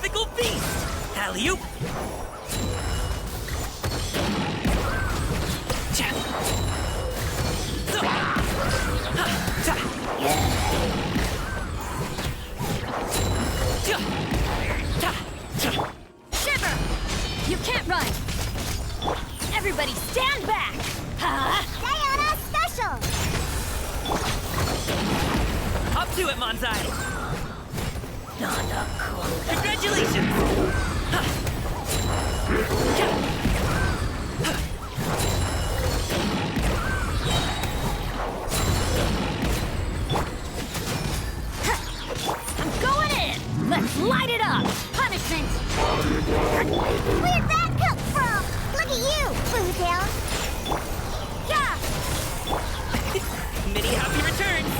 mythical beast! Alley-oop! Cha! Ha! Ta! Cha! Ta! Cha! Shiver! You can't run! Everybody stand back! Ha! Diana Special! Up to it, Manzai! Congratulations! Ha! Cha! Ha! I'm going in! Let's light it up! Punishment! Where'd that come from? Look at you, Bluetail! Yeah! Many happy returns!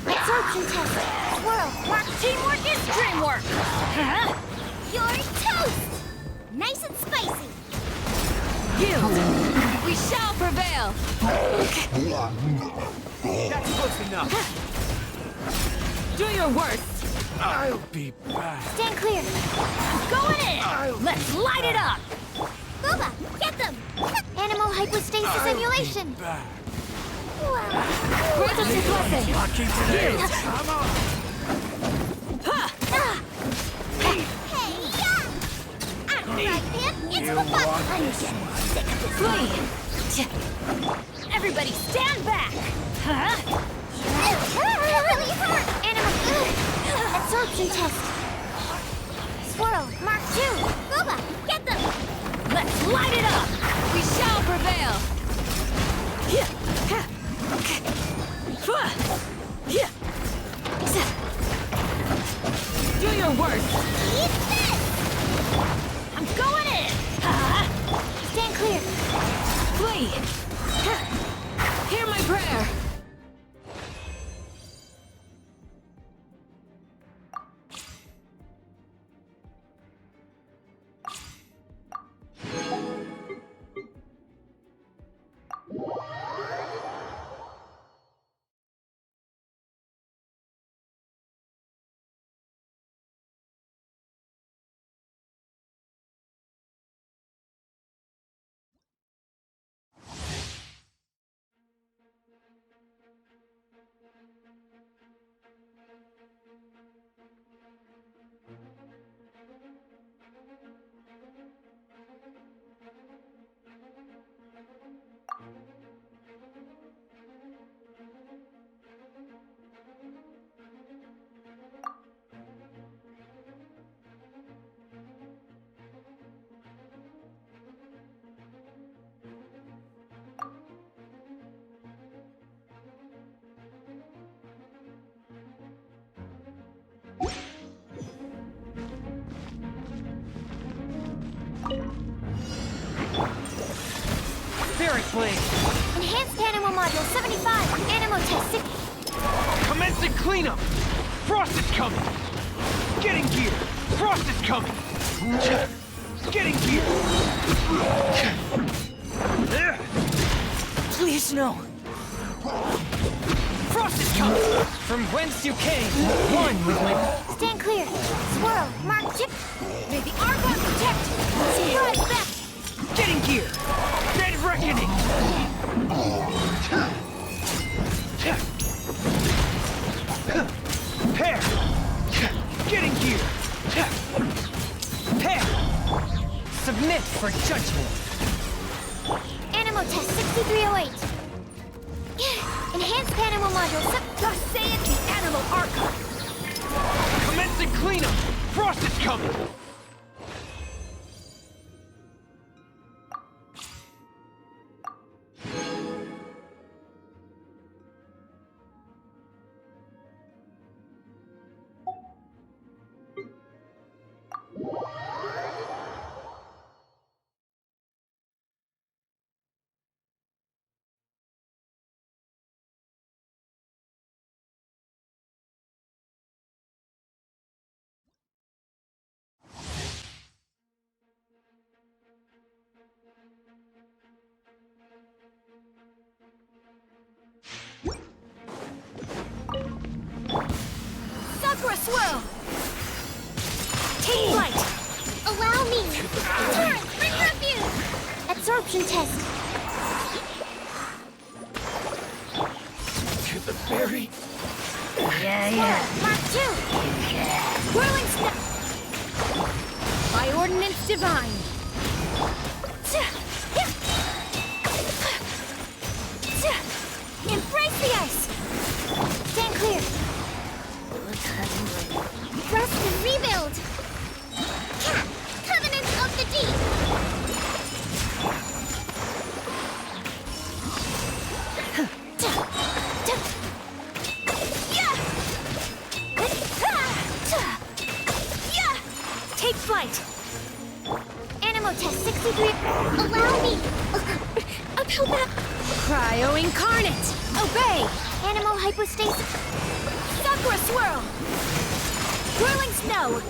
Absorption test! Swirl! Mark, teamwork is dreamwork! Huh? You're toast! Nice and spicy! Yield! We shall prevail! That's close enough. Do your worst! I'll be back. Stand clear! Going in! Let's light it up! Booba, get them! Animal hypostasis emulation! Back. Grant us your blessing! Lucky today. Come on. Hey, yeah! I'm right in! Into the bucket! I'm getting sick of this! Flee! Everybody stand back! Huh? That really hurt! Animal... Absorption test! Swirl, Mark 2! Booba, get them! Let's light it up! We shall prevail! Do your worst! Eat this! I'm going in! Stand clear! Flee! Hear my prayer! Spirit Blade! Enhanced Animal Module 75! Animal Test 6... Commencing cleanup. Frost is coming. Getting gear. Frost is coming. Getting gear. Please no! Frost is coming! From whence you came, one with my... Stand clear! Swirl, Mark Chip... May the Argon protect! Surprise back! Getting gear. Dead reckoning. Pair. Getting gear. Pair. Submit for judgment! Animal Test 6308! Enhanced Animal Module... Thus saith the Animal Archon! Commencing cleanup! Frost is coming! Sakura swirl! Take flight! Allow me! Turret, bring refuge! Absorption test. To the berry. Mark 2! Whirling snap! By ordinance divine! Embrace the ice! Stand clear. Thrust and rebuild. Covenant of the Deep. Take flight! Animal test 63. Allow me. Uphill back. Cryo incarnate! Obey! Animal hypostasis. Sakura swirl! Whirling snow!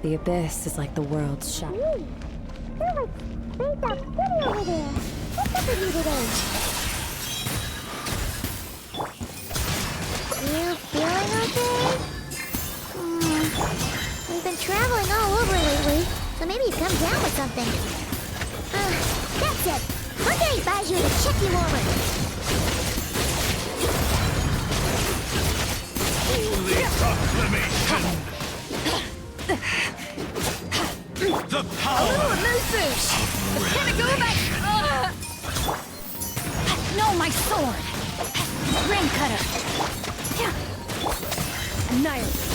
The abyss is like the world's shop. They're like spaced out skinny over there. What's up with you today? You feeling okay? We've been traveling all over lately, so maybe you've come down with something. That's it. Bday buys you to check you over. Holy proclamation! The power Can it go back? No, my sword! Rain cutter! Annihilate!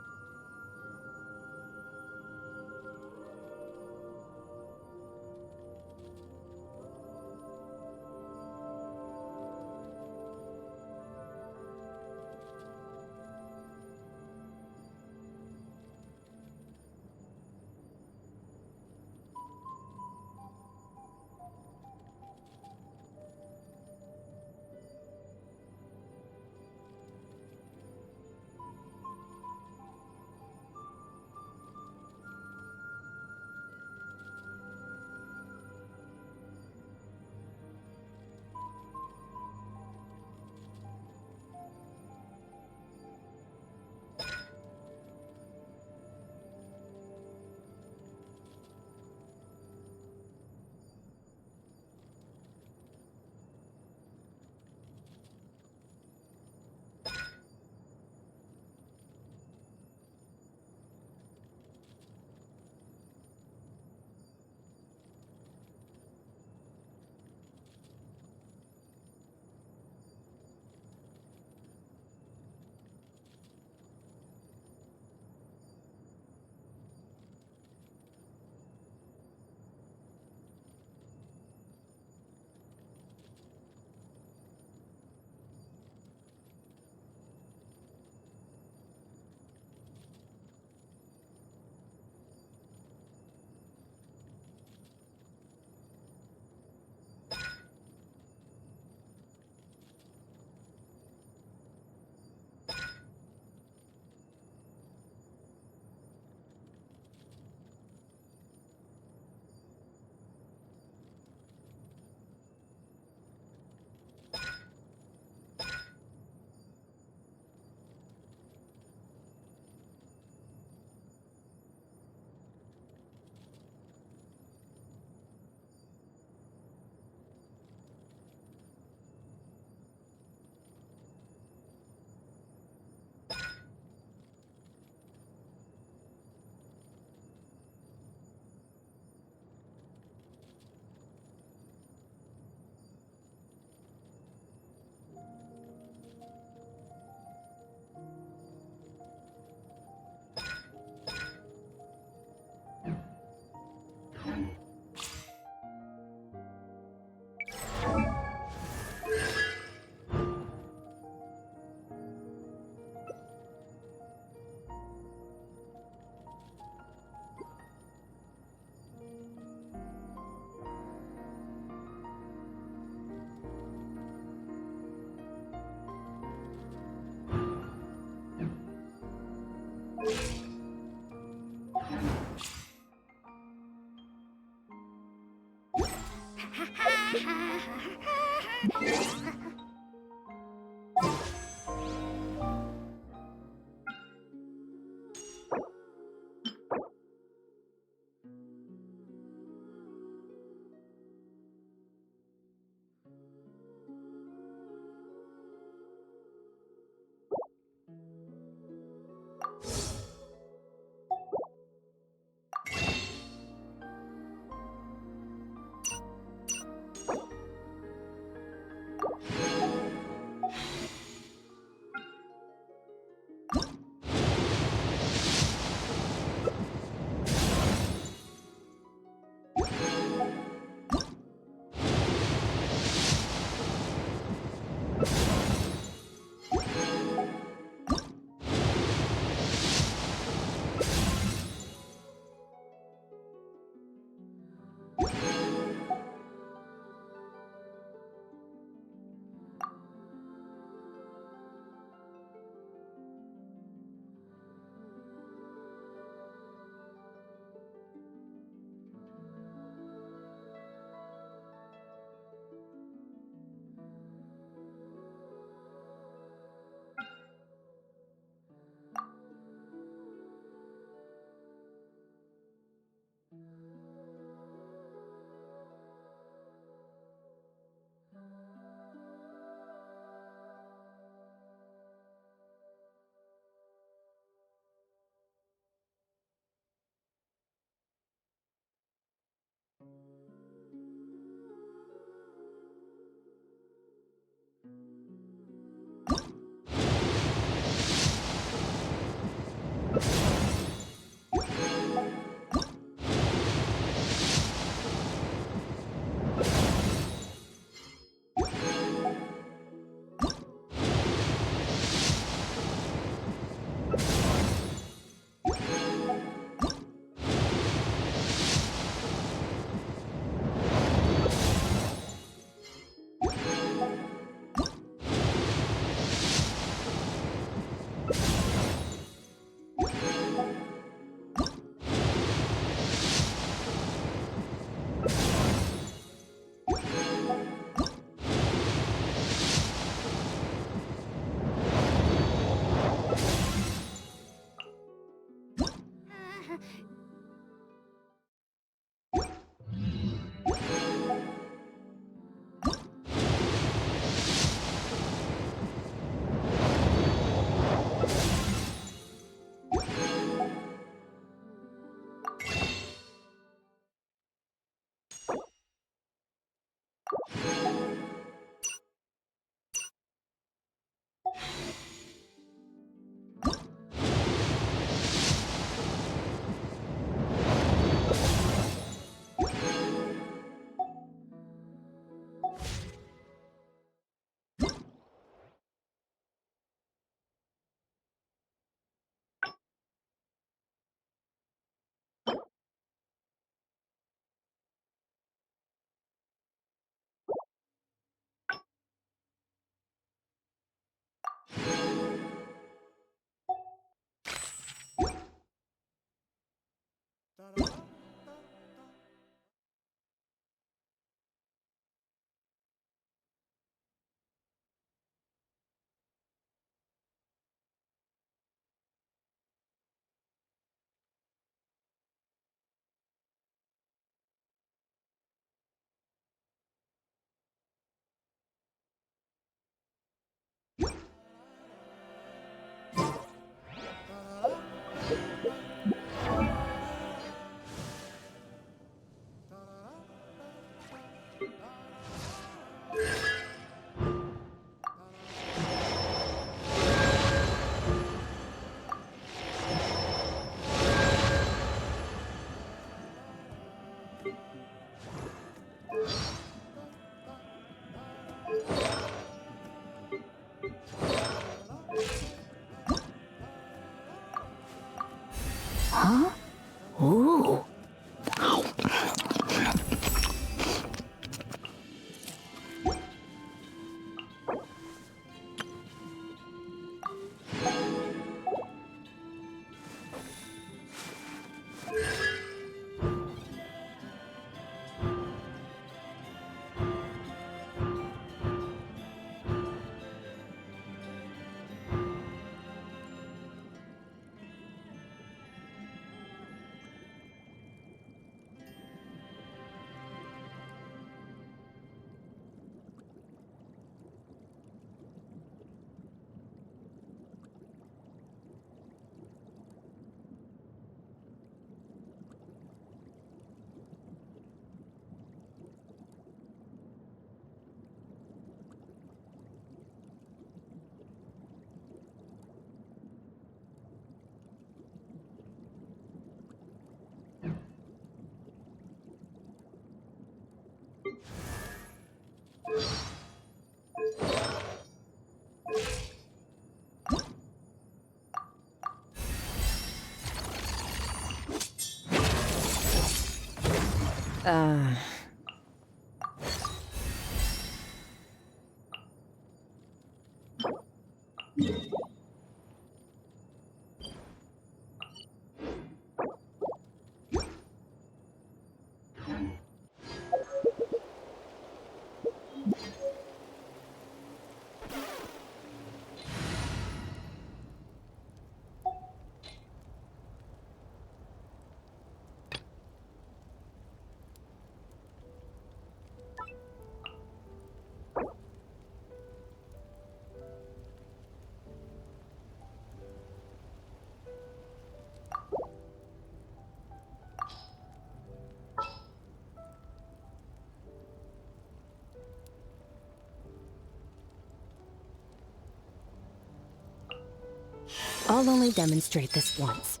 I'll only demonstrate this once.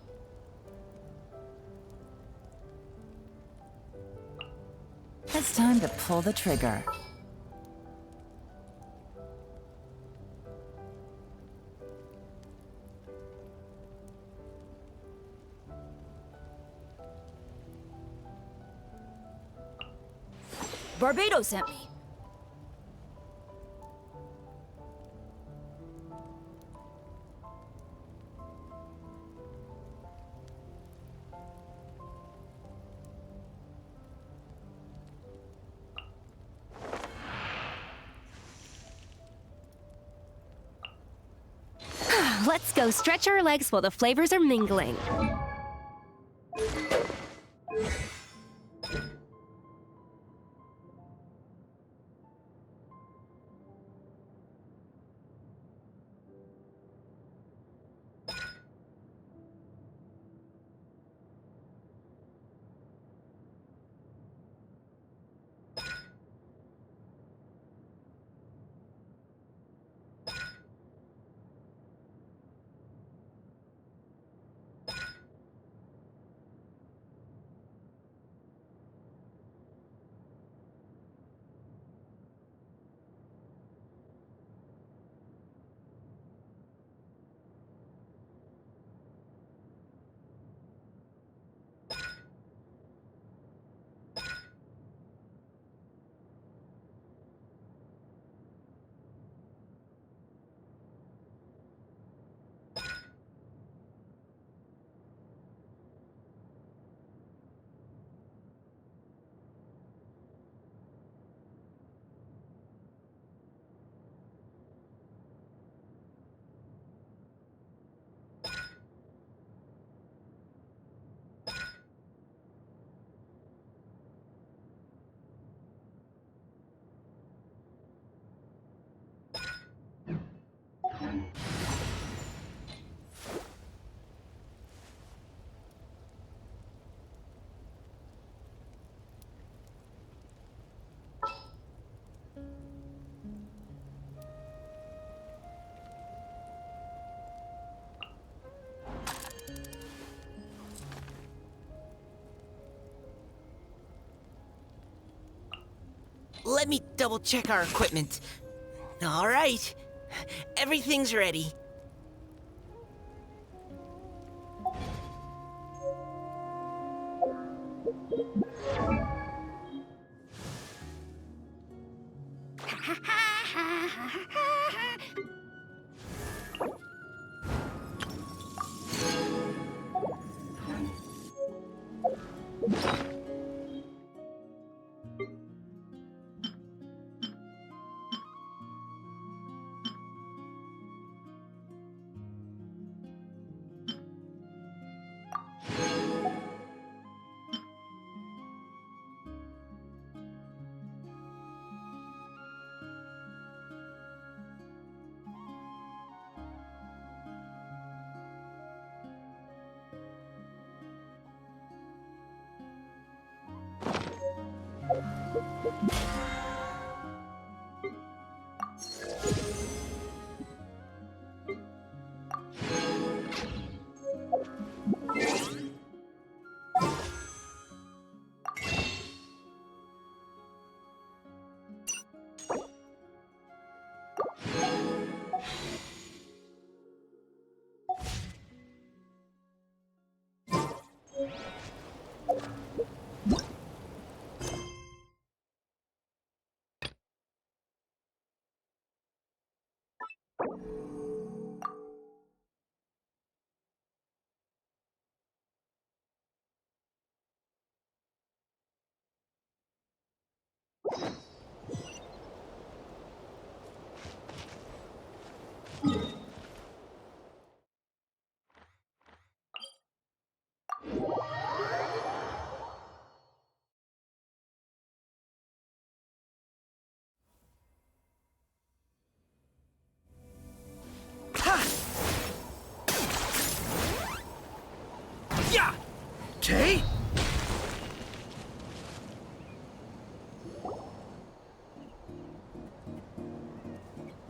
It's time to pull the trigger. Barbados sent me. Let's go stretch our legs while the flavors are mingling. Let me double check our equipment. All right. Everything's ready. Okay.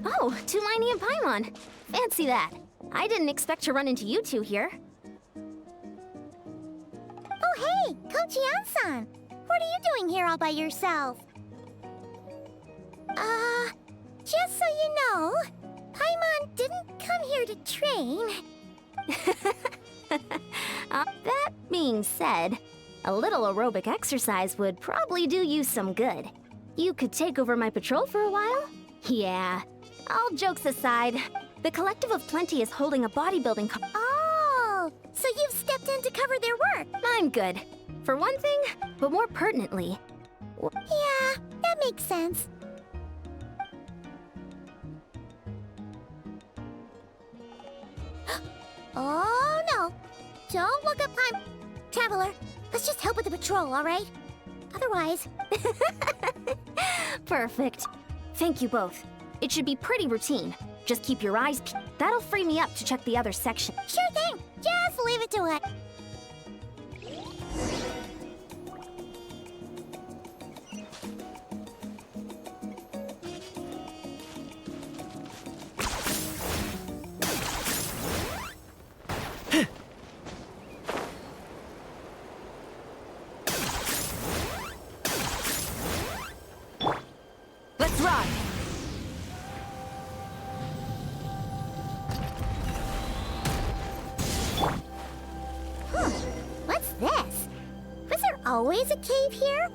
Oh, Tulani and Paimon. Fancy that. I didn't expect to run into you two here. Oh, hey, Coach Yan-san. What are you doing here all by yourself? Just so you know, Paimon didn't come here to train. That being said, a little aerobic exercise would probably do you some good. You could take over my patrol for a while? Yeah. All jokes aside, the Collective of Plenty is holding a bodybuilding Oh, so you've stepped in to cover their work. I'm good. For one thing, but more pertinently. Yeah, that makes sense. Oh, no. Don't look up Traveler, let's just help with the patrol, all right? Otherwise... Perfect. Thank you both. It should be pretty routine. Just keep your eyes That'll free me up to check the other section. Sure thing. Just leave it to it. Let's ride! What's this? Was there always a cave here?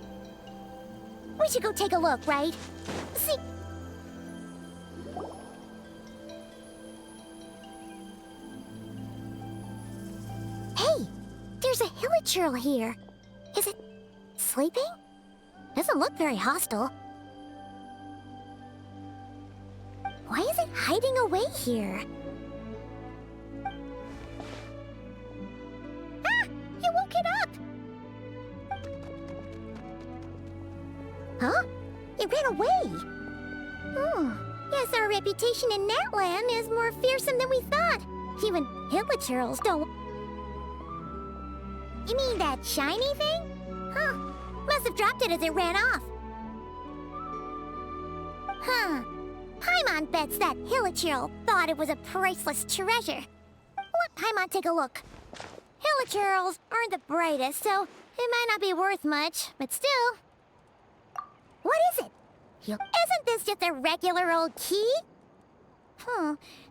We should go take a look, right? See... Hey! There's a hilichurl here. Is it... sleeping? Doesn't look very hostile. Why is it hiding away here? Ah! You woke it up! Huh? It ran away! Oh, guess our reputation in Natlan is more fearsome than we thought. Even hilichurls don't... You mean that shiny thing? Huh. Must have dropped it as it ran off. Huh. Paimon bets that hilichurl thought it was a priceless treasure. Let Paimon take a look. Hilichurls aren't the brightest, so it might not be worth much, but still. What is it? Isn't this just a regular old key?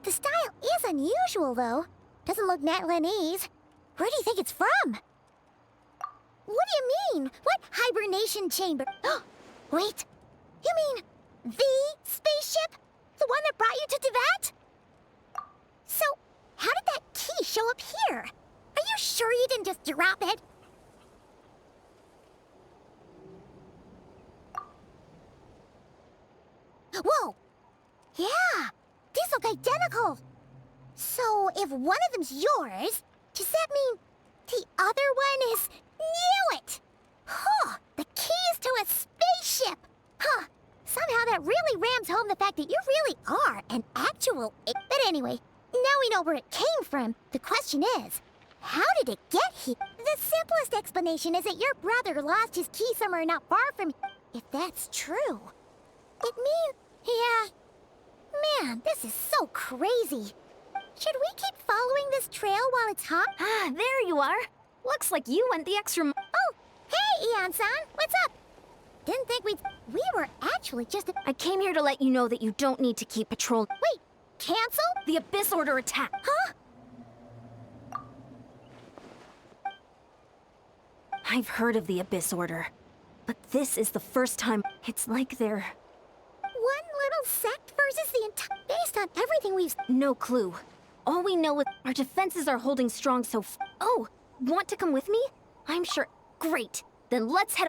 The style is unusual, though. Doesn't look Natlanese. Where do you think it's from? What do you mean? What hibernation chamber? Wait, you mean the spaceship? The one that brought you to Teyvat? So, how did that key show up here? Are you sure you didn't just drop it? Whoa! Yeah! These look identical! So, if one of them's yours, does that mean the other one is... Knew it! Huh! The keys to a spaceship! Huh! Somehow that really rams home the fact that you really are an actual... But anyway, now we know where it came from. The question is, how did it get here? The simplest explanation is that your brother lost his key somewhere not far from here. If that's true, it means... Yeah. Man, this is so crazy. Should we keep following this trail while it's hot? Ah, there you are. Looks like you went the extra Oh, hey, Ian-san. What's up? Didn't think we were actually just... I came here to let you know that you don't need to keep patrol... Wait, cancel? The Abyss Order attack. Huh? I've heard of the Abyss Order, but this is the first time. It's like they're... One little sect versus the entire... Based on everything we've... No clue. All we know is our defenses are holding strong so... Oh, want to come with me? I'm sure... Great. Then let's head...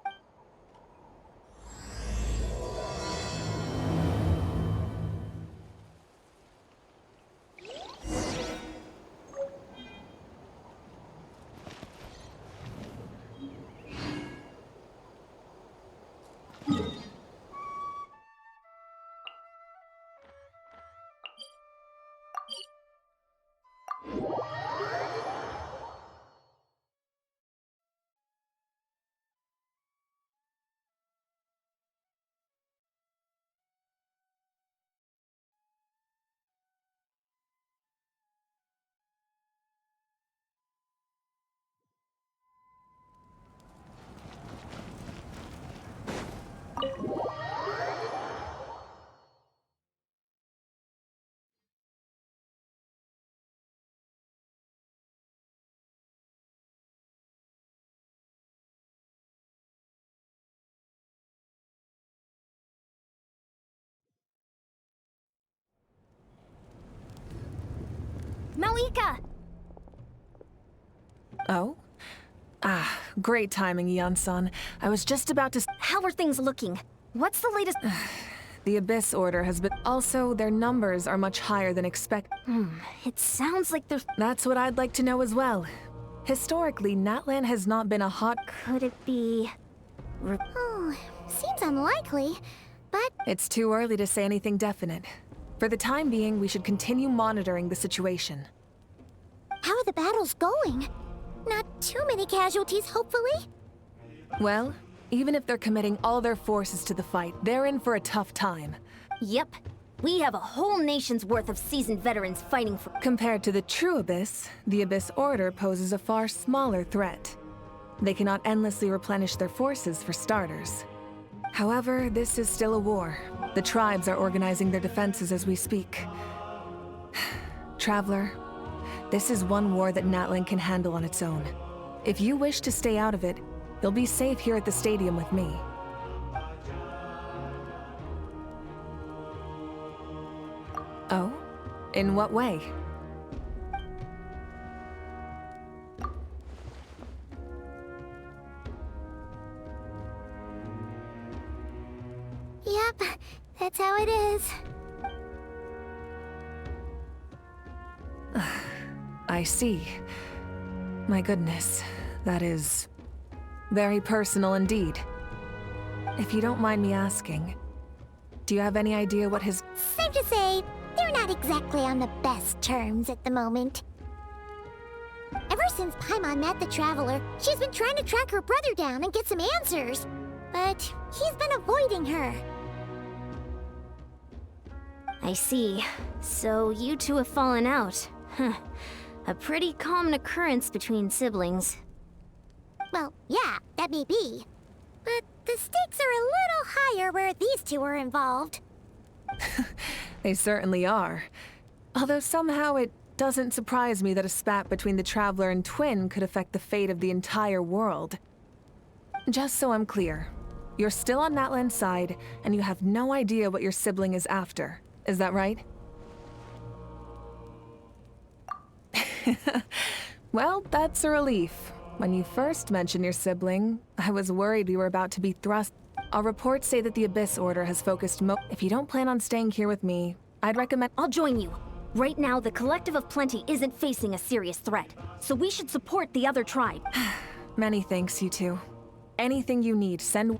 Mika! Oh? Ah, great timing, Yeon-san. I was just about to How are things looking? What's the latest? The Abyss Order has been... Also, their numbers are much higher than expected. It sounds like there's... That's what I'd like to know as well. Historically, Natlan has not been a hot... Could it be... Oh, seems unlikely, but... It's too early to say anything definite. For the time being, we should continue monitoring the situation. How are the battles going? Not too many casualties, hopefully? Well, even if they're committing all their forces to the fight, they're in for a tough time. Yep. We have a whole nation's worth of seasoned veterans fighting for... Compared to the true Abyss, the Abyss Order poses a far smaller threat. They cannot endlessly replenish their forces, for starters. However, this is still a war. The tribes are organizing their defenses as we speak. Traveler, this is one war that Natlan can handle on its own. If you wish to stay out of it, you'll be safe here at the stadium with me. Oh? In what way? Yep, that's how it is. I see. My goodness, that is... very personal indeed. If you don't mind me asking, do you have any idea what his... Safe to say, they're not exactly on the best terms at the moment. Ever since Paimon met the Traveler, she's been trying to track her brother down and get some answers. But he's been avoiding her. I see. So you two have fallen out. Huh. A pretty common occurrence between siblings. Well, yeah, that may be. But the stakes are a little higher where these two are involved. They certainly are. Although somehow it doesn't surprise me that a spat between the Traveler and Twin could affect the fate of the entire world. Just so I'm clear, you're still on Natlan's side, and you have no idea what your sibling is after. Is that right? Well, that's a relief. When you first mentioned your sibling, I was worried we were about to be thrust. Our reports say that the Abyss Order has focused If you don't plan on staying here with me, I'd recommend- I'll join you. Right now, the Collective of Plenty isn't facing a serious threat, so we should support the other tribe. Many thanks, you two. Anything you need, send-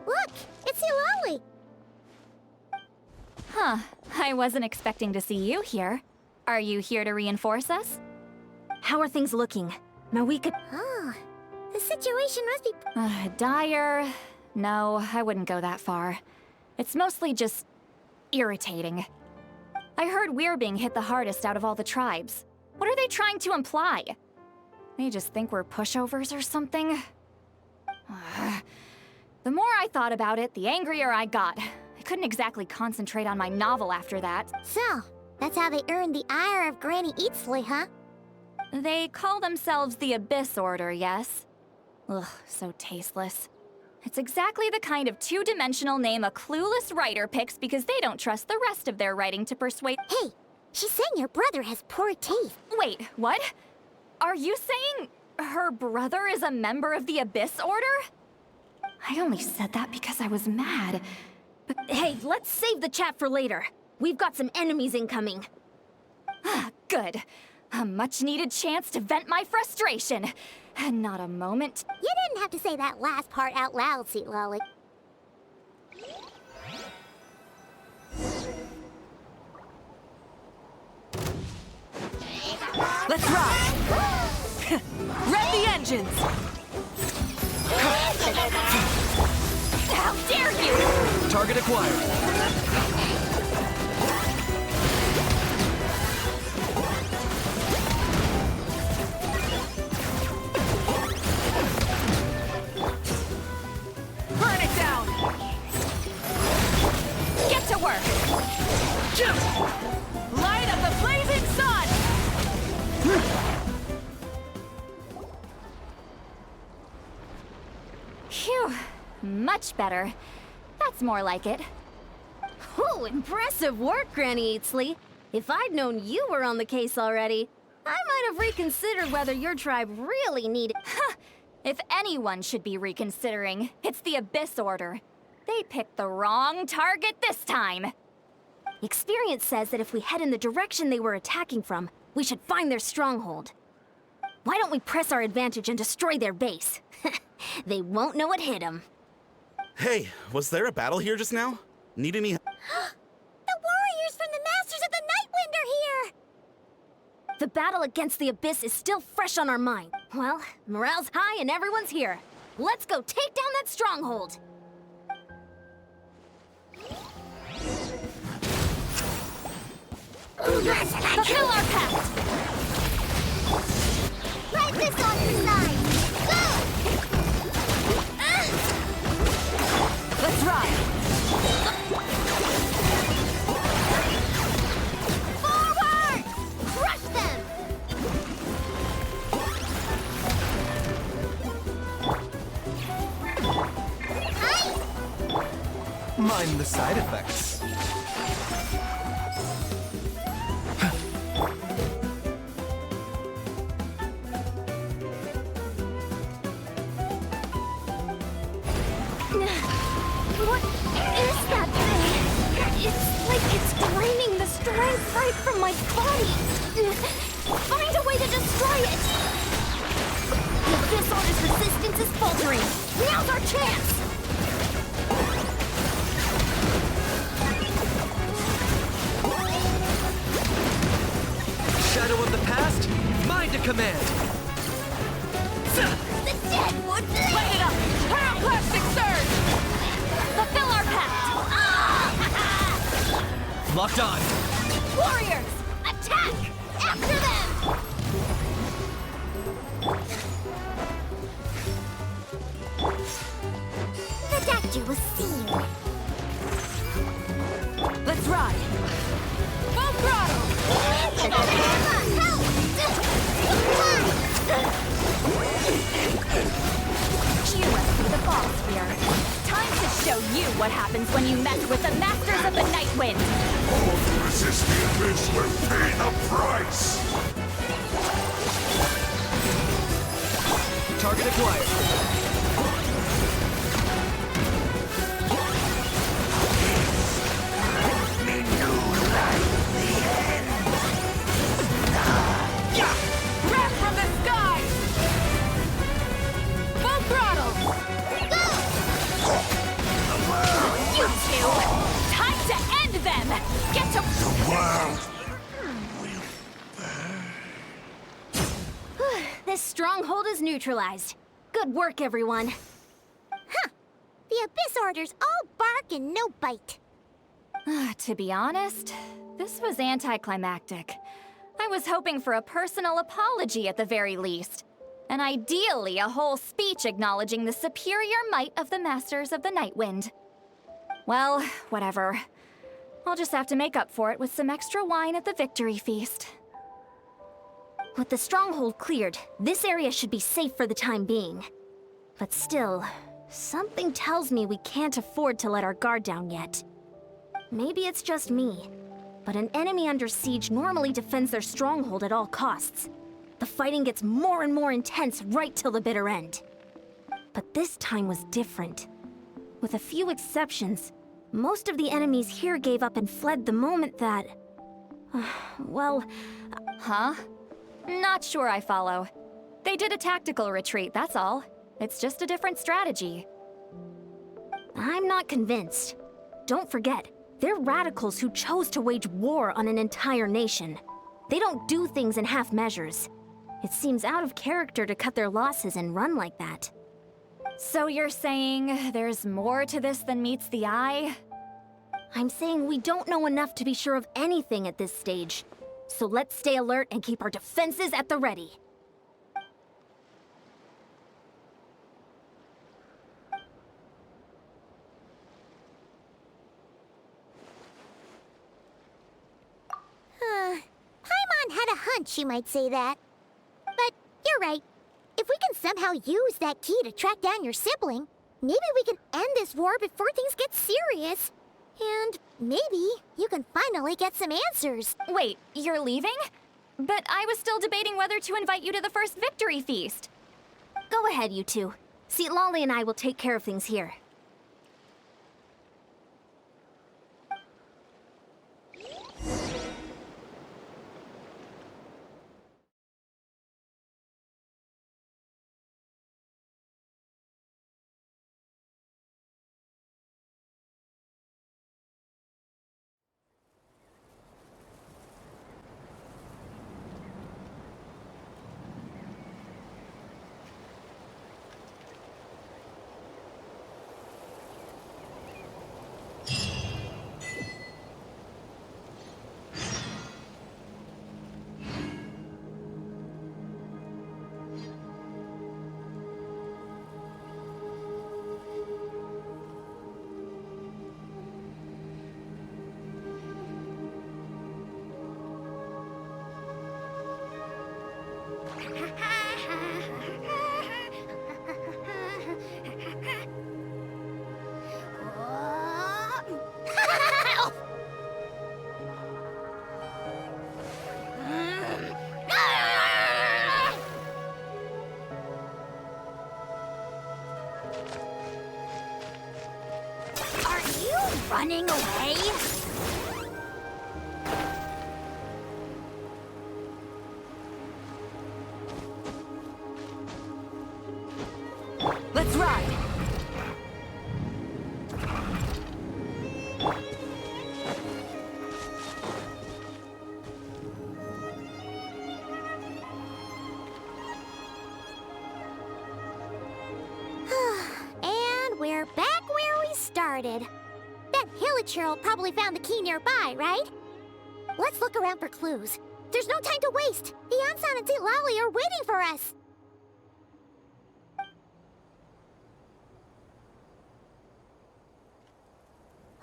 Look, it's Hilali! Huh. I wasn't expecting to see you here. Are you here to reinforce us? How are things looking? Mawika... Oh, the situation must be... Dire? No, I wouldn't go that far. It's mostly just irritating. I heard we're being hit the hardest out of all the tribes. What are they trying to imply? They just think we're pushovers or something? The more I thought about it, the angrier I got. I couldn't exactly concentrate on my novel after that. So, that's how they earned the ire of Granny Eatsley, huh? They call themselves the Abyss Order, yes? Ugh, so tasteless. It's exactly the kind of two-dimensional name a clueless writer picks because they don't trust the rest of their writing to persuade— Hey, she's saying your brother has poor teeth. Wait, what? Are you saying her brother is a member of the Abyss Order? I only said that because I was mad. But Hey, let's save the chat for later. We've got some enemies incoming. good. A much-needed chance to vent my frustration. And not a moment— You didn't have to say that last part out loud, Sweet Lolly. Let's rock! Rev the engines! How dare you! Target acquired. Burn it down! Get to work! Light up the blazing sun! Phew. Much better. That's more like it. Whew, impressive work, Granny Eatsley. If I'd known you were on the case already, I might have reconsidered whether your tribe really needed— If anyone should be reconsidering, it's the Abyss Order. They picked the wrong target this time. Experience says that if we head in the direction they were attacking from, we should find their stronghold. Why don't we press our advantage and destroy their base? They won't know what hit them. Hey, was there a battle here just now? Need any— The warriors from the Masters of the Nightwind are here! The battle against the Abyss is still fresh on our mind. Well, morale's high and everyone's here. Let's go take down that stronghold! Fulfill our pact! Ride this on your side! Go! Let's ride! Forward! Crush them! Mind the side effects. What is that thing? It's like it's draining the strength right from my body. Find a way to destroy it! The Abyss Order's resistance is faltering. Now's our chance! Shadow of the past, mind to command. The dead would live! Light it up! Pyroclastic surge! Fulfill our pact! Locked on. Warriors! Attack! After them! The danger was sealed. Let's ride! Full throttle! You must be the boss here. Time to show you what happens when you mess with the Masters of the Nightwind! All who resist the abyss will pay the price! Target acquired. Breath from the sky! Full throttle! You two! Time to end them! Get to— World! This stronghold is neutralized. Good work, everyone. Huh. The Abyss Order's all bark and no bite. To be honest, this was anticlimactic. I was hoping for a personal apology at the very least. And ideally, a whole speech acknowledging the superior might of the Masters of the Nightwind. Well, whatever. I'll just have to make up for it with some extra wine at the victory feast. With the stronghold cleared, this area should be safe for the time being. But still, something tells me we can't afford to let our guard down yet. Maybe it's just me, but an enemy under siege normally defends their stronghold at all costs. The fighting gets more and more intense right till the bitter end. But this time was different. With a few exceptions, most of the enemies here gave up and fled the moment that... well... Huh? Not sure I follow. They did a tactical retreat, that's all. It's just a different strategy. I'm not convinced. Don't forget, they're radicals who chose to wage war on an entire nation. They don't do things in half measures. It seems out of character to cut their losses and run like that. So you're saying there's more to this than meets the eye? I'm saying we don't know enough to be sure of anything at this stage. So let's stay alert and keep our defenses at the ready. Paimon had a hunch you might say that. But you're right. If we can somehow use that key to track down your sibling, maybe we can end this war before things get serious. And maybe you can finally get some answers. Wait, you're leaving? But I was still debating whether to invite you to the first victory feast. Go ahead, you two. See, Lolly and I will take care of things here. Running away? Let's ride! And we're back where we started. That Hilichurl probably found the key nearby, right? Let's look around for clues. There's no time to waste. The Ansan and St. Lolly are waiting for us.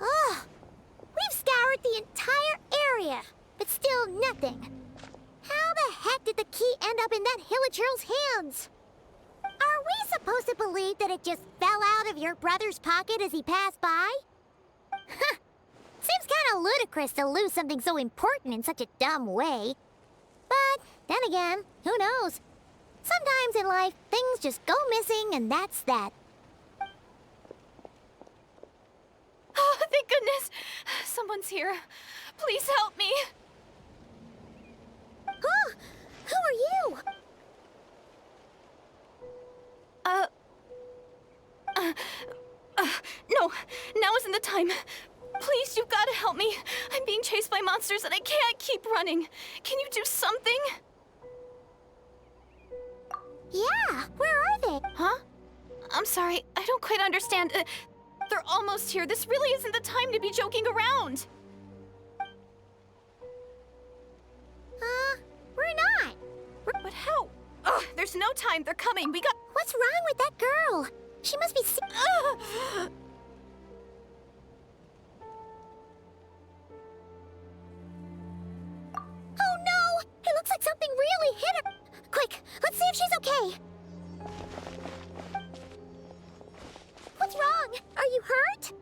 Ugh. We've scoured the entire area, but still nothing. How the heck did the key end up in that Hilichurl's hands? Are we supposed to believe that it just fell out of your brother's pocket as he passed by? Huh. Seems kind of ludicrous to lose something so important in such a dumb way. But then again, who knows? Sometimes in life, things just go missing and that's that. Oh, thank goodness! Someone's here. Please help me! Huh? Who are you? No, now isn't the time. Please, you've got to help me. I'm being chased by monsters and I can't keep running. Can you do something? Yeah, where are they? Huh? I'm sorry, I don't quite understand. They're almost here. This really isn't the time to be joking around. We're not. But how? Ugh, there's no time. They're coming. We got... What's wrong with that girl? She must be sick. Ugh. Oh no! It looks like something really hit her. Quick, let's see if she's okay. What's wrong? Are you hurt?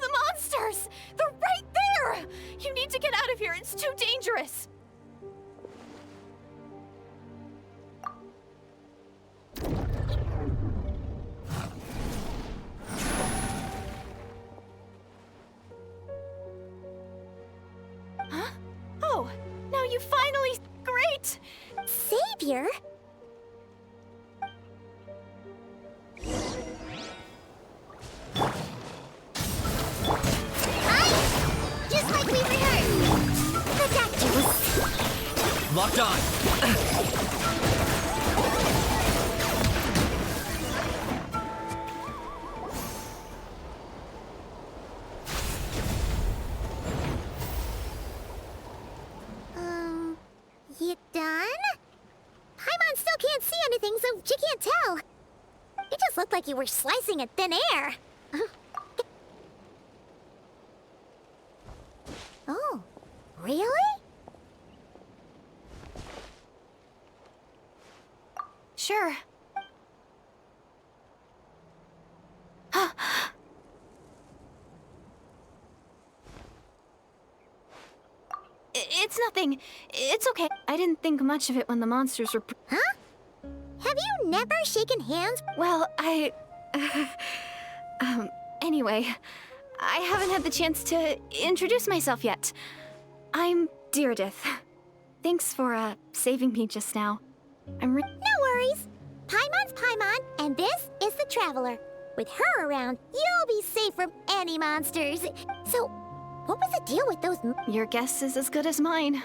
The monsters! They're right there! You need to get out of here. It's too dangerous. Huh? Oh, now you finally... Great! Savior? Just like we rehearsed. The doctor was... Locked on. You done? Paimon still can't see anything, so she can't tell. It just looked like you were slicing at thin air. Oh, really? Sure. It's nothing. It's okay. I didn't think much of it when the monsters were... Huh? Have you never shaken hands? Well, anyway, I haven't had the chance to introduce myself yet. I'm Deirdith. Thanks for, saving me just now. No worries. Paimon's Paimon, and this is the Traveler. With her around, you'll be safe from any monsters. So, what was the deal with those... Your guess is as good as mine.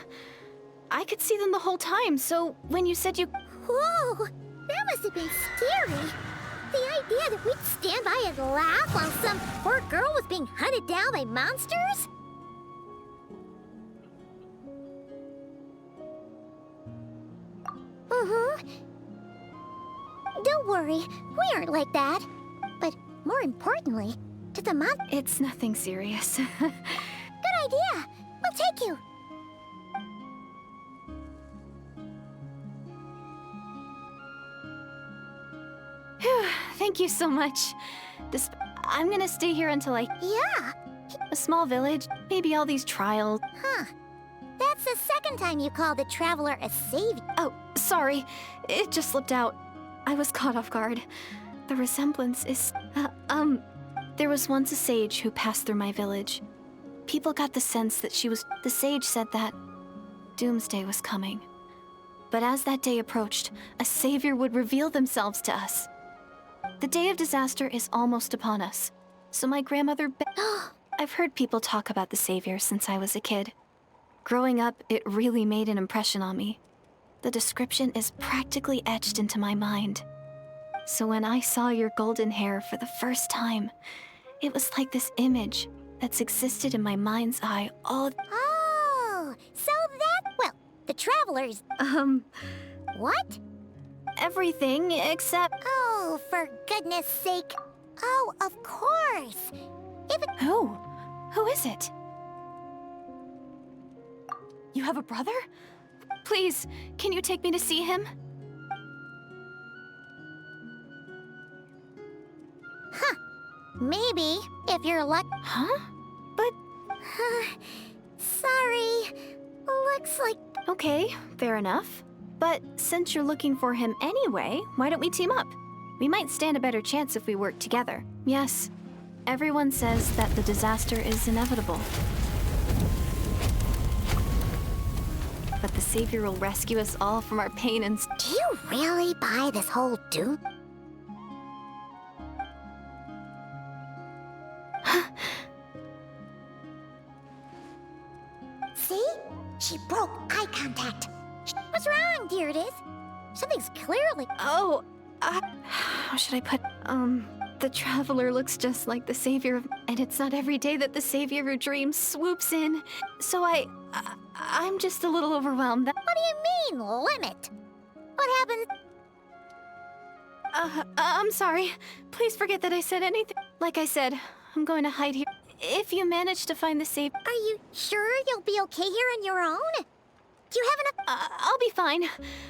I could see them the whole time, so when you said you... Whoa! That must have been scary. The idea that we'd stand by and laugh while some poor girl was being hunted down by monsters? Don't worry, we aren't like that. But more importantly, to the mon... It's nothing serious. Good idea! We'll take you. Phew, thank you so much. I'm gonna stay here until Yeah, a small village, maybe all these trials. huh. That's the second time you called the Traveler a savior. Oh, sorry. It just slipped out. I was caught off guard. The resemblance is... There was once a sage who passed through my village. People got the sense that she was... The sage said that doomsday was coming. But as that day approached, a savior would reveal themselves to us. The day of disaster is almost upon us. So my grandmother... I've heard people talk about the savior since I was a kid. Growing up, it really made an impression on me. The description is practically etched into my mind. So when I saw your golden hair for the first time, it was like this image that's existed in my mind's eye all... Oh, so that... Well, the Travelers... What? Everything except... Oh, for goodness sake. Oh, of course. If it... Who? Who is it? You have a brother? Please, can you take me to see him? Maybe, if you're lucky. Huh? But... Sorry. Looks like... Okay, fair enough. But since you're looking for him anyway, why don't we team up? We might stand a better chance if we work together. Yes, everyone says that the disaster is inevitable. But the Savior will rescue us all from our pain and... Do you really buy this whole doom? See? She broke eye contact. What's wrong, Deirdith? Something's clearly... Oh, how should I put... The Traveler looks just like the savior of... And it's not every day that the savior of your dreams swoops in. So I'm just a little overwhelmed. What do you mean, limit? What happened? I'm sorry. Please forget that I said anything. Like I said, I'm going to hide here. If you manage to find the savior... Are you sure you'll be okay here on your own? Do you have enough... I'll be fine.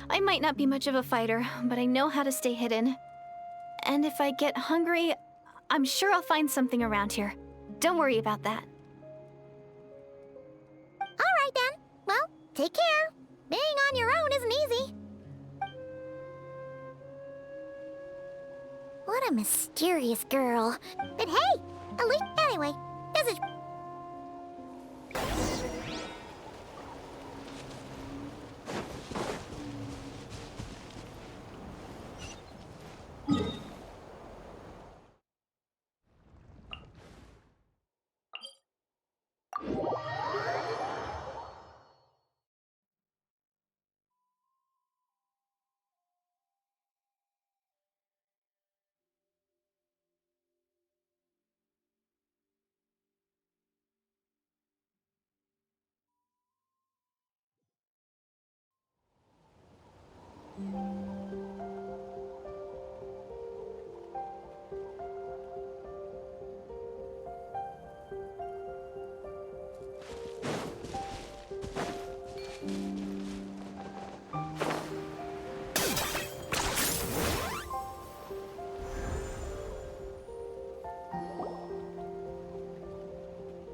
I might not be much of a fighter, but I know how to stay hidden. And if I get hungry, I'm sure I'll find something around here. Don't worry about that. All right, then. Well, take care. Being on your own isn't easy. What a mysterious girl. But hey, at least... Anyway, this is...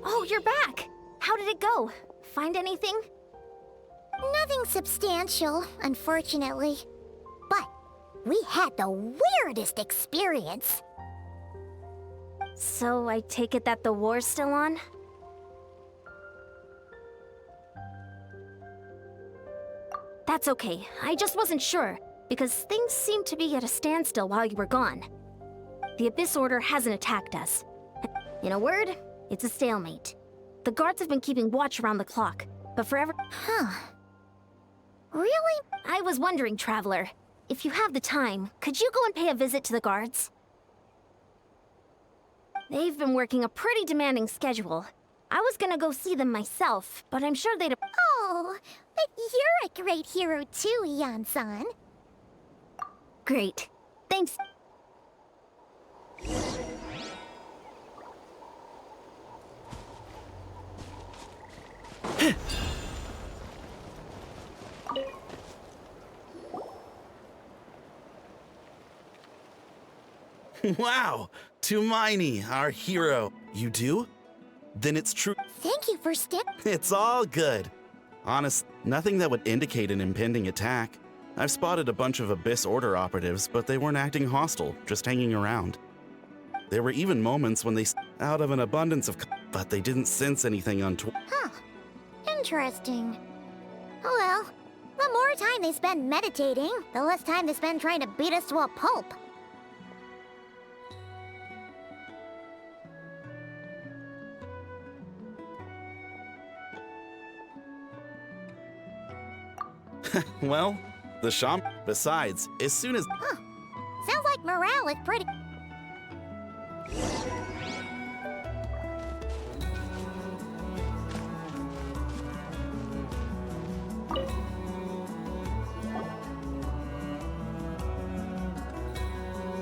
Oh, you're back! How did it go? Find anything? Nothing substantial, unfortunately. But we had the weirdest experience. So I take it that the war's still on? That's okay. I just wasn't sure, because things seemed to be at a standstill while you were gone. The Abyss Order hasn't attacked us. In a word, it's a stalemate. The guards have been keeping watch around the clock, but forever... Huh. Really? I was wondering, Traveler, if you have the time, could you go and pay a visit to the guards? They've been working a pretty demanding schedule. I was gonna go see them myself, but I'm sure they'd... Oh, but you're a great hero too, Ian-san. Great. Thanks. Wow! Tumaini, our hero. You do? Then it's true. Thank you for It's all good. Honest, nothing that would indicate an impending attack. I've spotted a bunch of Abyss Order operatives, but they weren't acting hostile, just hanging around. There were even moments when they out of an abundance of but they didn't sense anything untoward. Huh. Interesting. Oh well, the more time they spend meditating, the less time they spend trying to beat us to a pulp. Well, the shaman. Besides, as soon as... Huh. Sounds like morale is pretty...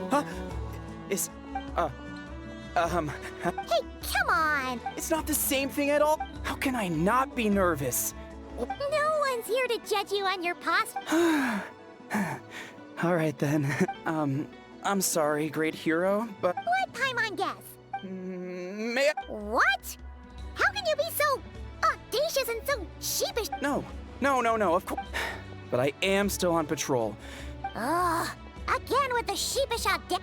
Huh? Hey, come on! It's not the same thing at all. How can I not be nervous? No one's here to judge you on your posture. All right then. I'm sorry, great hero, but What Paimon guess? may I? What? How can you be so audacious and so sheepish? No, of course. But I am still on patrol. Ugh, again with the sheepish audacity.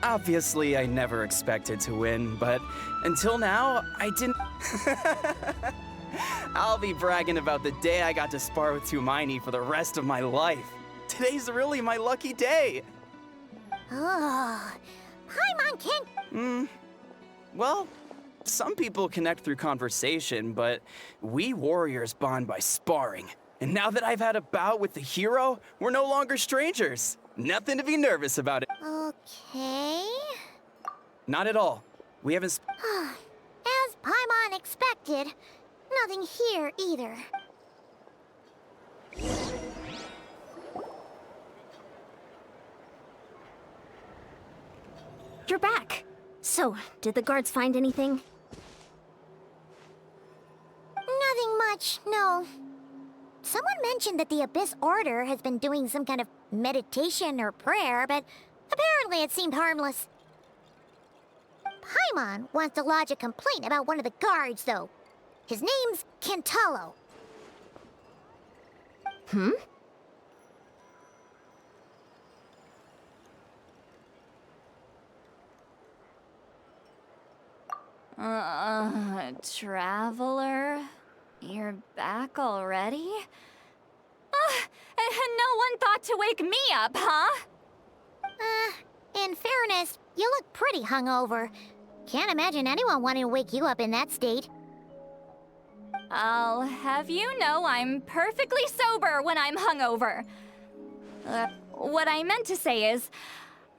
Obviously, I never expected to win, but until now, I didn't. I'll be bragging about the day I got to spar with Tumaini for the rest of my life. Today's really my lucky day. Oh, Paimon can... Well, some people connect through conversation, but we warriors bond by sparring. And now that I've had a bout with the hero, we're no longer strangers. Nothing to be nervous about it. Okay... Not at all. We haven't As Paimon expected, nothing here either. You're back. So, did the guards find anything? Nothing much, no. Someone mentioned that the Abyss Order has been doing some kind of meditation or prayer, but apparently it seemed harmless. Paimon wants to lodge a complaint about one of the guards, though. His name's Kentalo. Traveler? You're back already? And no one thought to wake me up, huh? In fairness, you look pretty hungover. Can't imagine anyone wanting to wake you up in that state. I'll have you know I'm perfectly sober when I'm hungover. What I meant to say is,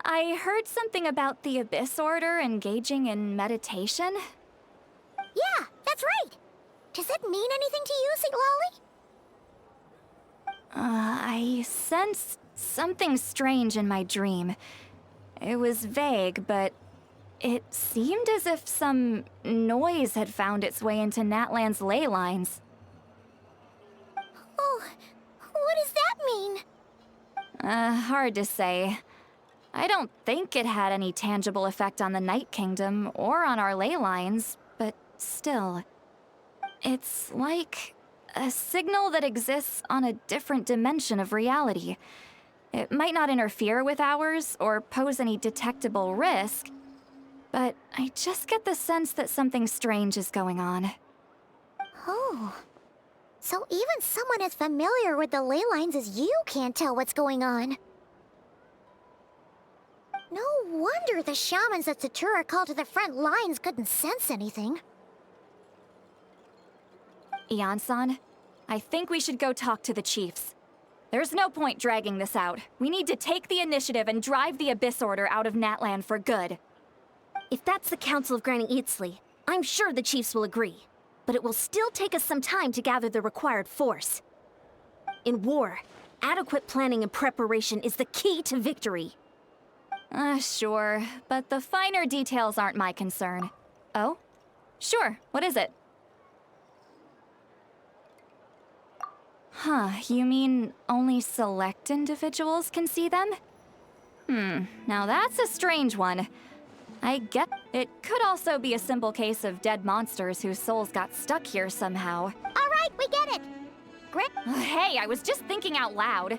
I heard something about the Abyss Order engaging in meditation. Yeah, that's right. Does that mean anything to you, St. Lolly? I sensed something strange in my dream. It was vague, but it seemed as if some noise had found its way into Natlan's ley lines. Oh, what does that mean? Hard to say. I don't think it had any tangible effect on the Night Kingdom or on our ley lines, but still. It's like a signal that exists on a different dimension of reality. It might not interfere with ours or pose any detectable risk, but I just get the sense that something strange is going on. Oh. So even someone as familiar with the ley lines as you can't tell what's going on. No wonder the shamans that Satura called to the front lines couldn't sense anything. Ian-san, I think we should go talk to the chiefs. There's no point dragging this out. We need to take the initiative and drive the Abyss Order out of Natlan for good. If that's the Council of Granny Eatsley, I'm sure the chiefs will agree. But it will still take us some time to gather the required force. In war, adequate planning and preparation is the key to victory. Sure, but the finer details aren't my concern. Oh? Sure, what is it? Huh, you mean only select individuals can see them? Now that's a strange one. I get it could also be a simple case of dead monsters whose souls got stuck here somehow. All right, we get it. Great. Hey, I was just thinking out loud.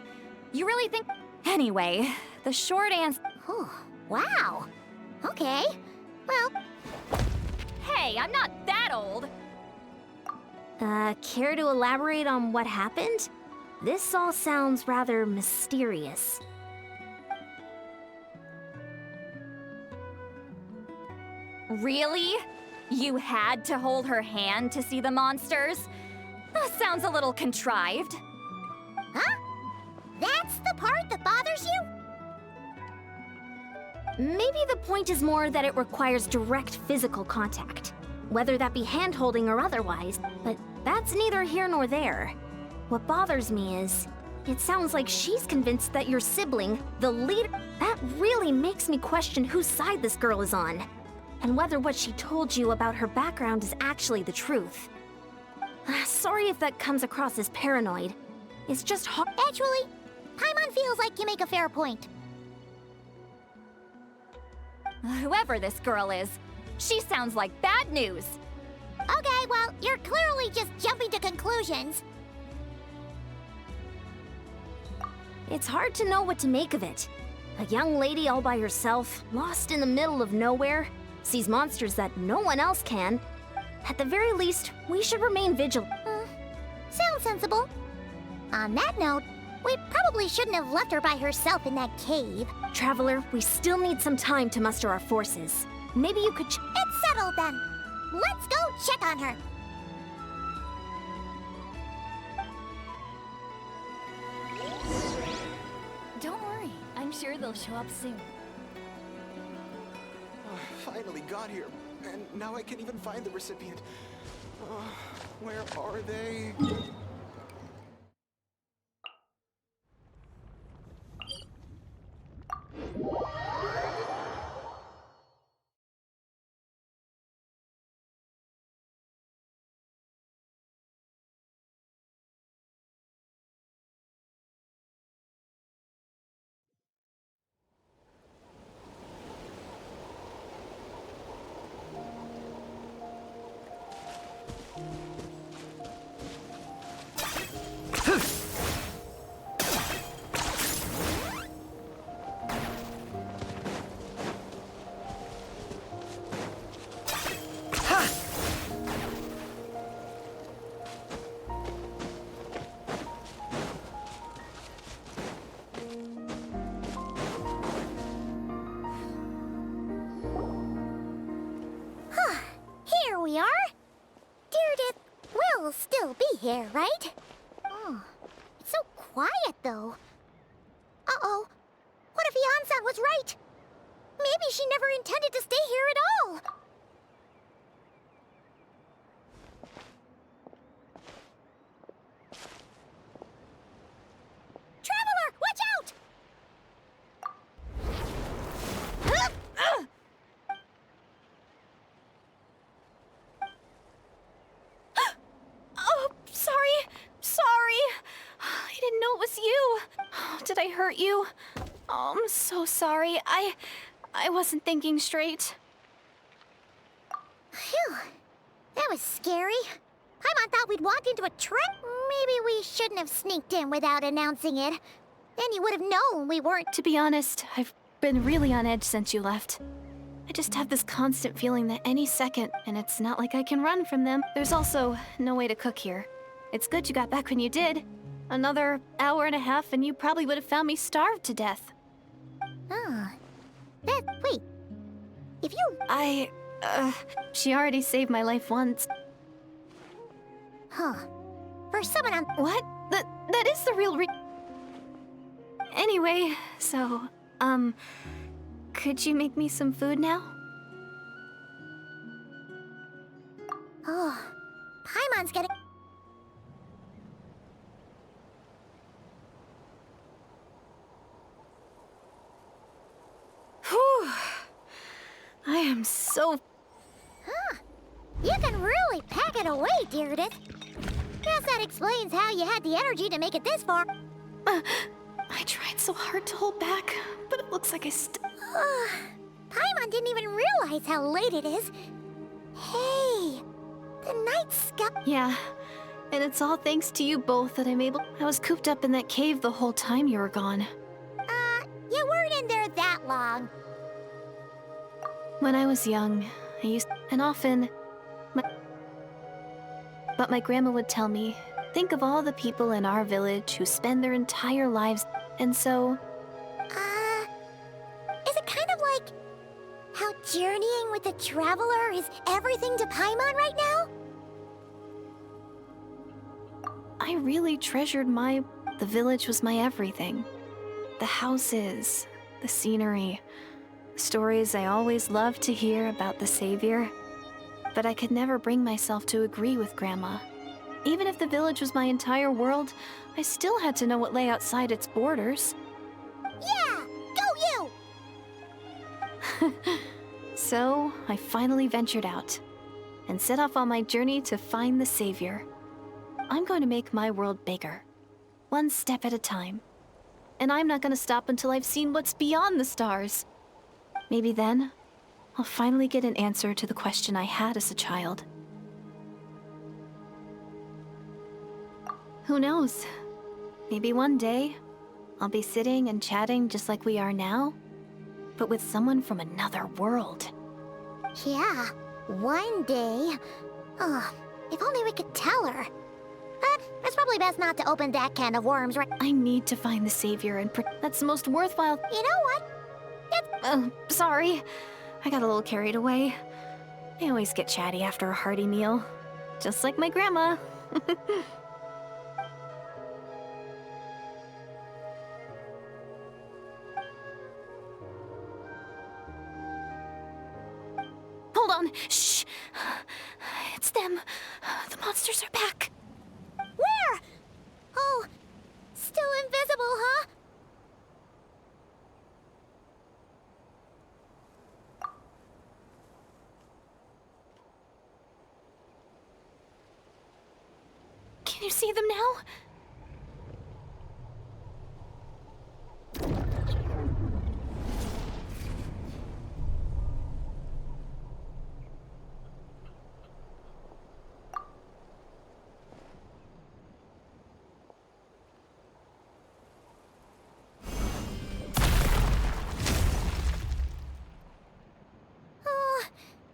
You really think... Anyway, the short answer... Oh, wow. Okay. Well, Hey, I'm not that old! Care to elaborate on what happened? This all sounds rather mysterious. Really? You had to hold her hand to see the monsters? That sounds a little contrived. huh? That's the part that bothers you? Maybe the point is more that it requires direct physical contact, whether that be hand-holding or otherwise, but that's neither here nor there. What bothers me is, it sounds like she's convinced that your sibling, the leader... That really makes me question whose side this girl is on, and whether what she told you about her background is actually the truth. Sorry if that comes across as paranoid. It's just hard... Actually, Paimon feels like you make a fair point. Whoever this girl is, she sounds like bad news. Okay, well, you're clearly just jumping to conclusions. It's hard to know what to make of it. A young lady all by herself, lost in the middle of nowhere, sees monsters that no one else can. At the very least, we should remain vigilant. Sounds sensible. On that note, We probably shouldn't have left her by herself in that cave. Traveler, we still need some time to muster our forces. Maybe you could It's settled then. Let's go check on her. Don't worry, I'm sure they'll show up soon. Finally got here, and now I can't even find the recipient. Where are they? Here we are. Deirdre will still be here, right? Oh, it's so quiet though. Uh-oh. What if Yansan was right? Maybe she never intended to stay here at all. Traveler, watch out! Oh, sorry. I didn't know it was you. Oh, did I hurt you? Oh, I'm so sorry. I wasn't thinking straight. Phew. That was scary. Paimon thought we'd walked into a trap. Maybe we shouldn't have sneaked in without announcing it. Then you would have known we weren't. To be honest, I've been really on edge since you left. I just have this constant feeling that any second, and it's not like I can run from them. There's also no way to cook here. It's good you got back when you did. Another hour and a half and you probably would have found me starved to death. Ah. Wait. If you... She already saved my life once. Huh. For someone on... What? That is the real Anyway, so, could you make me some food now? Oh. Paimon's getting... Whew. I am so... Huh. You can really pack it away, Deirdre. Guess that explains how you had the energy to make it this far. I tried so hard to hold back, but it looks like I Paimon didn't even realize how late it is. Hey, the night sky... Yeah, and it's all thanks to you both that I'm able... I was cooped up in that cave the whole time you were gone. You weren't in there that long. When I was young, I used... And often... But my grandma would tell me, think of all the people in our village who spend their entire lives... And so... Is it kind of like how journeying with the traveler is everything to Paimon right now? I really treasured the village was my everything. The houses, the scenery, the stories I always loved to hear about the Savior. But I could never bring myself to agree with Grandma. Even if the village was my entire world, I still had to know what lay outside its borders. Yeah! Go you! So, I finally ventured out and set off on my journey to find the Savior. I'm going to make my world bigger, one step at a time. And I'm not going to stop until I've seen what's beyond the stars. Maybe then, I'll finally get an answer to the question I had as a child. Who knows? Maybe one day, I'll be sitting and chatting just like we are now, but with someone from another world. Yeah, one day. Oh, if only we could tell her. But It's probably best not to open that can of worms, right? I need to find the savior and that's the most worthwhile. You know what? Sorry. I got a little carried away. I always get chatty after a hearty meal. Just like my grandma. Hold on. Shh. It's them. The monsters are back. Where? Oh, still invisible, huh? Can you see them now?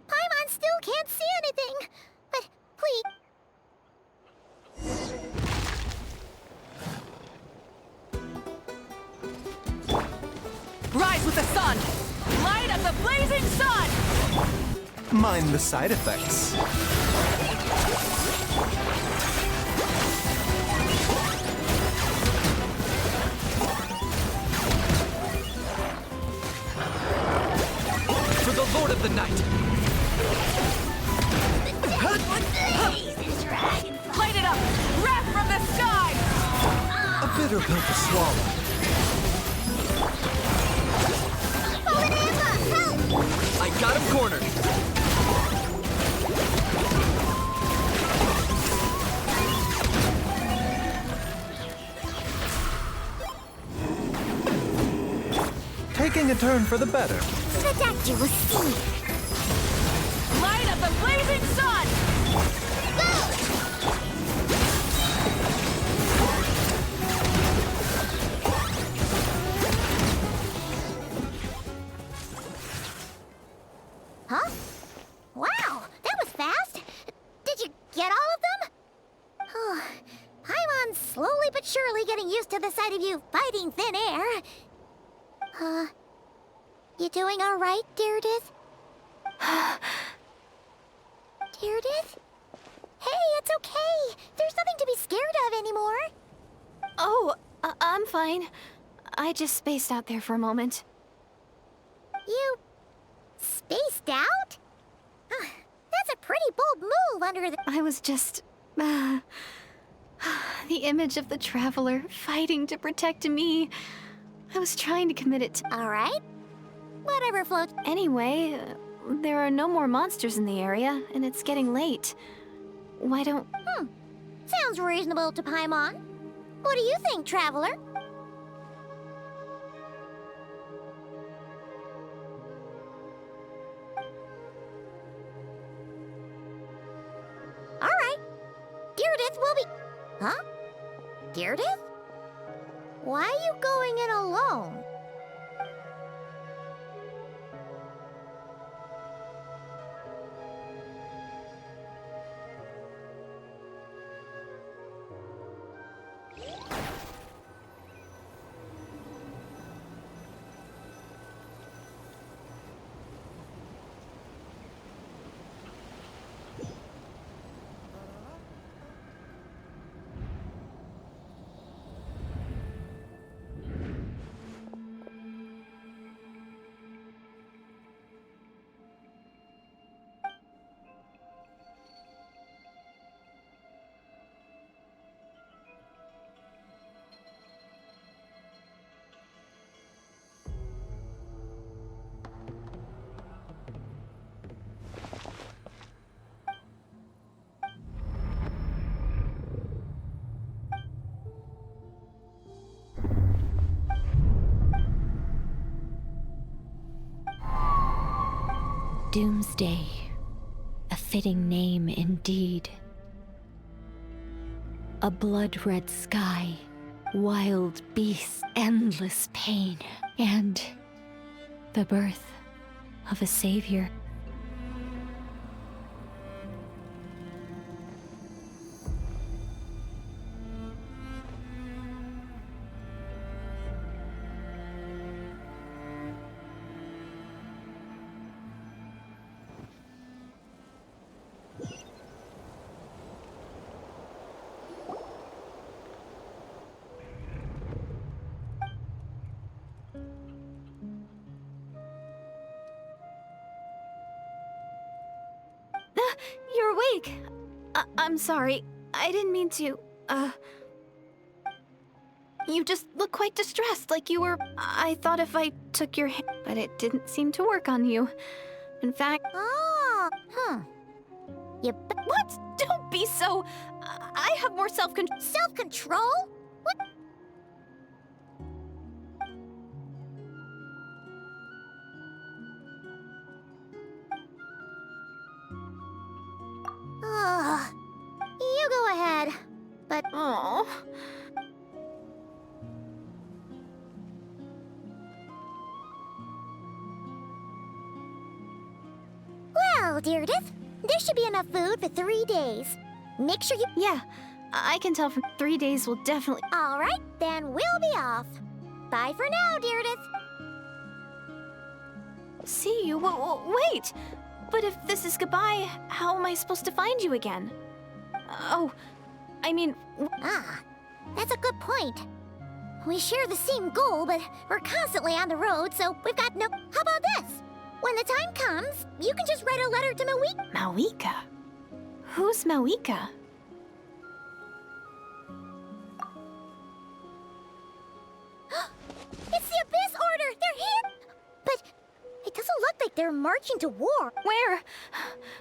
Paimon still can't see anything. But please. Rise with the sun! Light up the blazing sun! Mind the side effects. For the Lord of the Night! Light it up! Wrath from the sky! A bitter pill to swallow. I got him cornered! Taking a turn for the better. The doctor will see. Light up the blazing sun! Huh? Wow, that was fast. Did you get all of them? Oh, Paimon's slowly but surely getting used to the sight of you fighting thin air. You doing all right, Deirdith? Deirdith? Hey, it's okay. There's nothing to be scared of anymore. Oh, I'm fine. I just spaced out there for a moment. You spaced out? That's a pretty bold move under the... I was just... the image of the traveler fighting to protect me. I was trying to commit it to... All right. Whatever floats. Anyway, there are no more monsters in the area, and it's getting late. Why don't... Sounds reasonable to Paimon. What do you think, traveler? All right. Deirdith will be... Huh? Deirdith? Why are you going in alone? Doomsday. A fitting name indeed. A blood-red sky, wild beasts, endless pain, and the birth of a savior. mistake. I'm sorry. I didn't mean to, You just look quite distressed, like you were... I thought if I took your hand, but it didn't seem to work on you. In fact... Oh, What? Don't be so... I have more self-control. Self-control? What? You go ahead. But... Oh. Well, Deardith, there should be enough food for 3 days. Make sure you... Yeah, I can tell from 3 days will definitely... All right, then we'll be off. Bye for now, Deardith. See you? Wait! But if this is goodbye, how am I supposed to find you again? Oh, I mean... That's a good point. We share the same goal, but we're constantly on the road, so we've got no... How about this? When the time comes, you can just write a letter to Mawika. Mawika? Who's Mawika? It's the Abyss Order! They're here! But it doesn't look like they're marching to war. Where?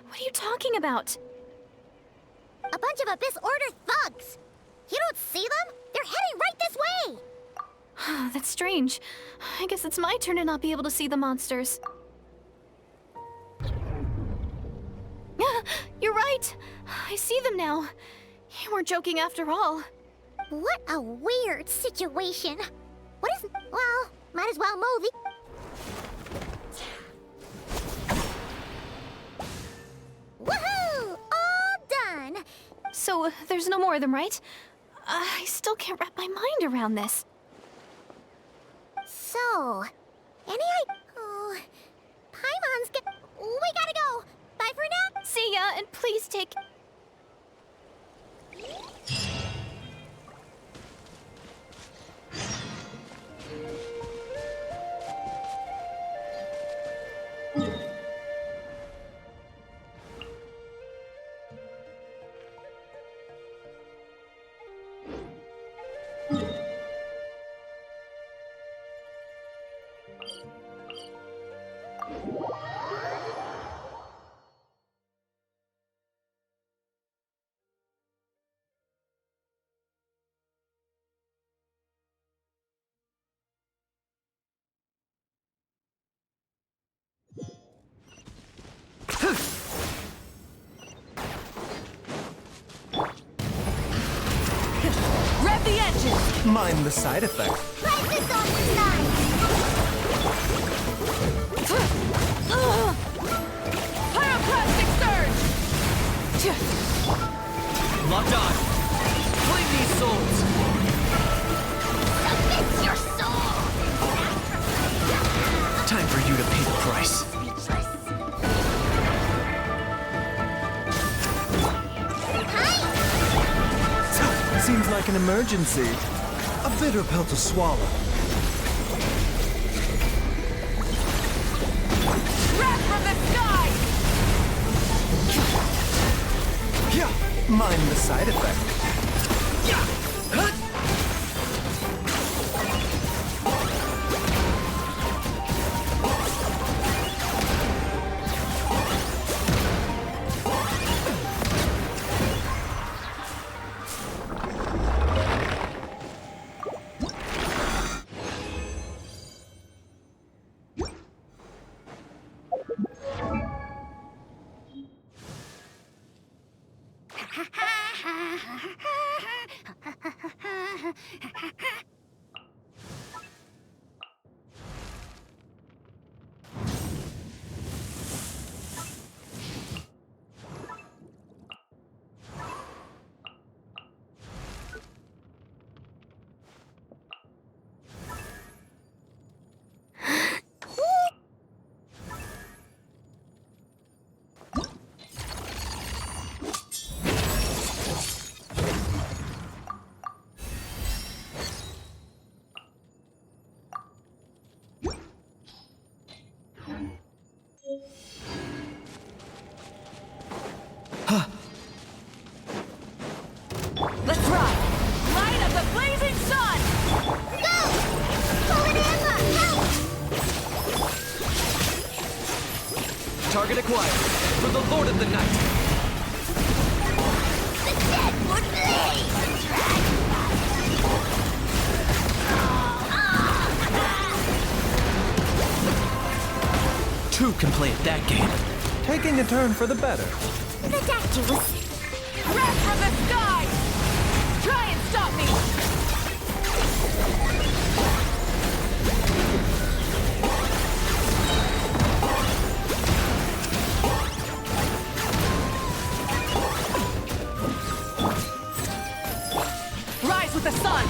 What are you talking about? A bunch of Abyss Order thugs! You don't see them? They're heading right this way! That's strange. I guess it's my turn to not be able to see the monsters. You're right! I see them now. You weren't joking after all. What a weird situation. What is... Well, might as well mow the... Woohoo! All done! So, there's no more of them, right? I still can't wrap my mind around this. So... Oh... Paimon's get... We gotta go! Bye for now! See ya, and please take... Rev the engine! Mind the side effect. Right this on the side! Pyroclastic surge! Locked on. Clean these souls. It's your soul! Time for you to pay the price. Seems like an emergency. A bitter pill to swallow. Wrath from the sky! Yeah, mind the side effect. Target acquired. For the Lord of the Night. The dead would bleed! Two can play at that game. Taking a turn for the better. Ridiculous! Wrath from the sky! Try and stop me! Rise with the sun!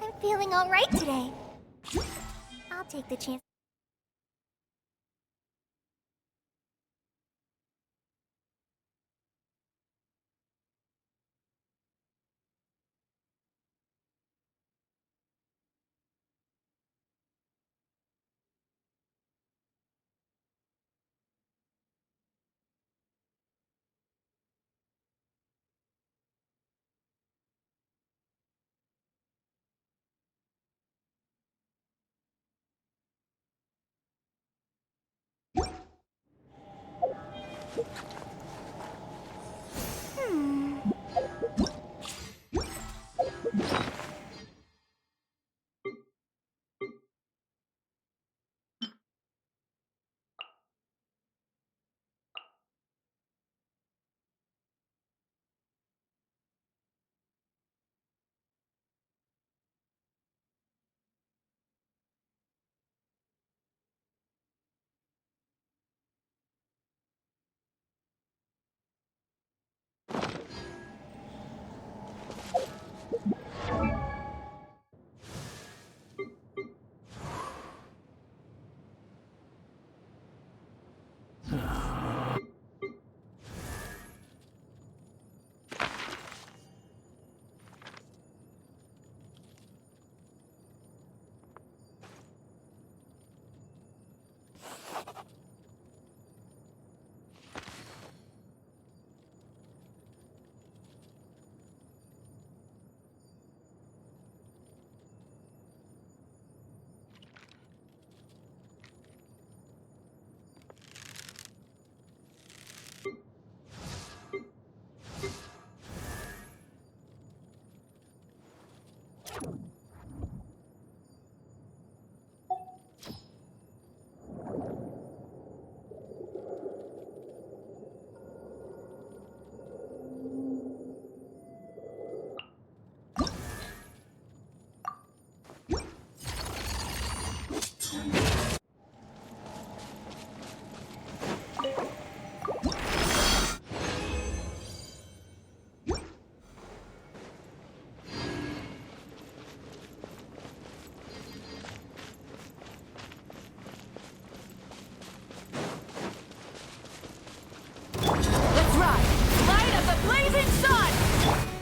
I'm feeling alright today. I'll take the chance.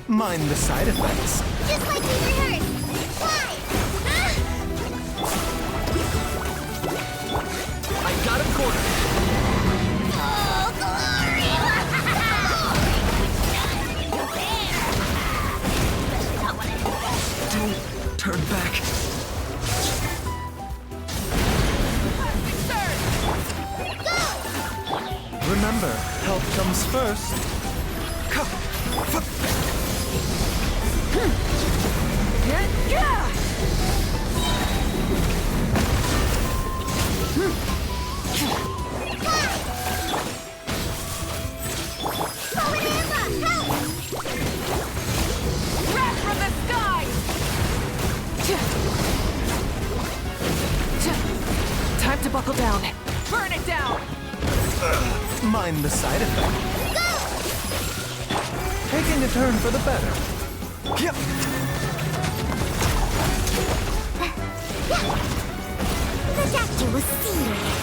Mind the side effects. Just like we rehearsed. Fly! I got him cornered. Oh, glory! Don't turn back. Remember, health comes first. Time to buckle down. Burn it down! Mind the side effect. Taking a turn for the better. Yep. The doctor was serious.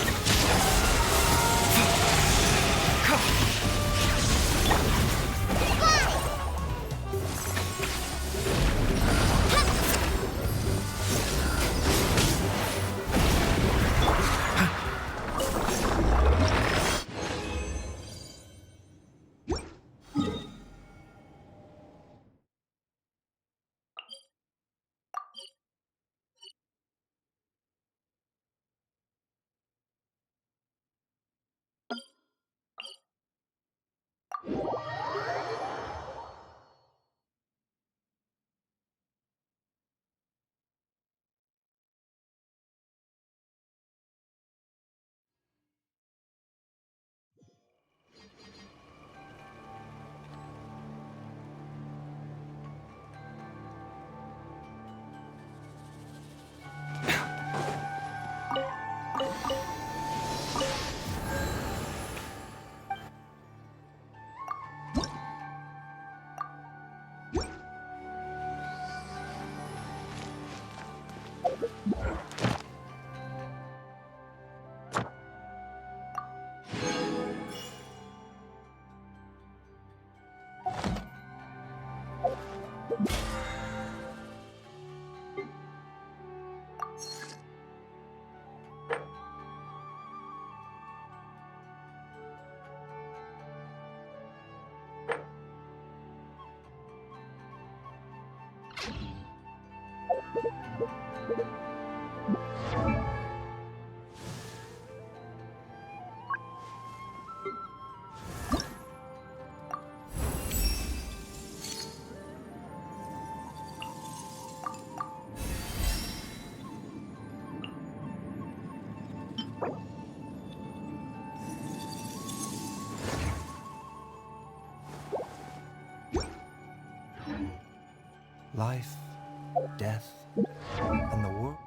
life, death, and the world.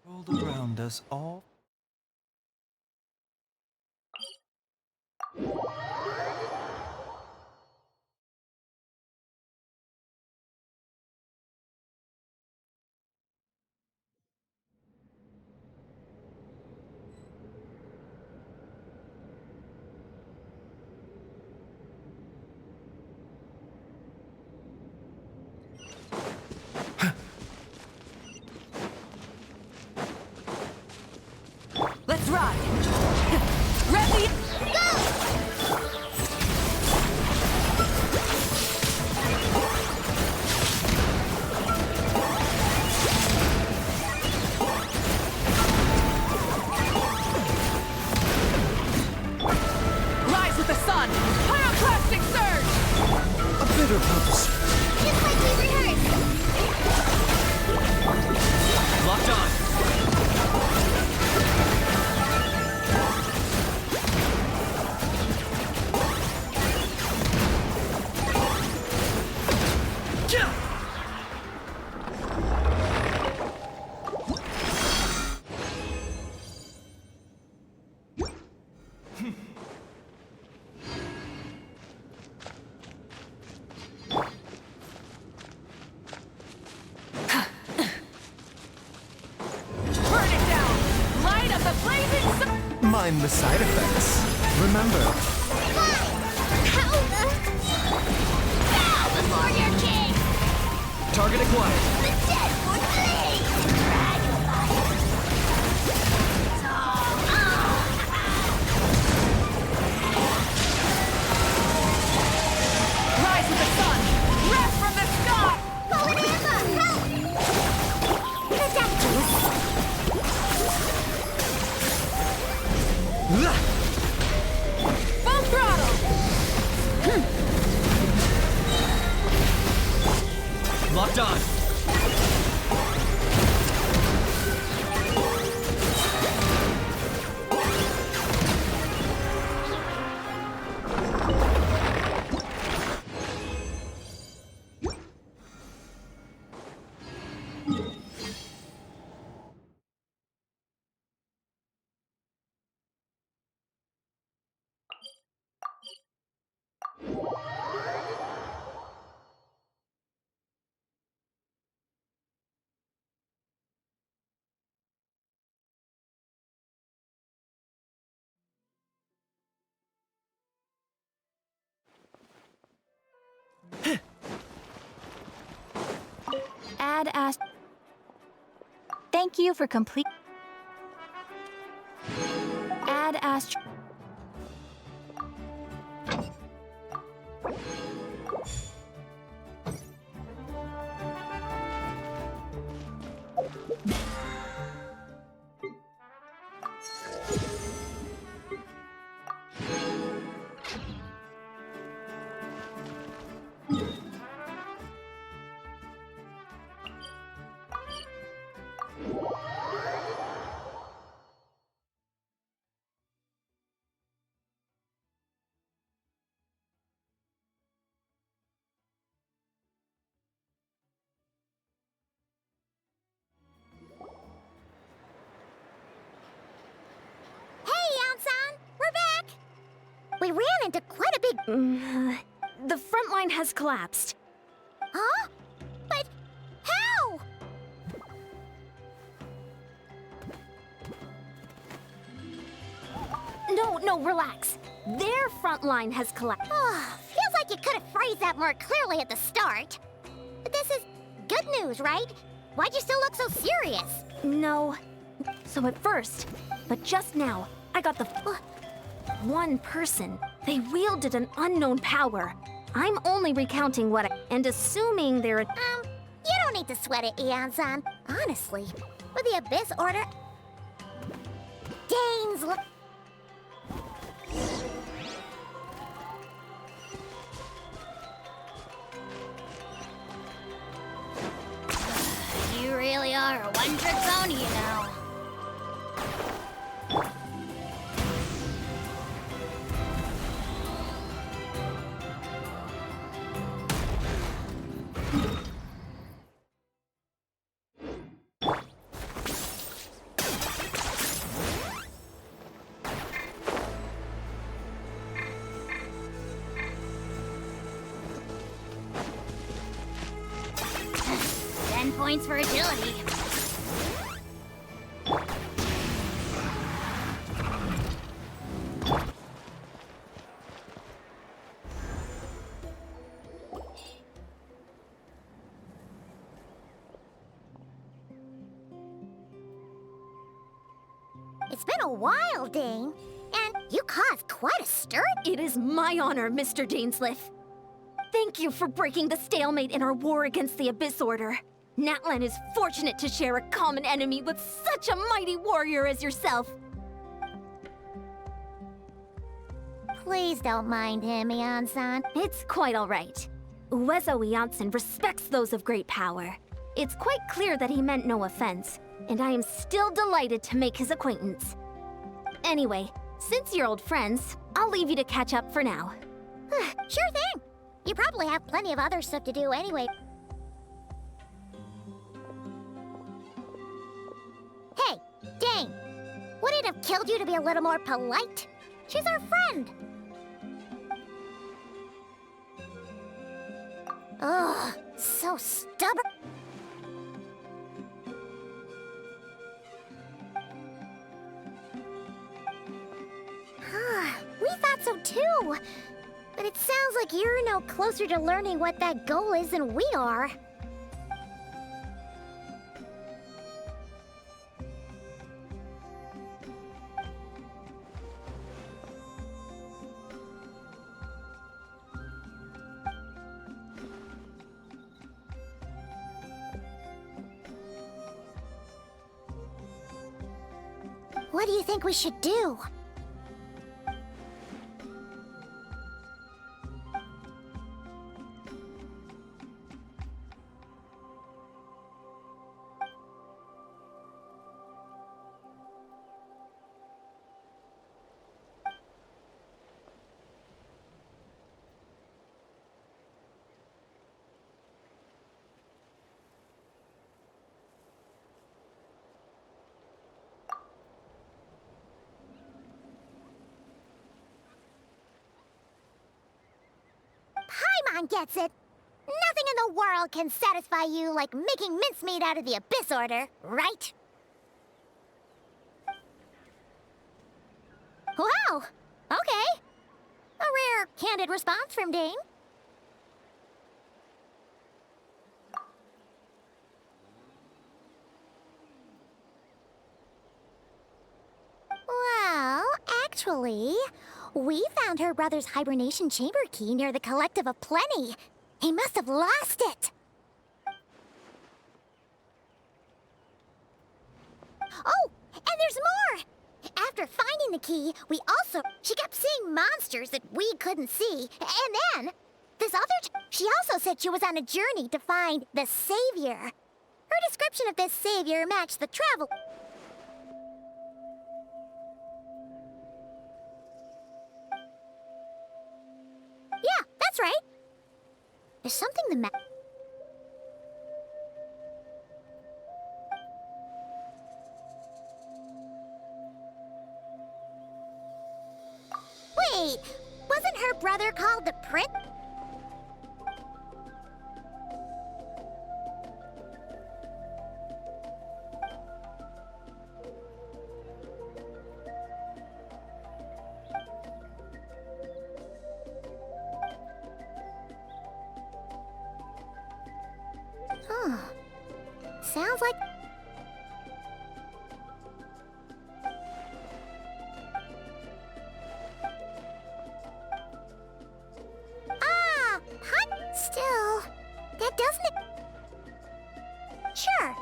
World around us all. Let's ride! Ready? Rise with the sun! Pyroclastic surge! A bitter purpose. Just like we rehearsed! Locked on. Mind the side effects. Remember. How the... Bow before your king! Target acquired. The dead would bleed! Rise with the sun! Rest from the sky! Polyamma, help! Protect Full throttle! Locked on. Add ast. Thank you for complete. Add ast. We ran into quite a big... The front line has collapsed. Huh? But how? No, relax. Their front line has collapsed. Feels like you could have phrased that more clearly at the start. But this is good news, right? Why'd you still look so serious? No. So at first, but just now, I got the... One person. They wielded an unknown power. I'm only recounting what I... And assuming they're... You don't need to sweat it, Eon-san. Honestly, with the Abyss Order... Dane's... You really are a one-trick pony, you know. points for agility. It's been a while, Dane. And you caused quite a stir. It is my honor, Mr. Dainsliff. Thank you for breaking the stalemate in our war against the Abyss Order. Natlan is fortunate to share a common enemy with such a mighty warrior as yourself. Please don't mind him, Eon-san. It's quite all right. Uezo Eonson respects those of great power. It's quite clear that he meant no offense, and I am still delighted to make his acquaintance. Anyway, since you're old friends, I'll leave you to catch up for now. Sure thing. You probably have plenty of other stuff to do anyway. Hey, Dane. Would it have killed you to be a little more polite? She's our friend. Ugh, so stubborn. We thought so too. But it sounds like you're no closer to learning what that goal is than we are. What do you think we should do? Paimon gets it. Nothing in the world can satisfy you like making mincemeat out of the Abyss Order, right? Wow, okay. A rare, candid response from Dane. Well, actually, we found her brother's hibernation chamber key near the Collective of Plenty. He must have lost it. Oh, and there's more! After finding the key, she kept seeing monsters that we couldn't see. And then, she also said she was on a journey to find the Savior. Her description of this Savior matched the travel. Yeah, that's right. There's something the matter. Wait, wasn't her brother called the Prince? Huh. Sounds like... Still, that doesn't... Sure.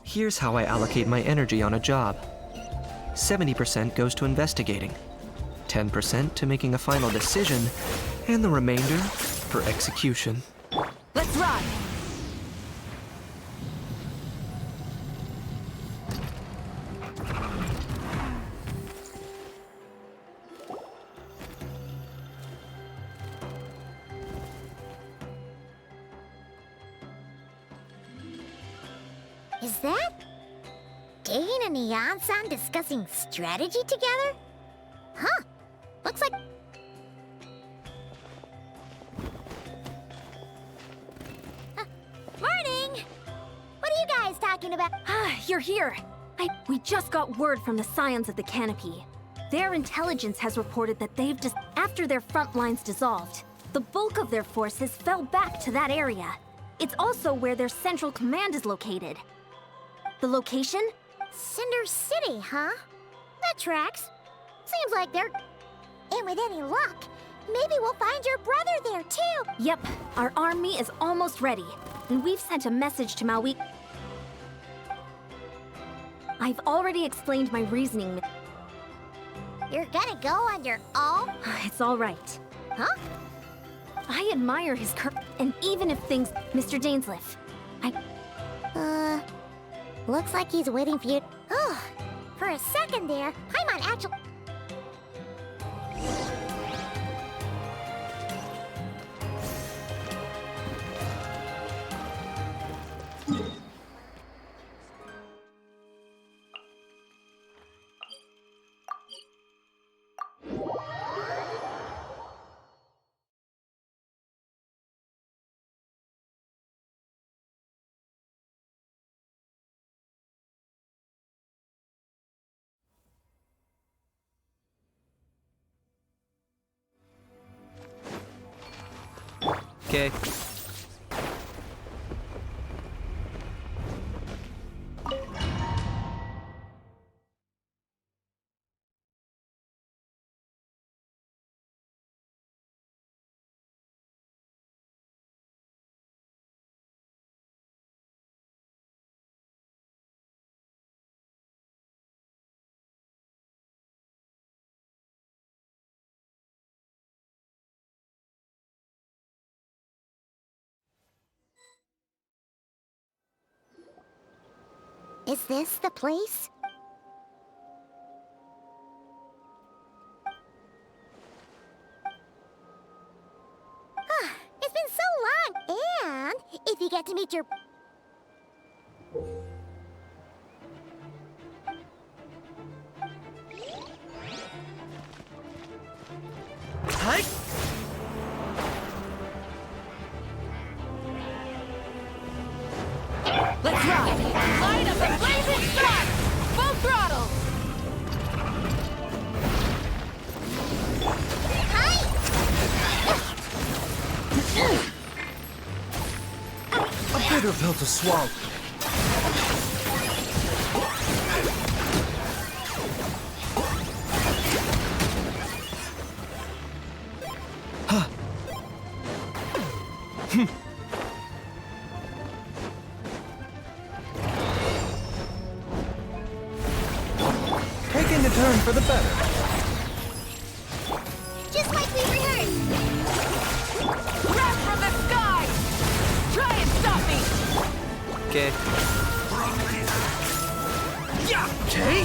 Here's how I allocate my energy on a job. 70% goes to investigating, 10% to making a final decision, and the remainder for execution. Let's ride! Is that Dane and Neon-san discussing strategy together? Huh. Looks like... Morning! What are you guys talking about? You're here. We just got word from the Scions of the Canopy. Their intelligence has reported that they've just... After their front lines dissolved, the bulk of their forces fell back to that area. It's also where their central command is located. The location? Cinder City, huh? That tracks. Seems like they're... And with any luck, maybe we'll find your brother there, too! Yep, our army is almost ready. And we've sent a message to Maui. I've already explained my reasoning. You're gonna go on your own? It's all right. Huh? I admire his and even if things... Mr. Dainsleif, Looks like he's waiting for you. Oh, for a second there, I'm on actual... Okay. Is this the place? It's been so long! And if you get to meet your... Hi! Let's ride! Light up the blazing sun! Full throttle! A bitter pill to swallow. Taking a turn for the better. Just like we rehearsed! Wrath from the sky! Try and stop me! Okay. Yeah! Okay!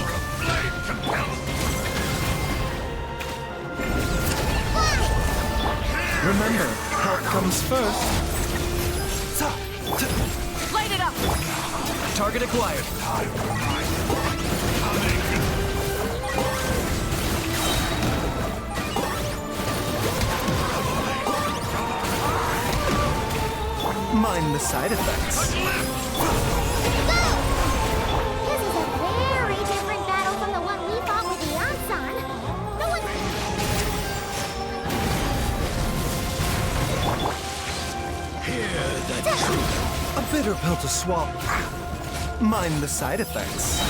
Remember, health comes first. Light it up! Target acquired. Mind the side effects. This is a very different battle from the one we fought with the Ansan. No one... A bitter pill to swallow. Mind the side effects.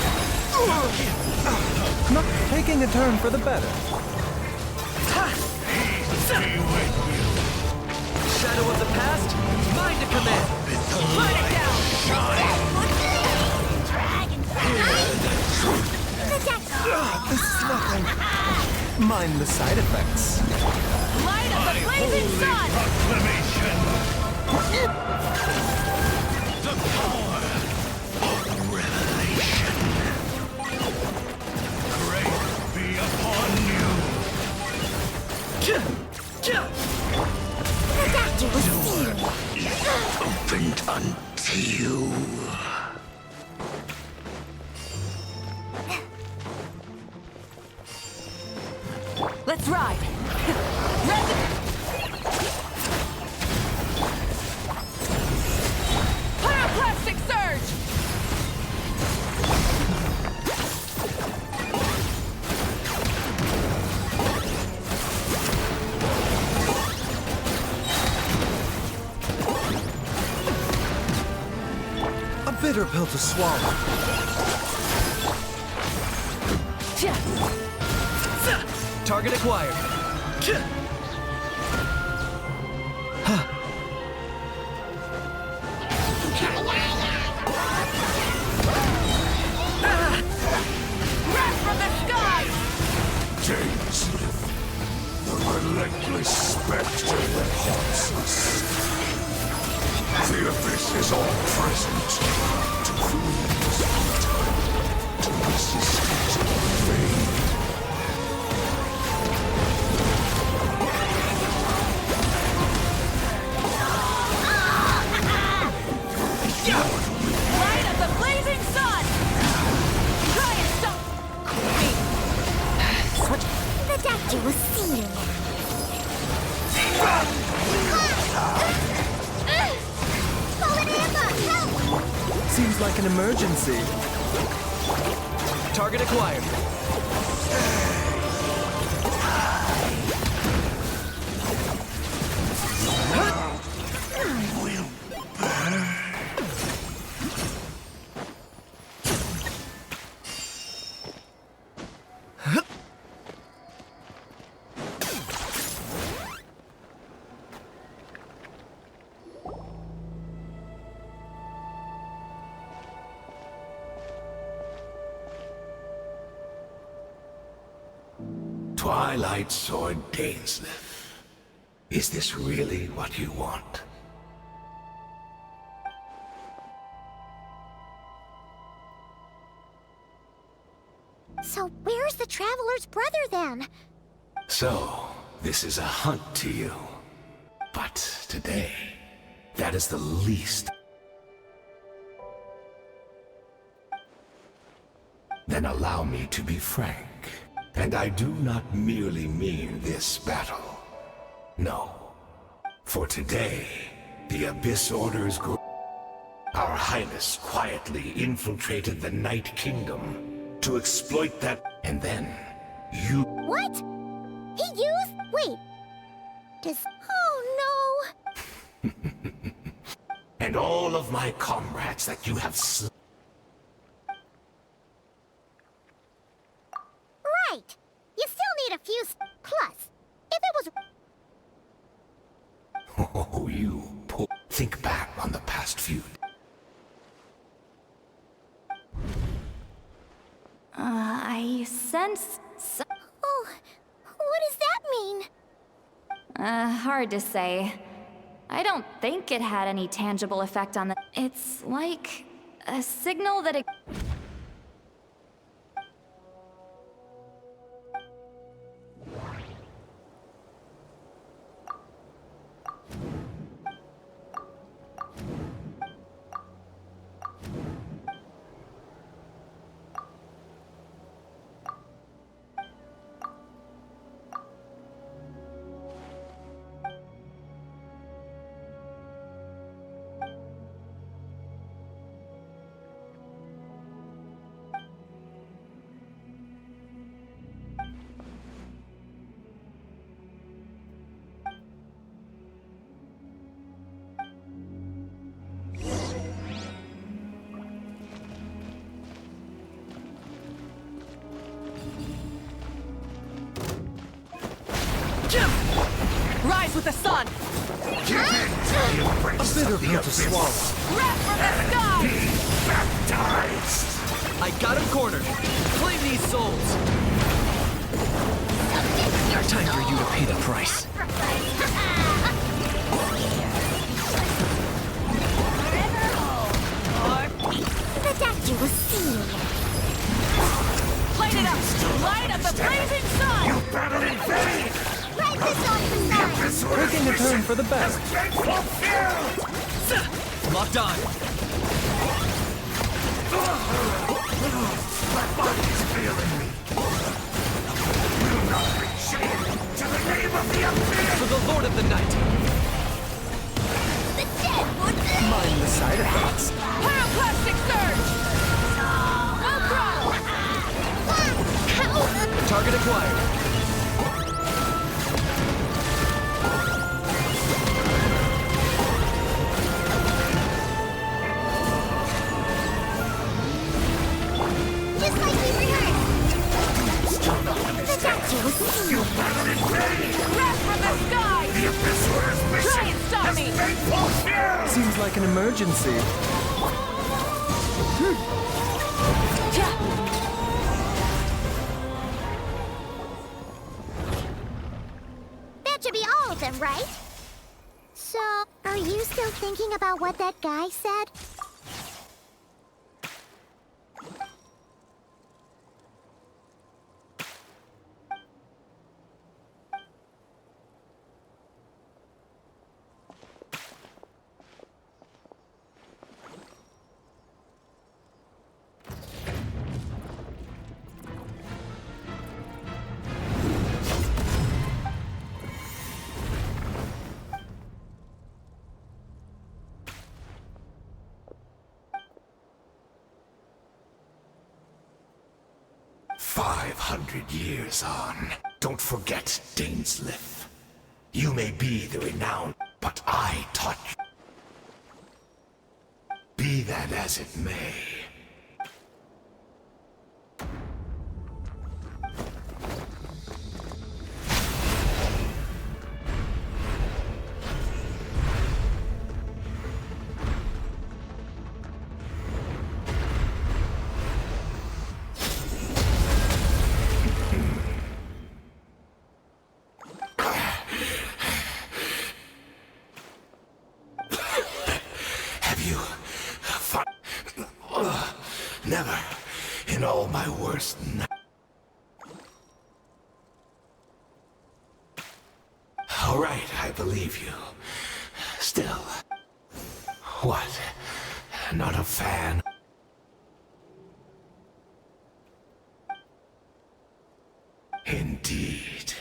Not taking a turn for the better. Shadow of the past, mine to command. Burn it down! This is nothing. Mind the side effects. Light up the blazing sun! The power of revelation. Grace be upon you. The doctor was Door is opened unto you. Let's ride! Pyroclastic surge! A bitter pill to swallow. Target acquired. Wrath from the sky! Gemshim, the relentless spectre that haunts us. The abyss is all present, to freeze, to resist it, fade. Light of the blazing sun! Try and stop me! The doctor will see you now. Fallen Amber, help! Seems like an emergency. Target acquired. Twilight Sword Gainsliff, is this really what you want? So where's the Traveler's brother then? So, this is a hunt to you. But today, that is the least. Then allow me to be frank. And I do not merely mean this battle. No. For today, the Abyss Order's group, Our Highness quietly infiltrated the Night Kingdom to exploit that, and then you... What? He used... Wait. Does... Oh no! and all of my comrades that you have Right! You still need a few... Plus, if it was... Oh, you poor... Think back on the past feud. I sense... Oh, what does that mean? Hard to say. I don't think it had any tangible effect on the... It's like a signal that it... Rise with the sun! A bitter pill to swallow. Wrath from the sky! Baptized! I got him cornered. Claim these souls. Time for you to pay the price. The doctor will see you now. Light it up! Light of the blazing sun! You battle in vain! Right this off the side! Taking a turn for the best. Locked on. My body's failing me. Will not be shamed. For the Lord of the Night! The dead would Mind the side effects. Pyroclastic surge! Full throttle! Target acquired. just like we rehearsed. The doctor was Crash from the sky! Try and stop me! Seems like an emergency. That should be all of them, right? So, are you still thinking about what that guy said? Years on. Don't forget, Dainsleif. You may be the renowned, but I taught you. Be that as it may. Never, in all my worst nights. All right, I believe you. Still, what? Not a fan? Indeed.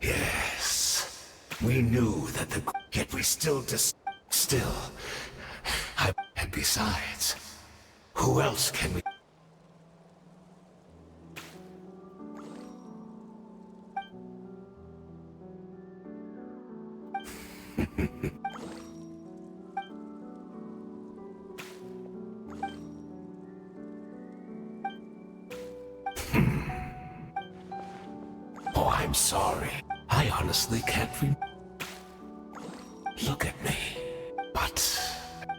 Yes. We knew that yet we still and besides, who else can we? Oh, I'm sorry. I honestly can't Look at me. But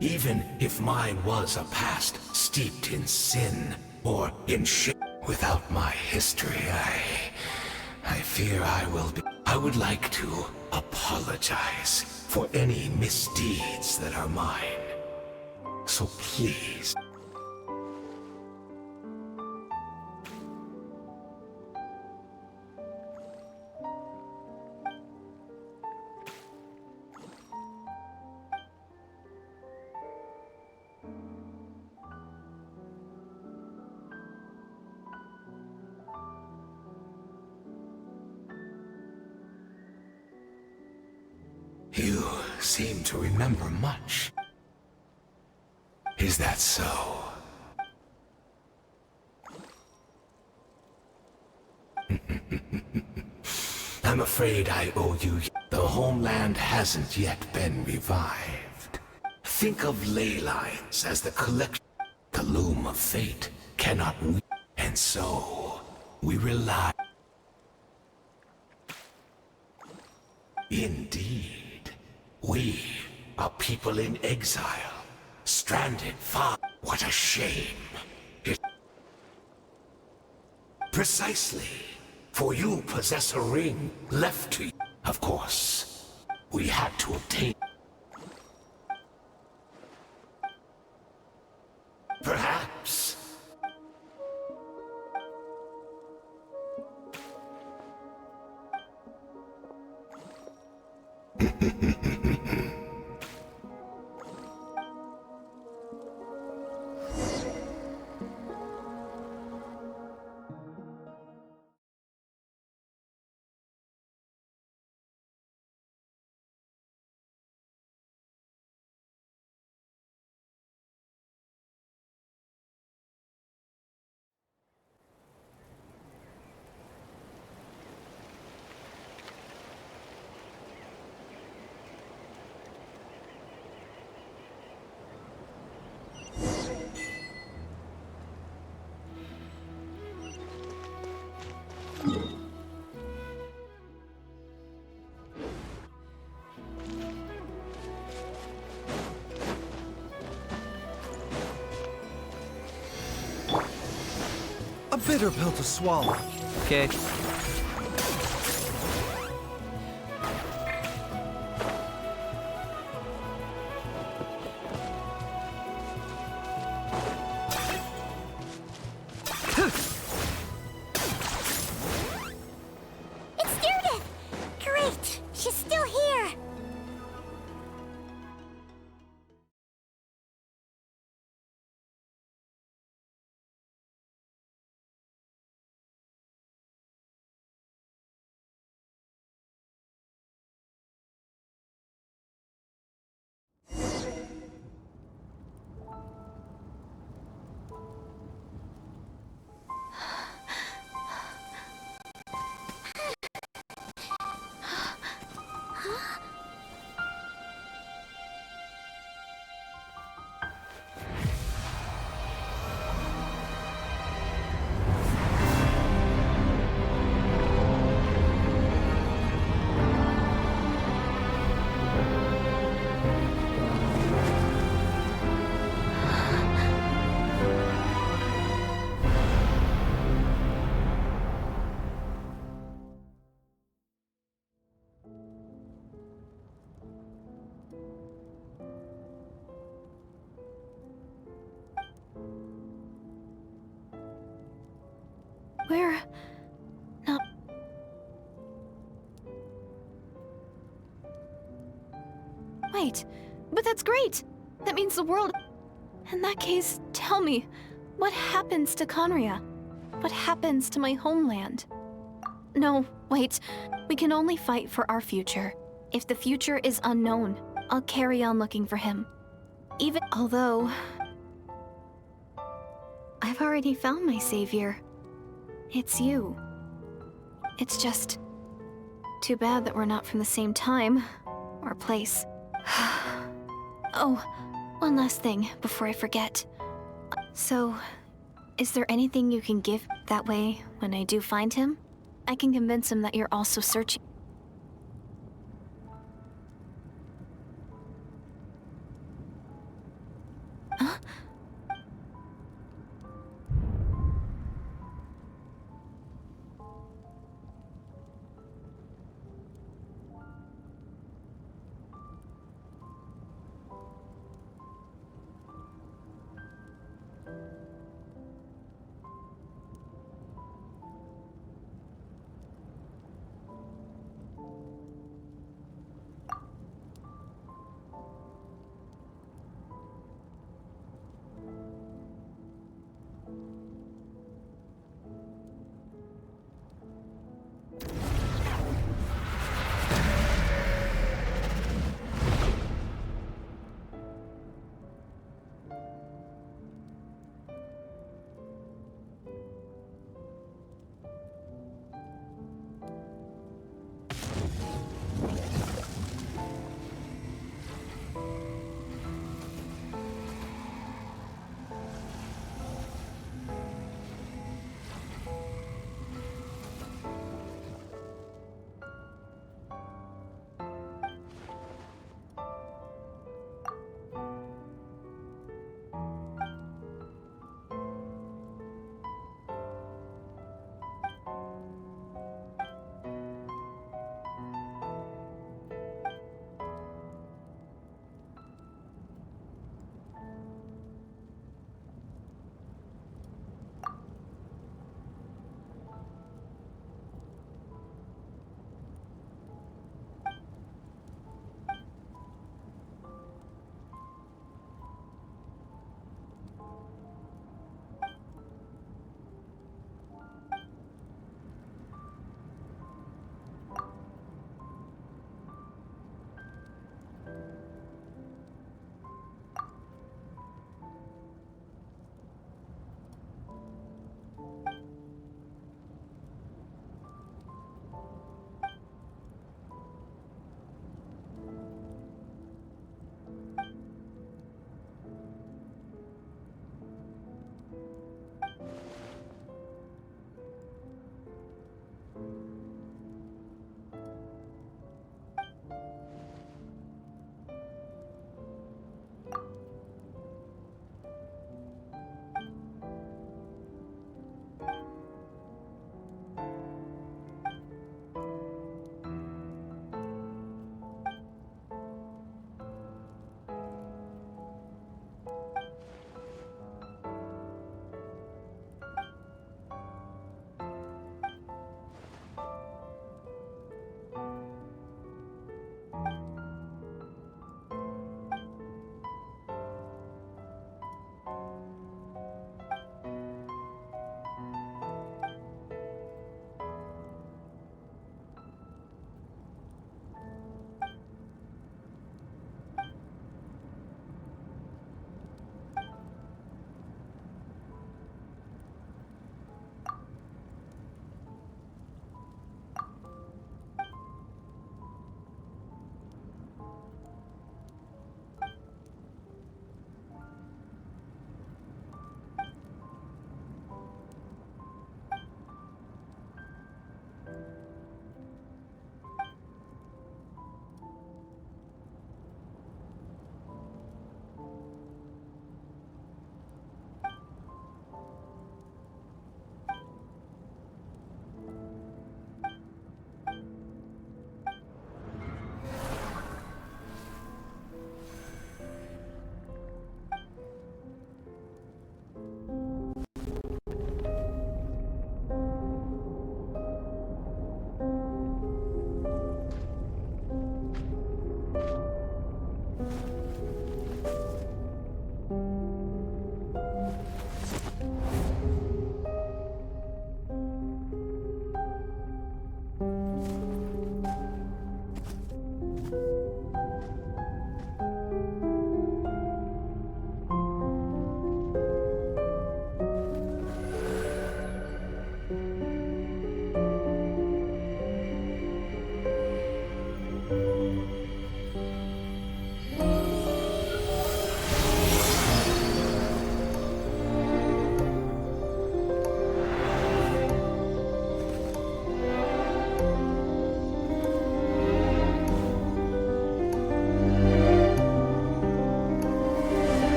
even if mine was a past steeped in sin or in shit, without my history, I fear I will be. I would like to apologize for any misdeeds that are mine. So please. You seem to remember much. Is that so? I'm afraid I owe you. The homeland hasn't yet been revived. Think of ley lines as the collection. The loom of fate cannot and so we rely. Indeed. We are people in exile, stranded far. What a shame. Precisely. For you possess a ring left to you. Of course, we had to obtain. Perhaps. A bitter pill to swallow. Okay. It's Judith! Great! She's still here! We're not. Wait, but that's great! That means the world. In that case, tell me, what happens to Conria? What happens to my homeland? No, wait. We can only fight for our future. If the future is unknown, I'll carry on looking for him. Even although I've already found my savior. It's you. It's just too bad that we're not from the same time or place. Oh, one last thing before I forget. So, is there anything you can give? That way, when I do find him, I can convince him that you're also searching. Huh?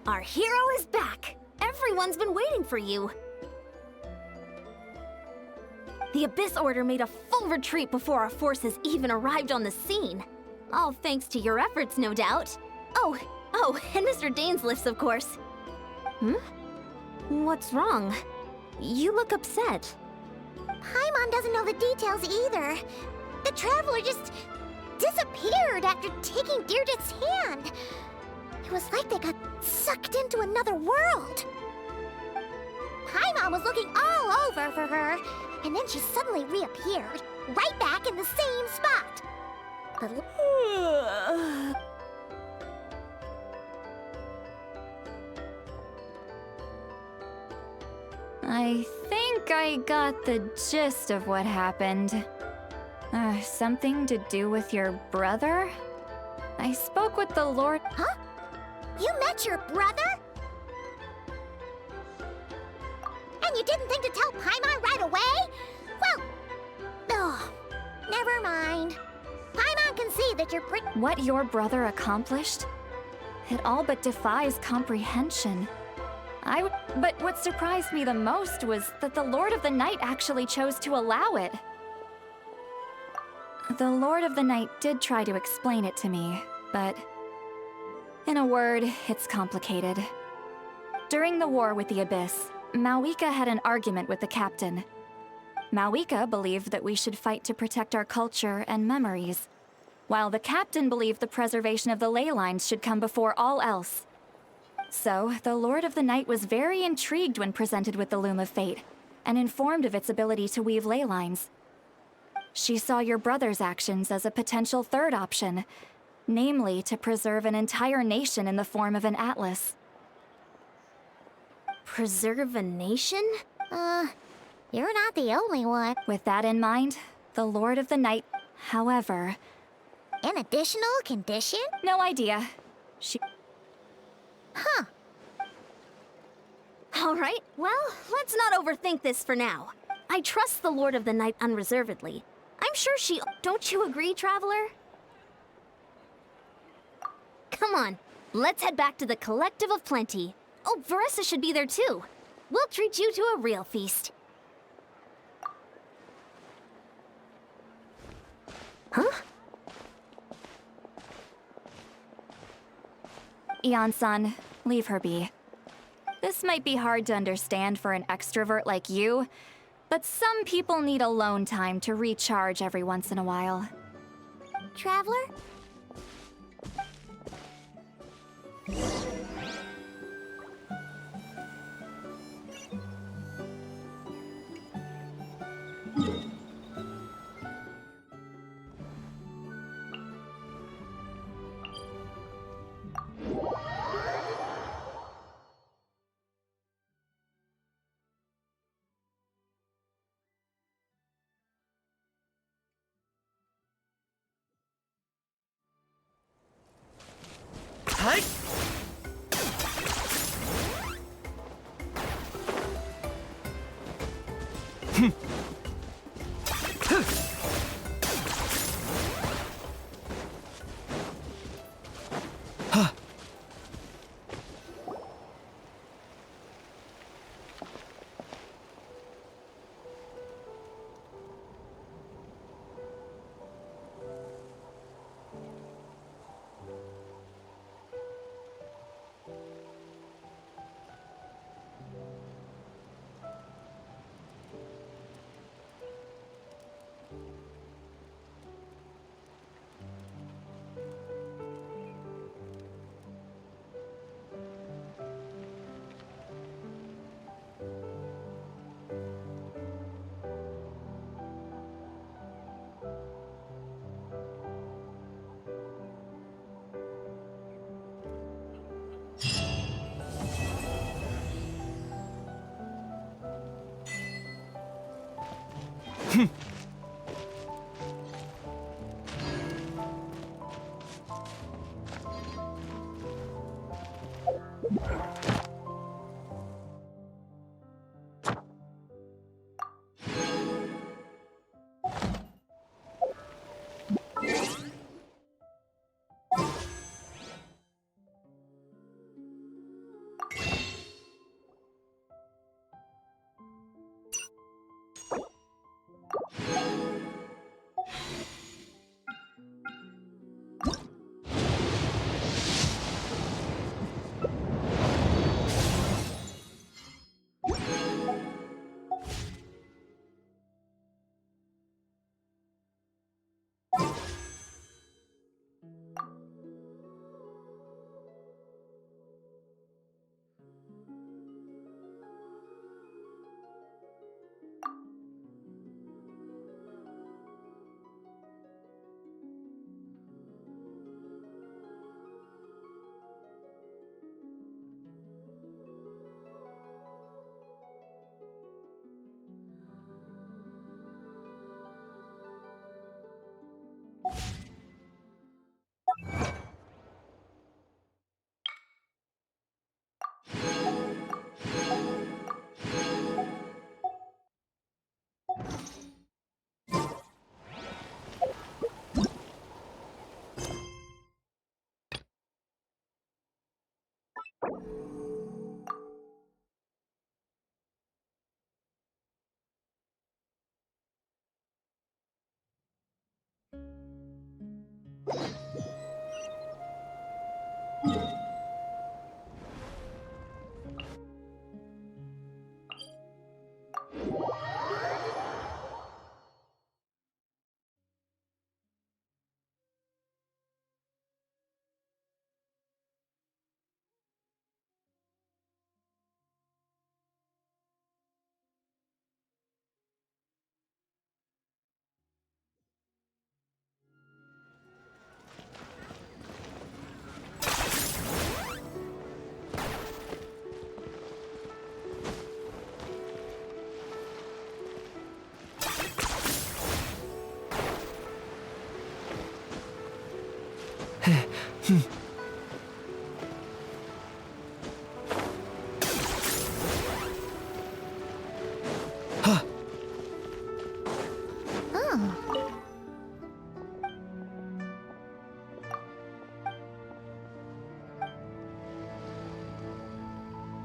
Our hero is back! Everyone's been waiting for you! The Abyss Order made a full retreat before our forces even arrived on the scene. All thanks to your efforts, no doubt. Oh, and Mr. Dainsliff's, of course. What's wrong? You look upset. Paimon doesn't know the details either. The Traveler just disappeared after taking Deirdre's hand. It was like they got sucked into another world. Paimon was looking all over for her, and then she suddenly reappeared, right back in the same spot. I think I got the gist of what happened. Something to do with your brother? I spoke with the Lord— Huh? You met your brother? And you didn't think to tell Paimon right away? Well, never mind. Paimon can see that you're pretty— What your brother accomplished? It all but defies comprehension. But what surprised me the most was that the Lord of the Night actually chose to allow it. The Lord of the Night did try to explain it to me, but in a word, it's complicated. During the war with the Abyss, Mawika had an argument with the captain. Mawika believed that we should fight to protect our culture and memories, while the captain believed the preservation of the ley lines should come before all else. So, the Lord of the Night was very intrigued when presented with the Loom of Fate, and informed of its ability to weave ley lines. She saw your brother's actions as a potential third option, namely to preserve an entire nation in the form of an atlas. Preserve a nation? You're not the only one. With that in mind, the Lord of the Night, however— An additional condition? No idea. Huh. Alright, well, let's not overthink this for now. I trust the Lord of the Night unreservedly. I'm sure she— Don't you agree, Traveler? Come on, let's head back to the Collective of Plenty. Oh, Veressa should be there too. We'll treat you to a real feast. Huh? Eon-san, leave her be. This might be hard to understand for an extrovert like you, but some people need alone time to recharge every once in a while. Traveler? Hi.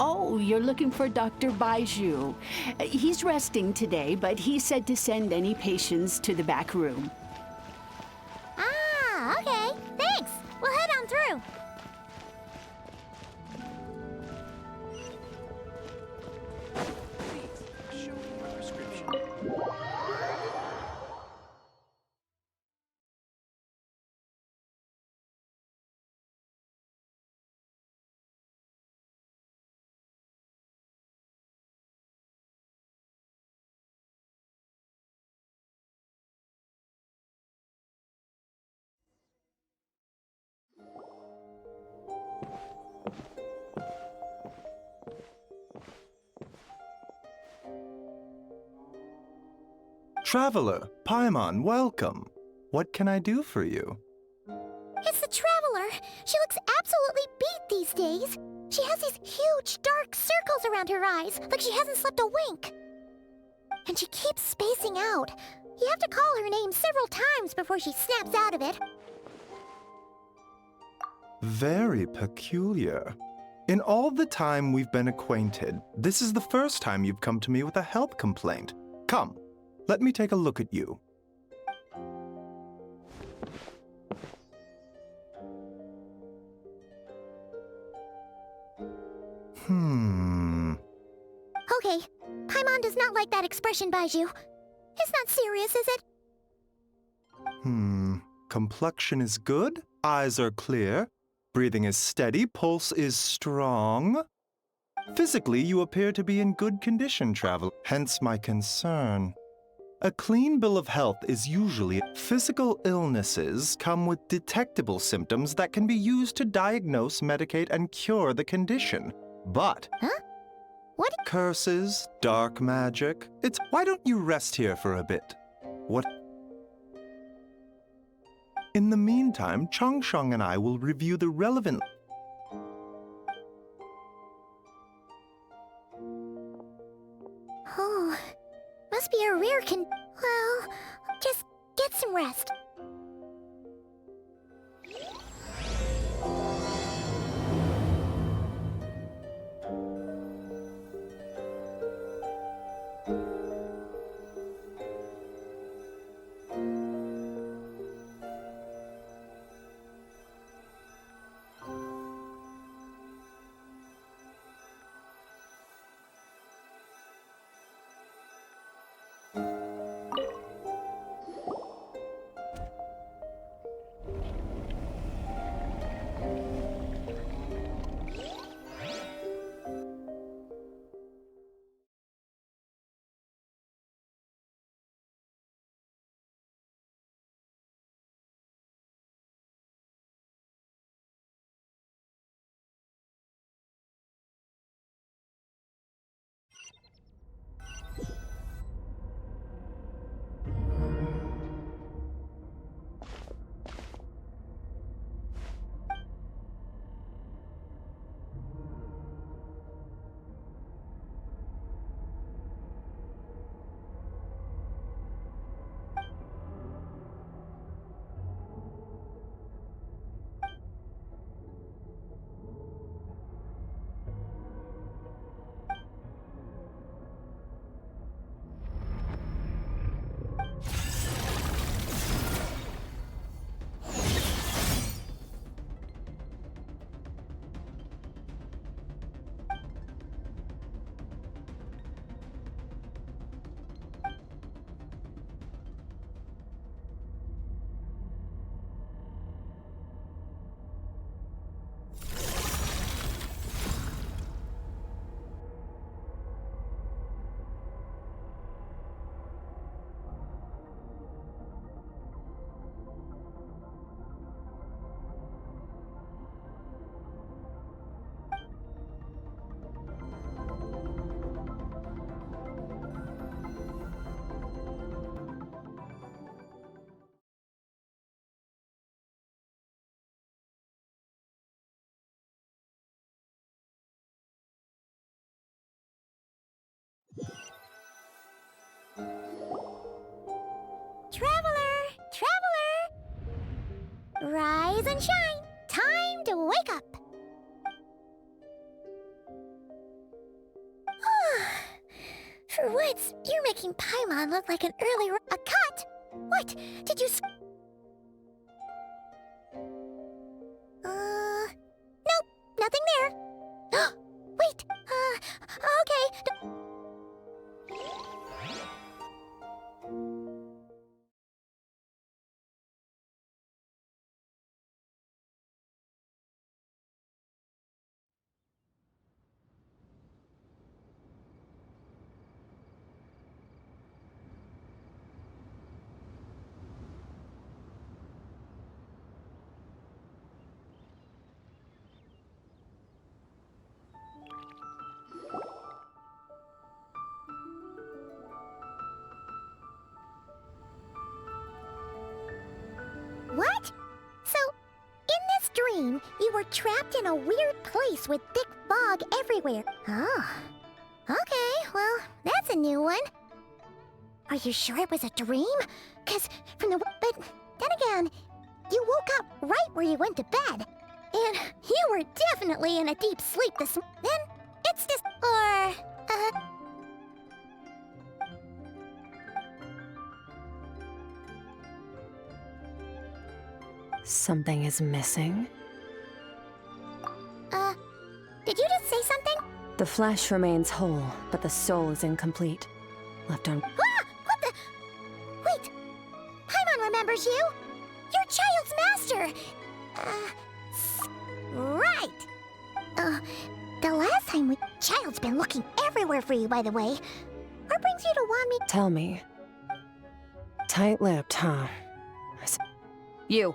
Oh, you're looking for Dr. Baiju. He's resting today, but he said to send any patients to the back room. Ah, okay. Thanks. We'll head on through. Traveler, Paimon, welcome. What can I do for you? It's the Traveler. She looks absolutely beat these days. She has these huge, dark circles around her eyes, like she hasn't slept a wink. And she keeps spacing out. You have to call her name several times before she snaps out of it. Very peculiar. In all the time we've been acquainted, this is the first time you've come to me with a health complaint. Come, let me take a look at you. Okay, Paimon does not like that expression, Baiju. It's not serious, is it? Complexion is good, eyes are clear, breathing is steady, pulse is strong. Physically, you appear to be in good condition, traveler, hence my concern. A clean bill of health is usually physical illnesses come with detectable symptoms that can be used to diagnose, medicate, and cure the condition. But what? Curses, dark magic. Why don't you rest here for a bit? What? In the meantime, Changsheng and I will review the relevant. Oh, must be a rare well, just get some rest. Rise and shine. Time to wake up. For once, you're making Paimon look like an early... A cut? What? Did you... Nope, nothing there. Wait, okay. What? So, in this dream, you were trapped in a weird place with thick fog everywhere. Oh. Okay, well, that's a new one. Are you sure it was a dream? 'Cause from the... But then again, you woke up right where you went to bed. And you were definitely in a deep sleep Then, it's just... Or... Something is missing. Did you just say something? The flesh remains whole, but the soul is incomplete. Left on... Ah! What the... Wait! Paimon remembers you! You're Child's master! Right! The last time Child's been looking everywhere for you, by the way. What brings you to want me... Tell me. Tight-lipped, huh? You.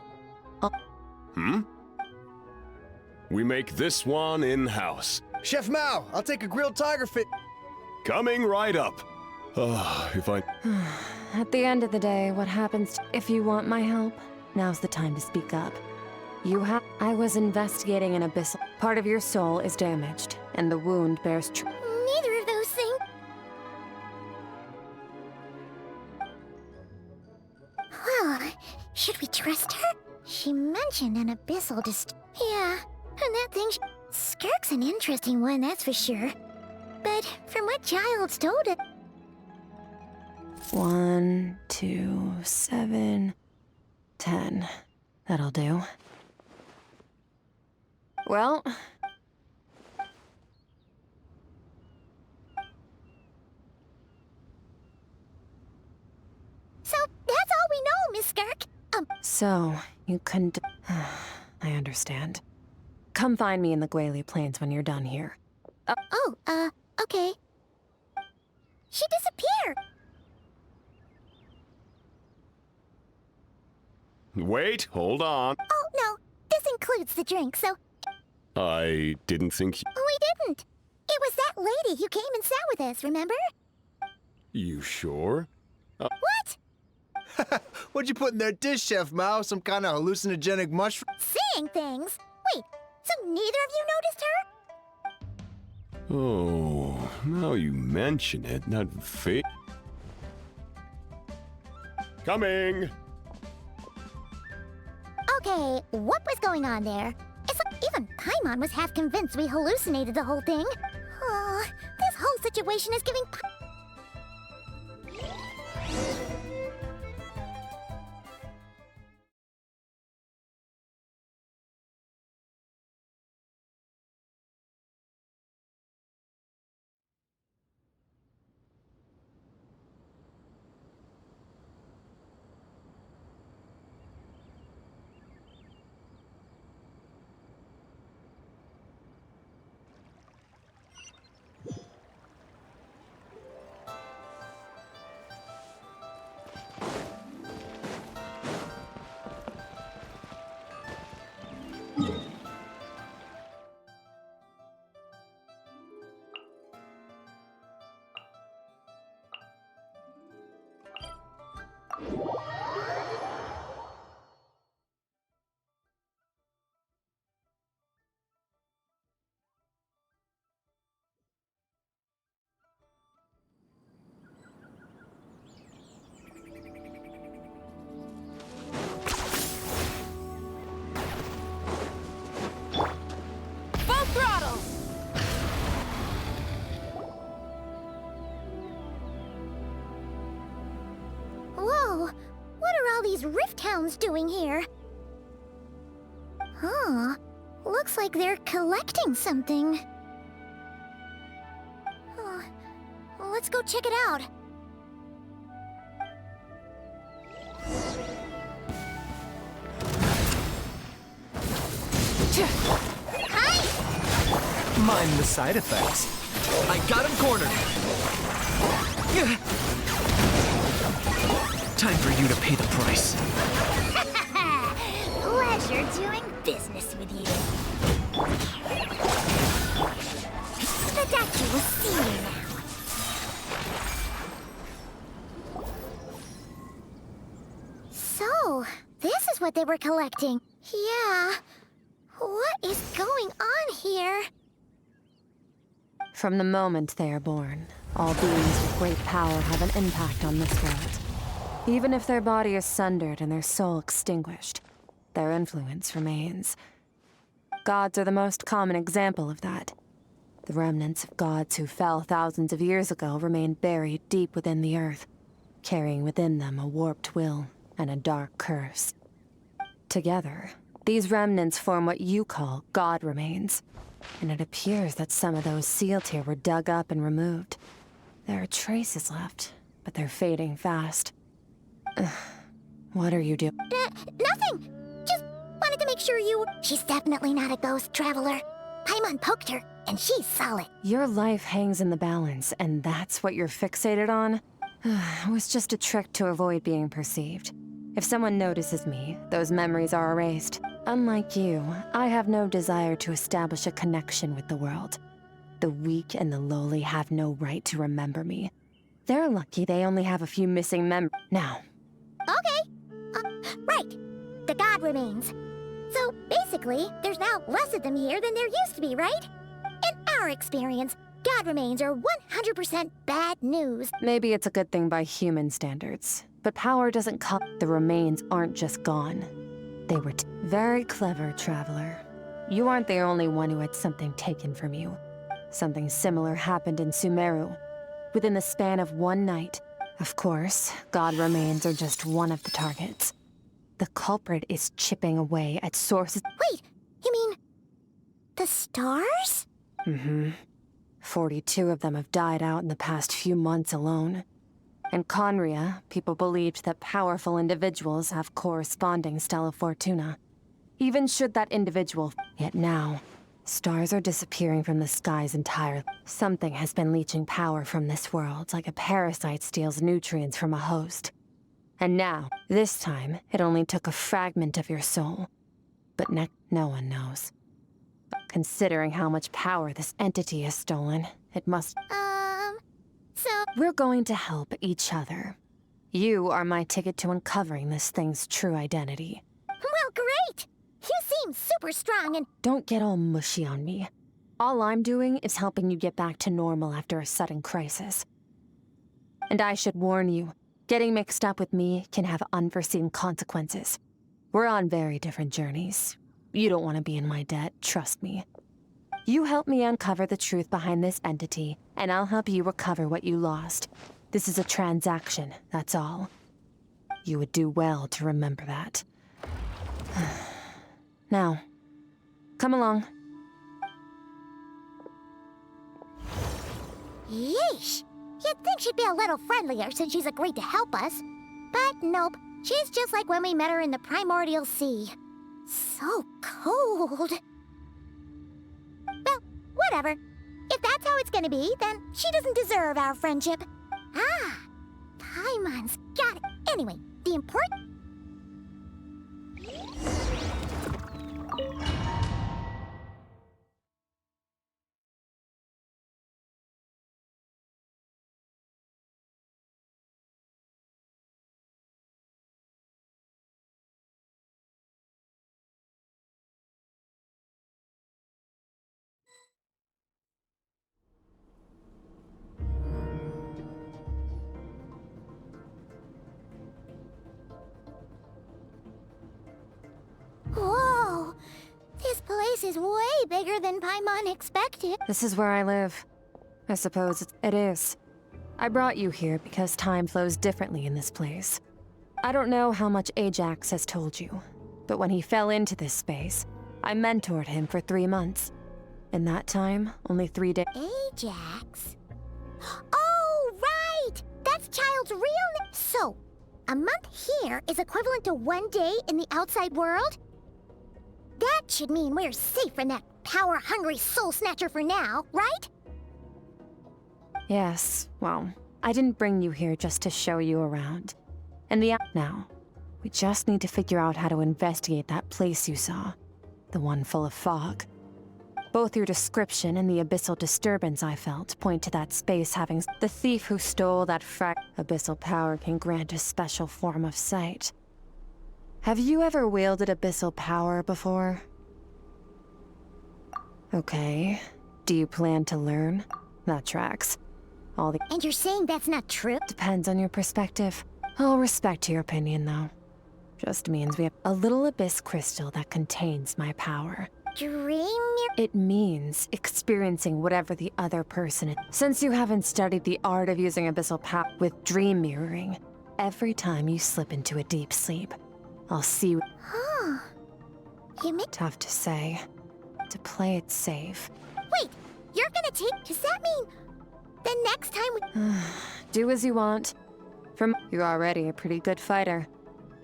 We make this one in-house. Chef Mao, I'll take a grilled tiger fit. Coming right up. If I... At the end of the day, what happens if you want my help? Now's the time to speak up. I was investigating an abyssal. Part of your soul is damaged, and the wound bears Neither of those things. Well, should we trust her? She mentioned an abyssal Yeah, and that thing... Skirk's an interesting one, that's for sure. But from what Child's told it... 1, 2, 7, 10. That'll do. Well... So, that's all we know, Miss Skirk. So, you couldn't... I understand. Come find me in the Guili Plains when you're done here. Okay. She disappeared! Wait, hold on. Oh, no. This includes the drink, so... I didn't think... We didn't. It was that lady who came and sat with us, remember? You sure? What? What'd you put in their dish, Chef Mao? Some kind of hallucinogenic mushroom? Seeing things? Wait, so neither of you noticed her? Oh, now you mention it, that Coming! Okay, what was going on there? It's like even Paimon was half convinced we hallucinated the whole thing. Oh, this whole situation is giving... all these rift hounds doing here? Huh. Looks like they're collecting something. Let's go check it out. Hi! Mind the side effects. I got him cornered. Time for you to pay the price. Pleasure doing business with you. The doctor will see you now. So, this is what they were collecting. Yeah. What is going on here? From the moment they are born, all beings with great power have an impact on this world. Even if their body is sundered and their soul extinguished, their influence remains. Gods are the most common example of that. The remnants of gods who fell thousands of years ago remain buried deep within the earth, carrying within them a warped will and a dark curse. Together, these remnants form what you call god remains, and it appears that some of those sealed here were dug up and removed. There are traces left, but they're fading fast. What are you doing? Nothing! Just wanted to make sure you... She's definitely not a ghost traveler. Paimon poked her, and she's solid. Your life hangs in the balance, and that's what you're fixated on? It was just a trick to avoid being perceived. If someone notices me, those memories are erased. Unlike you, I have no desire to establish a connection with the world. The weak and the lowly have no right to remember me. They're lucky they only have a few missing Now. Okay. Right. The god remains. So, basically, there's now less of them here than there used to be, right? In our experience, god remains are 100% bad news. Maybe it's a good thing by human standards, but power doesn't come. The remains aren't just gone. They were very clever, traveler. You aren't the only one who had something taken from you. Something similar happened in Sumeru. Within the span of one night. Of course, god remains are just one of the targets. The culprit is chipping away at sources. Wait, you mean... the stars? Mm-hmm. 42 of them have died out in the past few months alone. In Conria, people believed that powerful individuals have corresponding Stella Fortuna. Even should that individual... Yet now, stars are disappearing from the skies entirely. Something has been leeching power from this world, like a parasite steals nutrients from a host. And now, this time, it only took a fragment of your soul. But no one knows. Considering how much power this entity has stolen, it must... So... We're going to help each other. You are my ticket to uncovering this thing's true identity. Well, great! You seem super strong and... Don't get all mushy on me. All I'm doing is helping you get back to normal after a sudden crisis. And I should warn you, getting mixed up with me can have unforeseen consequences. We're on very different journeys. You don't want to be in my debt, trust me. You help me uncover the truth behind this entity, and I'll help you recover what you lost. This is a transaction, that's all. You would do well to remember that. Now, come along. Yeesh! You'd think she'd be a little friendlier since she's agreed to help us. But nope, she's just like when we met her in the primordial sea. So cold. Well, whatever. If that's how it's gonna be, then she doesn't deserve our friendship. Ah, Paimon's got it. Anyway, the important... Whoa! This place is way bigger than Paimon expected. This is where I live. I suppose it is. I brought you here because time flows differently in this place. I don't know how much Ajax has told you, but when he fell into this space, I mentored him for 3 months. In that time, only 3 days. Ajax? Oh, right! That's Child's real name. So, a month here is equivalent to 1 day in the outside world? That should mean we're safe from that power-hungry soul snatcher for now, right? Yes, well, I didn't bring you here just to show you around. Now, we just need to figure out how to investigate that place you saw. The one full of fog. Both your description and the abyssal disturbance I felt point to that space having... The thief who stole that abyssal power can grant a special form of sight. Have you ever wielded abyssal power before? Okay. Do you plan to learn? That tracks. And you're saying that's not true? Depends on your perspective. I'll respect your opinion, though. Just means we have a little abyss crystal that contains my power. It means experiencing whatever the other person is. Since you haven't studied the art of using abyssal power with dream mirroring, every time you slip into a deep sleep, I'll see... Huh. Tough to say. To play it safe. Wait, you're gonna take... Does that mean... The next time we... Do as you want. You're already a pretty good fighter.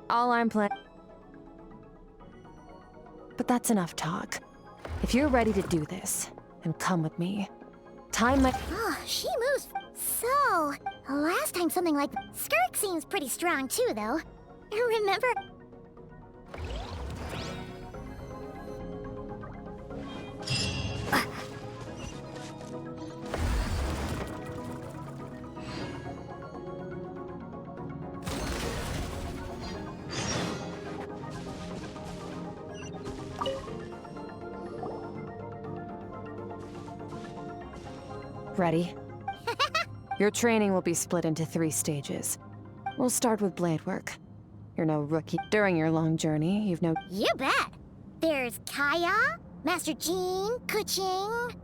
All I'm planning... But that's enough talk. If you're ready to do this, then come with me. Time might... Oh, she moves... So... Last time something like... Skirk seems pretty strong too, though. Remember... Ready? Your training will be split into 3 stages. We'll start with blade work. You're no rookie. During your long journey, you've no... You bet! There's Kaya, Master Jean, Kuching...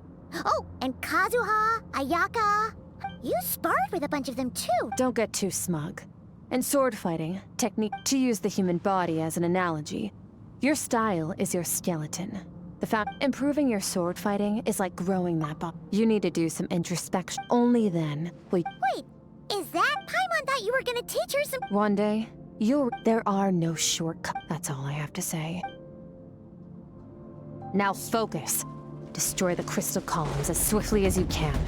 Oh, and Kazuha, Ayaka... You sparred with a bunch of them too! Don't get too smug. In sword fighting, technique to use the human body as an analogy, your style is your skeleton. Improving your sword fighting is like growing that body. You need to do some introspection. Only then will you... Wait, is that Paimon thought you were gonna teach her some... One day, there are no shortcuts. That's all I have to say. Now focus. Destroy the crystal columns as swiftly as you can.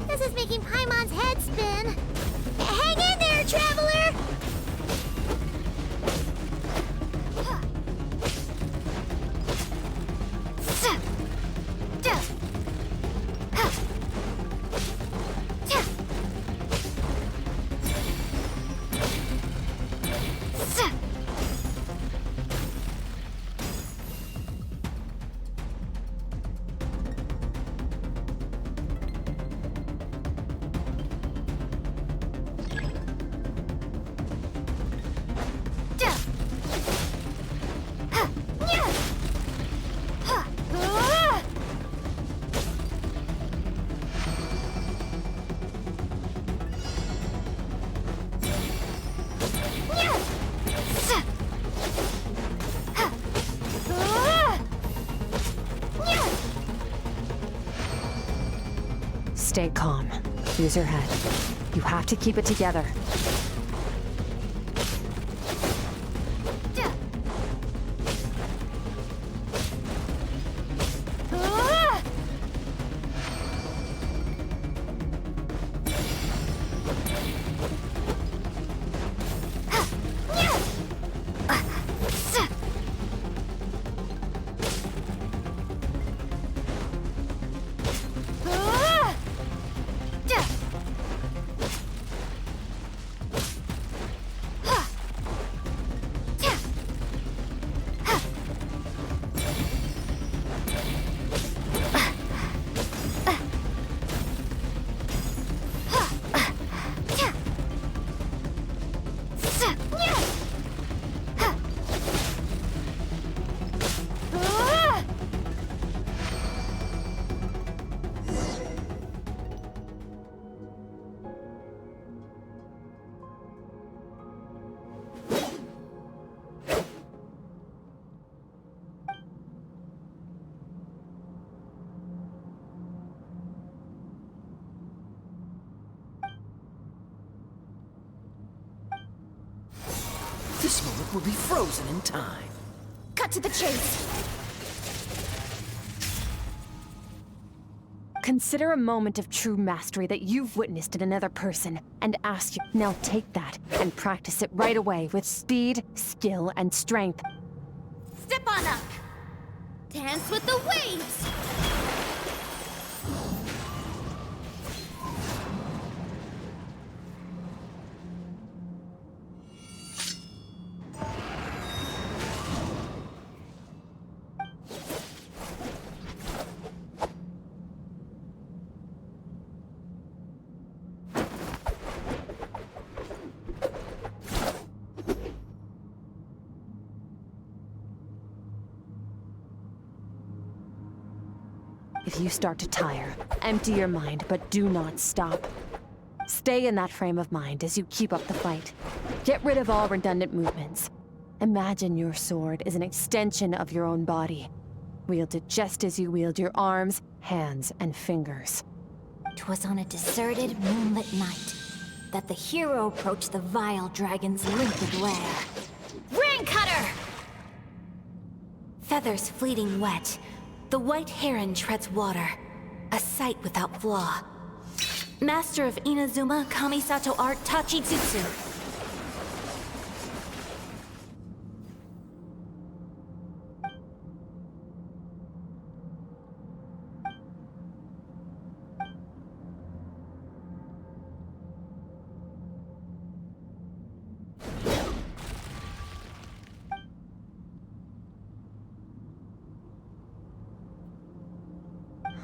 This is making Paimon's head spin. Hang in there, traveler! Stay calm. Use your head. You have to keep it together. This moment will be frozen in time. Cut to the chase. Consider a moment of true mastery that you've witnessed in another person, and ask you. Now take that and practice it right away with speed, skill, and strength. Step on up. Dance with the waves. If you start to tire, empty your mind, but do not stop. Stay in that frame of mind as you keep up the fight. Get rid of all redundant movements. Imagine your sword is an extension of your own body. Wield it just as you wield your arms, hands, and fingers. 'Twas on a deserted, moonlit night that the hero approached the vile dragon's limpid lair. Ring cutter! Feathers fleeting wet, the white heron treads water, a sight without flaw. Master of Inazuma Kamisato art Tachijutsu.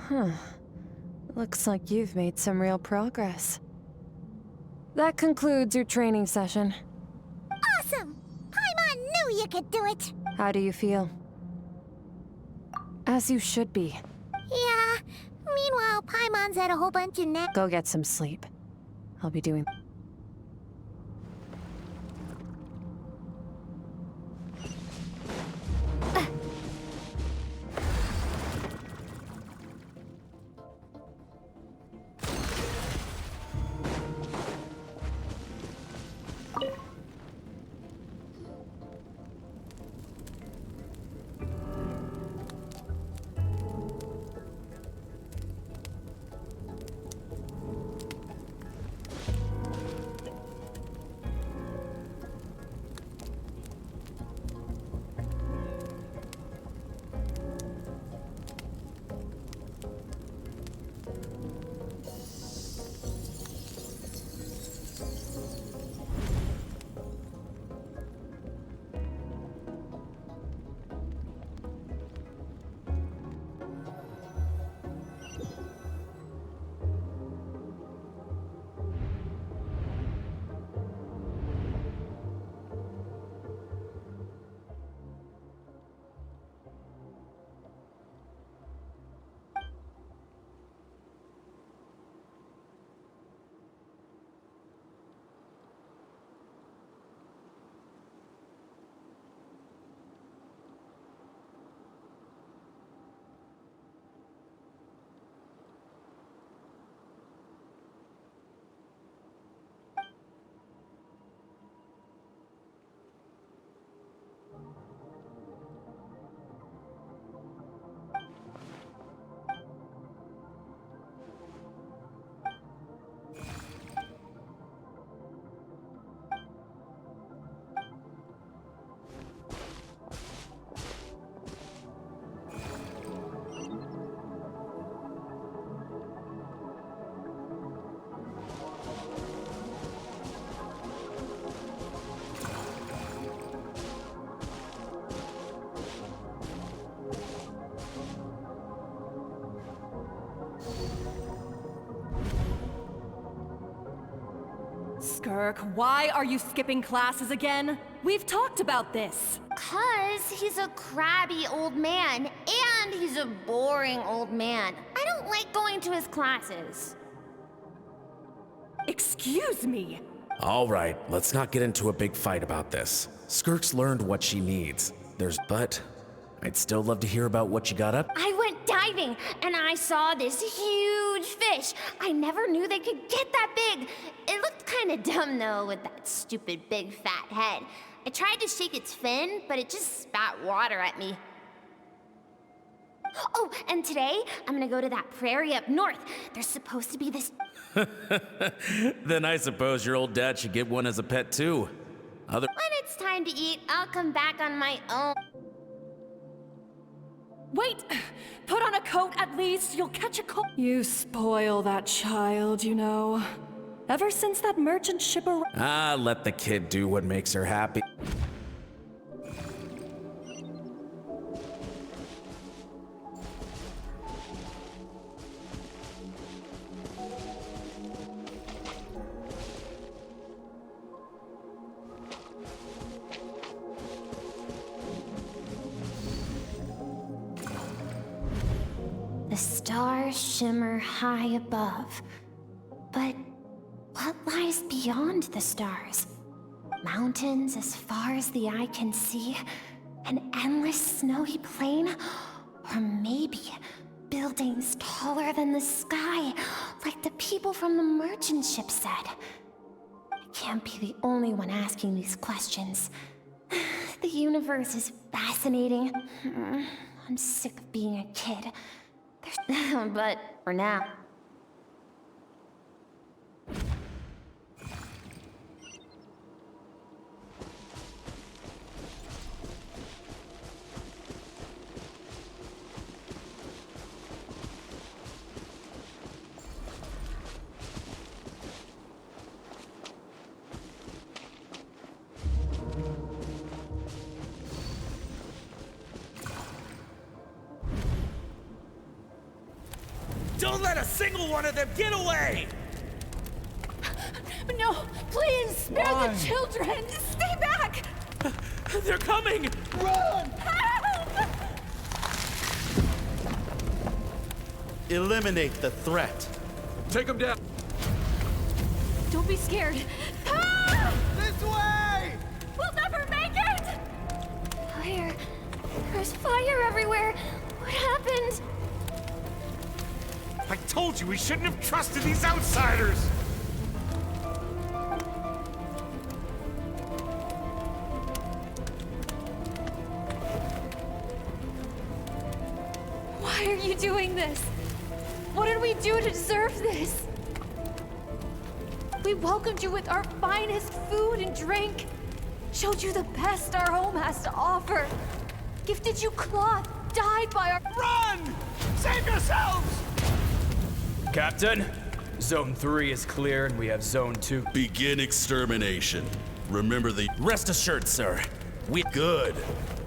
Huh. Looks like you've made some real progress. That concludes your training session. Awesome! Paimon knew you could do it! How do you feel? As you should be. Yeah. Meanwhile, Paimon's had a whole bunch of Go get some sleep. I'll be doing... Skirk, why are you skipping classes again? We've talked about this. 'Cause he's a crabby old man, and he's a boring old man. I don't like going to his classes. Excuse me. All right, let's not get into a big fight about this. Skirk's learned what she needs. But I'd still love to hear about what you got up. I went diving, and I saw this huge fish. I never knew they could get that big. It looked kind of dumb, though, with that stupid big fat head. I tried to shake its fin, but it just spat water at me. Oh, and today, I'm gonna go to that prairie up north. There's supposed to be this... Then I suppose your old dad should get one as a pet too. When it's time to eat, I'll come back on my own. Wait! Put on a coat at least, you'll catch a cold. You spoil that child, you know. Ever since that merchant ship arrived. Ah, let the kid do what makes her happy. The stars shimmer high above. But what lies beyond the stars? Mountains as far as the eye can see? An endless snowy plain? Or maybe buildings taller than the sky, like the people from the merchant ship said? I can't be the only one asking these questions. The universe is fascinating. I'm sick of being a kid. But for now. Don't let a single one of them get away! No, please, spare the children! Stay back! They're coming! Run! Help! Eliminate the threat. Take them down. Don't be scared. This way! We'll never make it! Fire. There's fire everywhere. What happened? I told you we shouldn't have trusted these outsiders! Why are you doing this? What did we do to deserve this? We welcomed you with our finest food and drink, showed you the best our home has to offer, gifted you cloth dyed by our— Run! Save yourselves! Captain, Zone 3 is clear and we have Zone 2. Begin extermination. Remember the— Rest assured, sir. Good.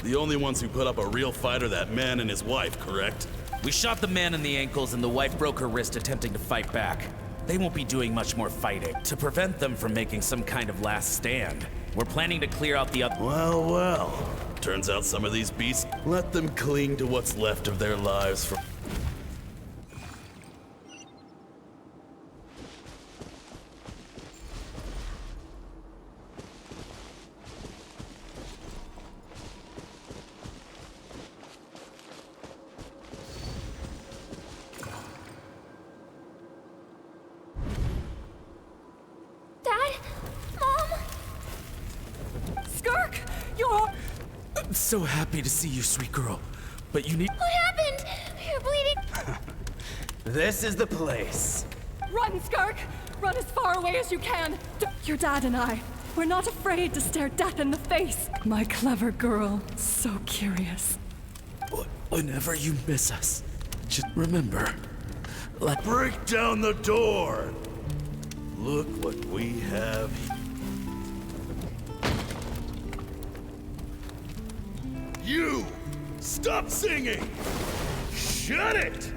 The only ones who put up a real fight are that man and his wife, correct? We shot the man in the ankles and the wife broke her wrist attempting to fight back. They won't be doing much more fighting. To prevent them from making some kind of last stand, we're planning to clear out the other— Well, well. Turns out some of these beasts, let them cling to what's left of their lives for— I'm so happy to see you, sweet girl. But you need— What happened? You're bleeding. This is the place. Run, Skark! Run as far away as you can! Your dad and I, we're not afraid to stare death in the face. My clever girl, so curious. Whenever you miss us, just remember, like— Break down the door! Look what we have here. You! Stop singing! Shut it!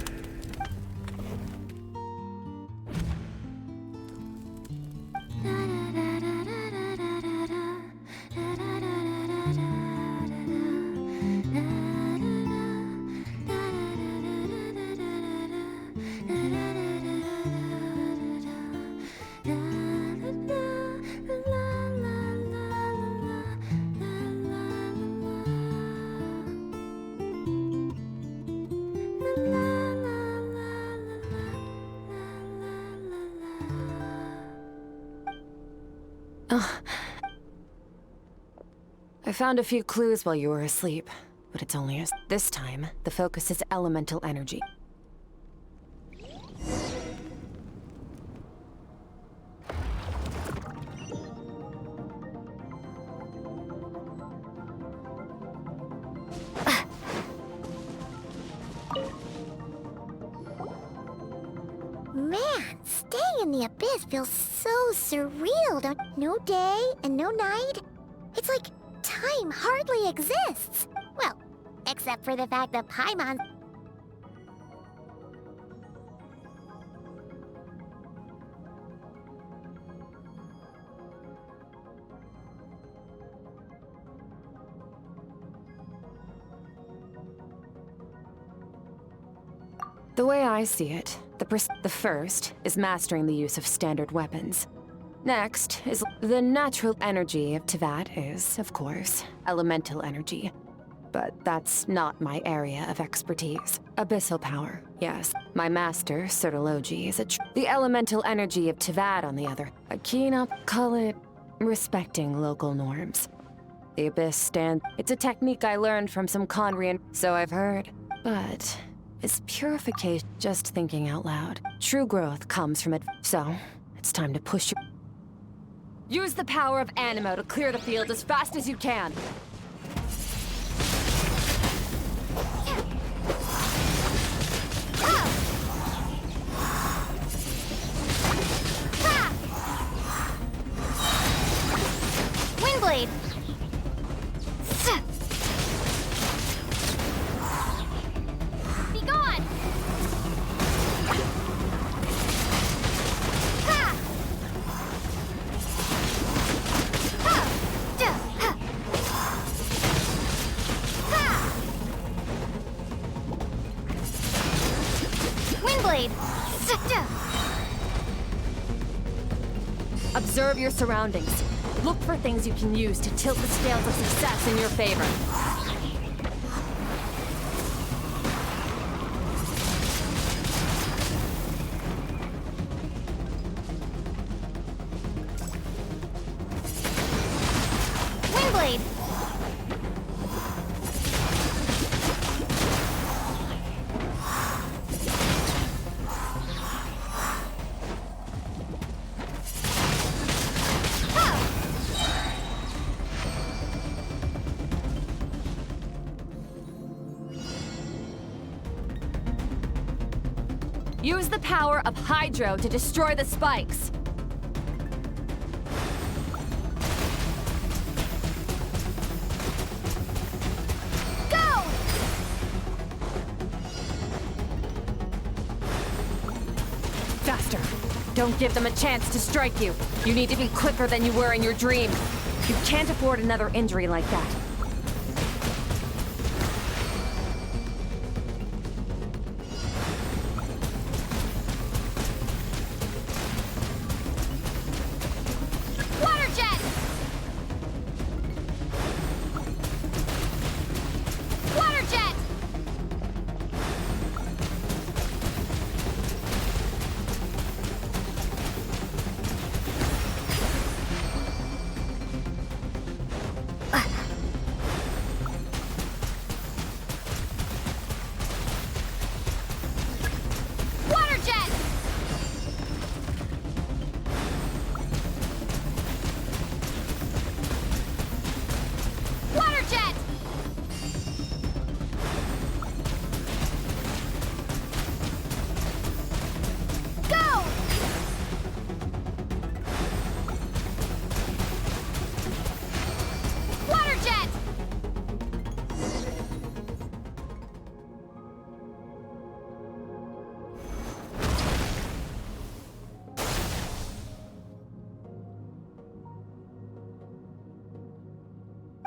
I found a few clues while you were asleep, but it's only this time, the focus is elemental energy. Man, staying in the abyss feels so surreal. No day and no night. It's like time hardly exists. Well, except for the fact that Paimon... The way I see it, the first is mastering the use of standard weapons. Next is the natural energy of Teyvat is, of course, elemental energy. But that's not my area of expertise. Abyssal power, yes. My master, Certology, is the elemental energy of Teyvat, on the other. A keen up, call it, respecting local norms. The Abyss it's a technique I learned from some Conrian, so I've heard. But is purification just thinking out loud? True growth comes from it, so it's time to push your... Use the power of Animo to clear the field as fast as you can. Windblade! Be gone! Windblade! Observe your surroundings. Look for things you can use to tilt the scales of success in your favor. Windblade! Use the power of Hydro to destroy the spikes. Go! Faster. Don't give them a chance to strike you. You need to be quicker than you were in your dream. You can't afford another injury like that.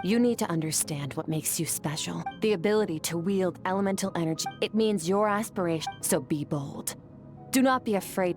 You need to understand what makes you special. The ability to wield elemental energy. It means your aspiration, so be bold. Do not be afraid.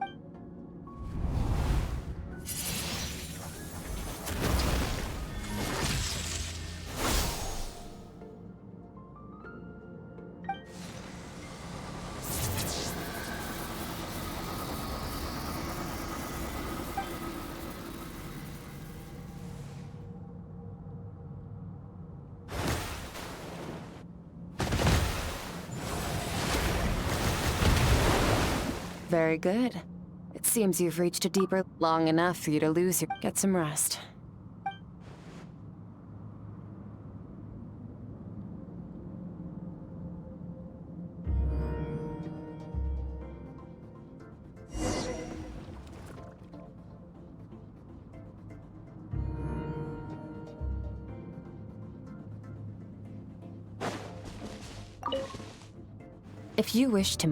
Very good. It seems you've reached a deeper, long enough for you to lose your... Get some rest. If you wish to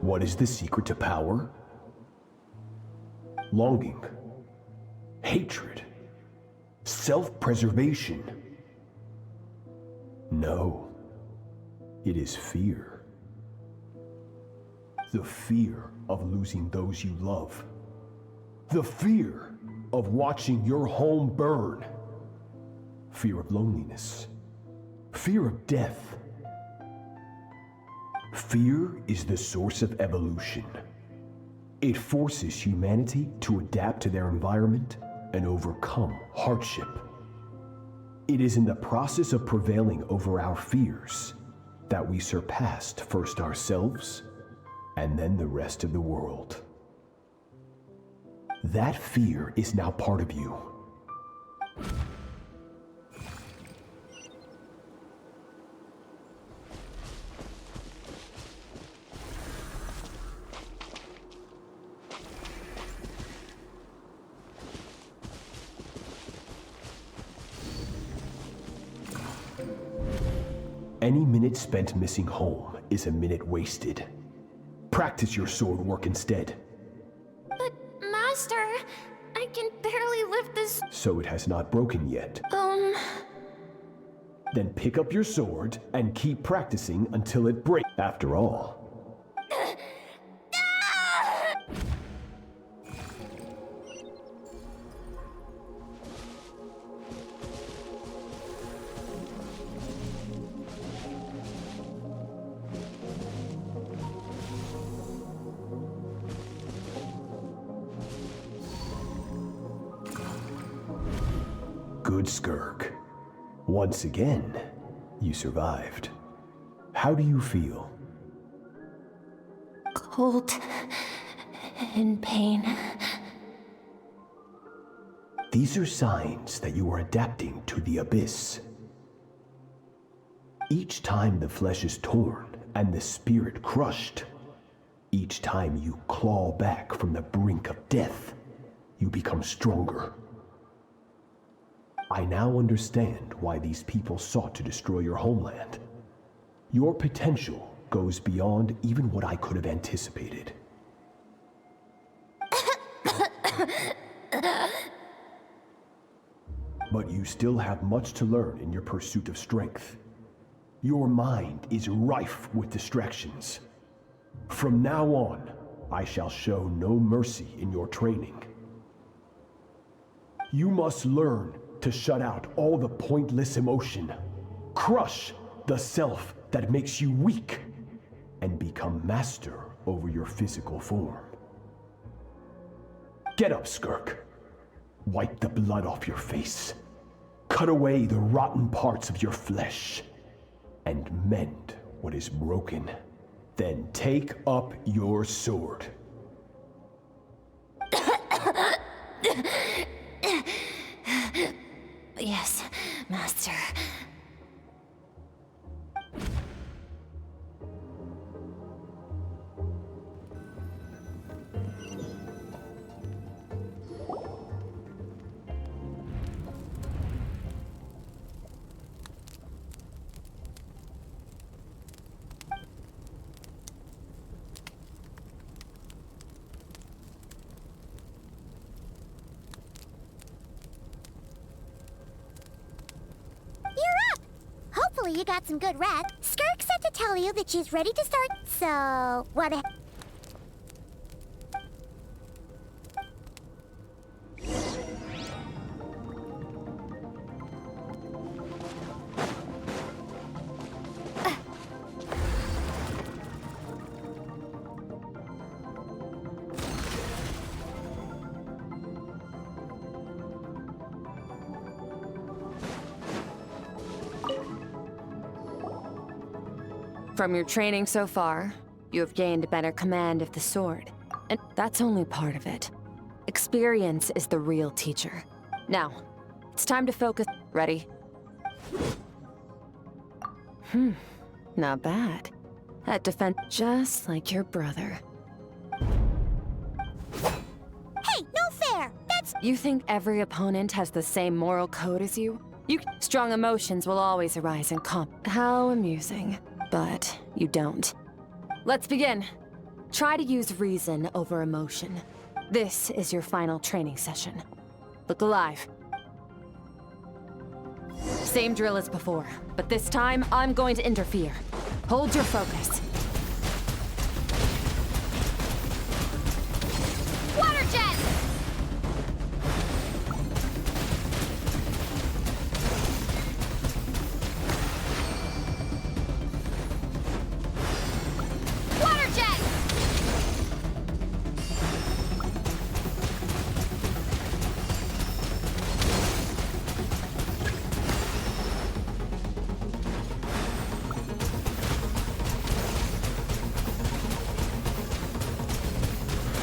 What is the secret to power? Longing, hatred, self-preservation. No, it is fear. The fear of losing those you love. The fear of watching your home burn. Fear of loneliness. Fear of death. Fear is the source of evolution. It forces humanity to adapt to their environment and overcome hardship. It is in the process of prevailing over our fears that we surpassed first ourselves and then the rest of the world. That fear is now part of you. Any minute spent missing home is a minute wasted. Practice your sword work instead. But, Master, I can barely lift this... So it has not broken yet. Then pick up your sword and keep practicing until it breaks. After all, good Skirk. Once again, you survived. How do you feel? Cold and pain. These are signs that you are adapting to the abyss. Each time the flesh is torn and the spirit crushed, each time you claw back from the brink of death, you become stronger. I now understand why these people sought to destroy your homeland. Your potential goes beyond even what I could have anticipated. But you still have much to learn in your pursuit of strength. Your mind is rife with distractions. From now on, I shall show no mercy in your training. You must learn to shut out all the pointless emotion, crush the self that makes you weak, and become master over your physical form. Get up, Skirk. Wipe the blood off your face. Cut away the rotten parts of your flesh, and mend what is broken. Then take up your sword. Yes, Master. Hopefully you got some good rest. Skirk said to tell you that she's ready to start, so what the From your training so far, you have gained better command of the sword. And that's only part of it. Experience is the real teacher. Now, it's time to focus. Ready? Not bad. That defense, just like your brother. Hey, no fair! That's— You think every opponent has the same moral code as you? Strong emotions will always arise in comp. How amusing. But you don't. Let's begin. Try to use reason over emotion. This is your final training session. Look alive. Same drill as before, but this time I'm going to interfere. Hold your focus. Water jet! Water jet!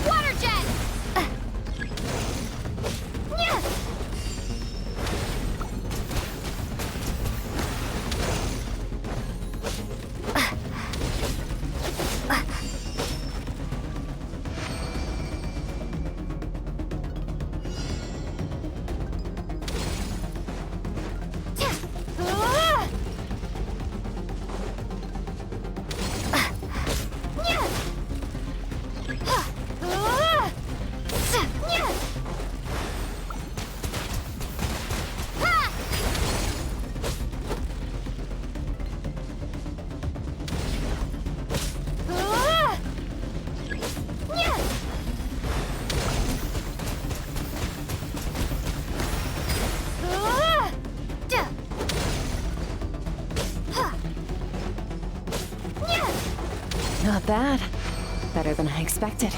Water jet! Not bad. Better than I expected.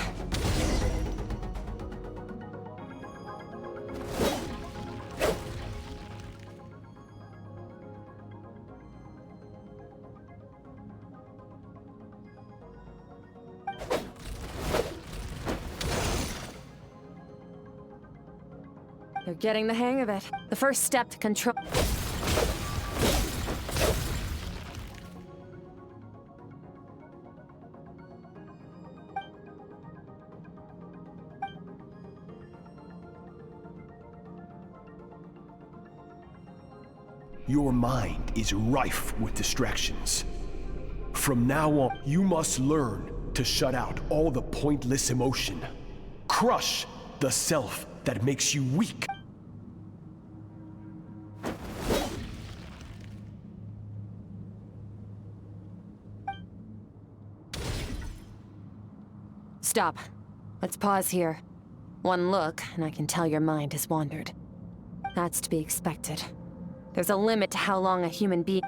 You're getting the hang of it. The first step to control... Your mind is rife with distractions. From now on, you must learn to shut out all the pointless emotion. Crush the self that makes you weak. Stop. Let's pause here. One look, and I can tell your mind has wandered. That's to be expected. There's a limit to how long a human being...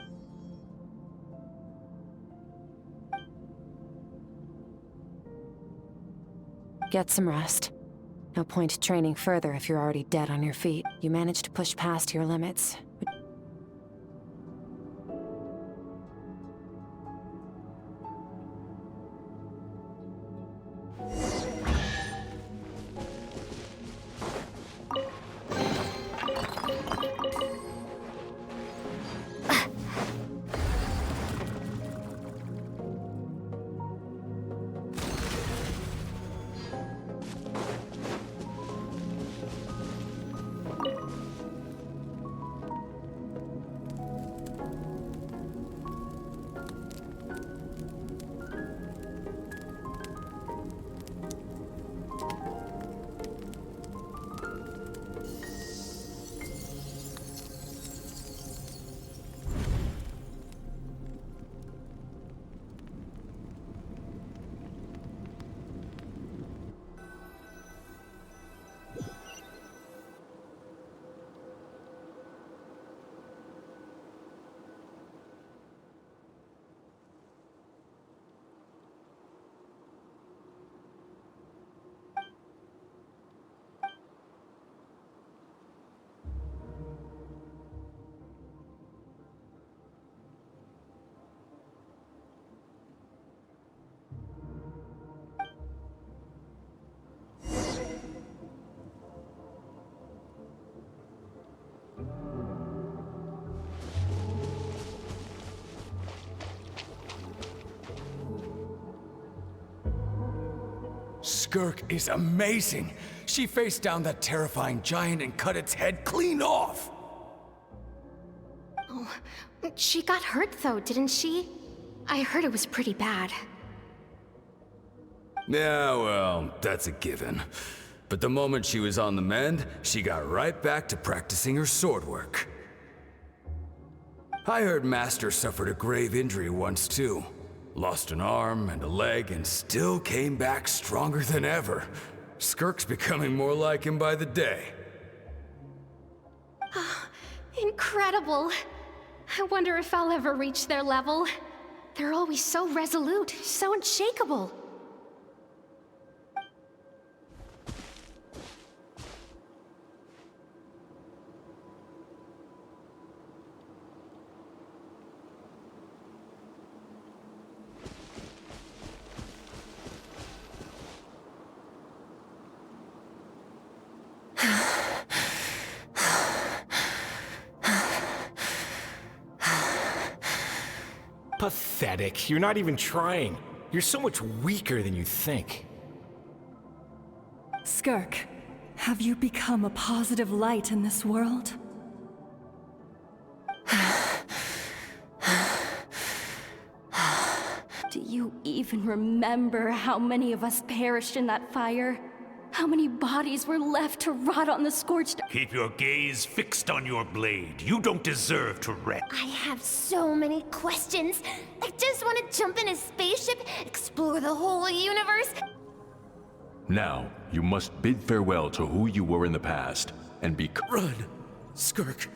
Get some rest. No point training further if you're already dead on your feet. You managed to push past your limits. Skirk is amazing. She faced down that terrifying giant and cut its head clean off. Oh, she got hurt though, didn't she? I heard it was pretty bad. Yeah, well, that's a given. But the moment she was on the mend, she got right back to practicing her sword work. I heard Master suffered a grave injury once too. Lost an arm and a leg and still came back stronger than ever. Skirk's becoming more like him by the day. Incredible. I wonder if I'll ever reach their level. They're always so resolute, so unshakable. Pathetic. You're not even trying. You're so much weaker than you think. Skirk, have you become a positive light in this world? Do you even remember how many of us perished in that fire? How many bodies were left to rot on the scorched... Keep your gaze fixed on your blade. You don't deserve to rest. I have so many questions. I just want to jump in a spaceship, explore the whole universe. Now, you must bid farewell to who you were in the past, and become... Run, Skirk.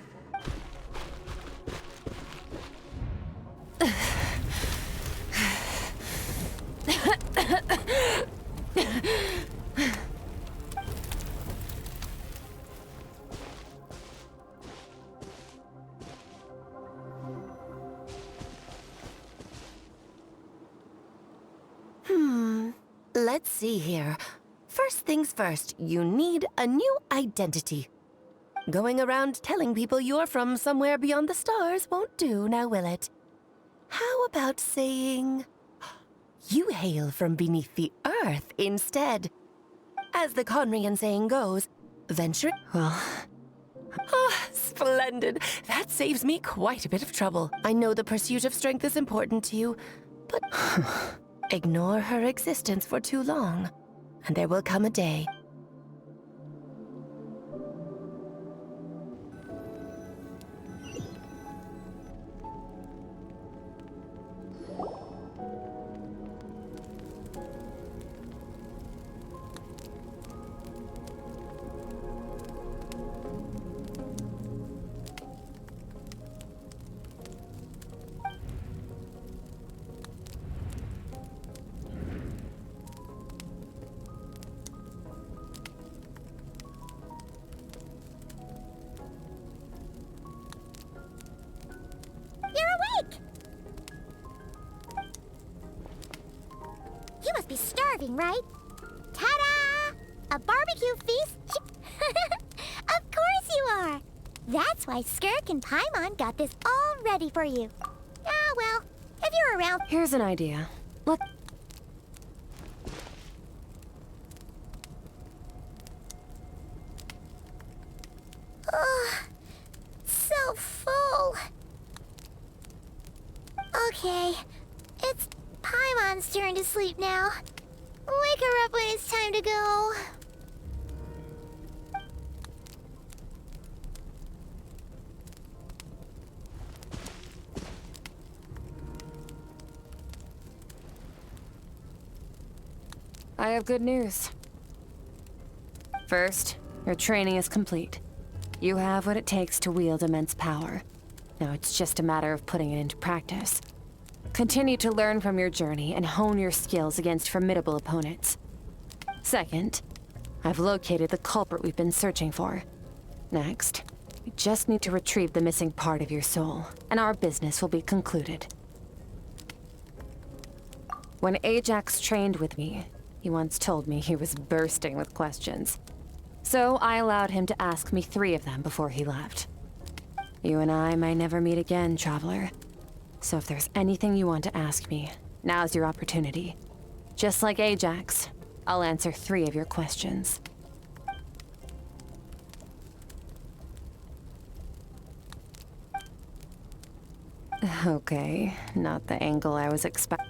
Let's see here. First things first, you need a new identity. Going around telling people you're from somewhere beyond the stars won't do, now will it? How about saying... you hail from beneath the earth instead? As the Conrian saying goes, venture... Well... Ah, splendid. That saves me quite a bit of trouble. I know the pursuit of strength is important to you, but... ignore her existence for too long, and there will come a day. starving, right? Ta-da! A barbecue feast? Of course you are! That's why Skirk and Paimon got this all ready for you. Ah, well, if you're around... Here's an idea. Look. Ugh, so full. Okay, it's Paimon's turn to sleep now. Wake her up when it's time to go. I have good news. First, your training is complete. You have what it takes to wield immense power. Now it's just a matter of putting it into practice. Continue to learn from your journey and hone your skills against formidable opponents. Second, I've located the culprit we've been searching for. Next, we just need to retrieve the missing part of your soul, and our business will be concluded. When Ajax trained with me, he once told me he was bursting with questions. So I allowed him to ask me 3 of them before he left. You and I may never meet again, traveler. So if there's anything you want to ask me, now's your opportunity. Just like Ajax, I'll answer 3 of your questions. Okay, not the angle I was expecting.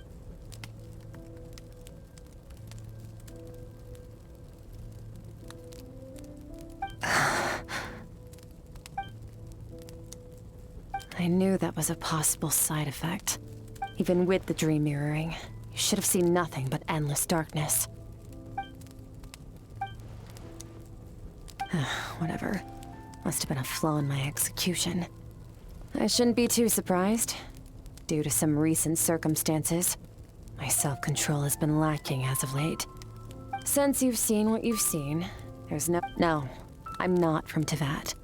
I knew that was a possible side effect. Even with the dream mirroring, you should have seen nothing but endless darkness. Whatever. Must have been a flaw in my execution. I shouldn't be too surprised. Due to some recent circumstances, my self-control has been lacking as of late. Since you've seen what you've seen, there's No, I'm not from Teyvat.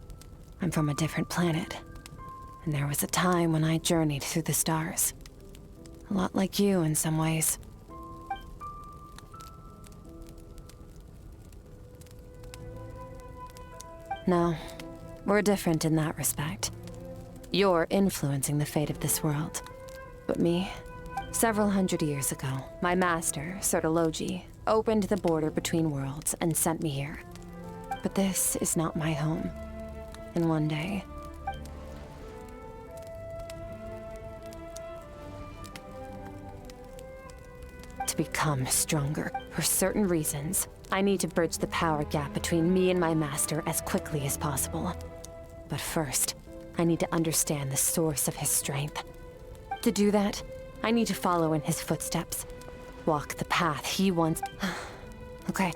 I'm from a different planet. And there was a time when I journeyed through the stars. A lot like you in some ways. No, we're different in that respect. You're influencing the fate of this world. But me, several hundred years ago, my master, Sertologi, opened the border between worlds and sent me here. But this is not my home. And one day, to become stronger, for certain reasons, I need to bridge the power gap between me and my master as quickly as possible. But first, I need to understand the source of his strength. To do that, I need to follow in his footsteps. Walk the path he once... Okay.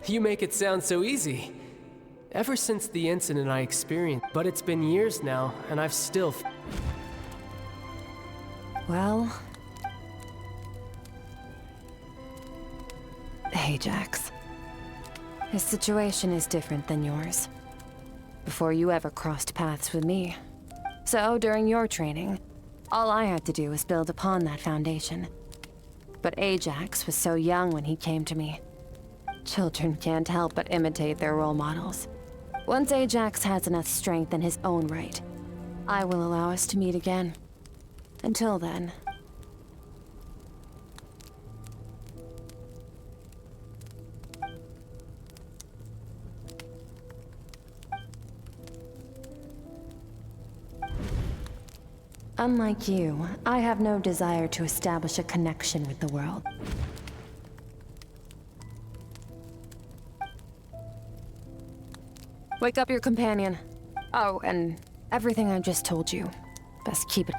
You make it sound so easy. Ever since the incident I experienced, but it's been years now, and I've still... Well... Ajax. His situation is different than yours. Before you ever crossed paths with me. So, during your training, all I had to do was build upon that foundation. But Ajax was so young when he came to me. Children can't help but imitate their role models. Once Ajax has enough strength in his own right, I will allow us to meet again. Until then... Unlike you, I have no desire to establish a connection with the world. Wake up your companion. Oh, and everything I just told you. Best keep it.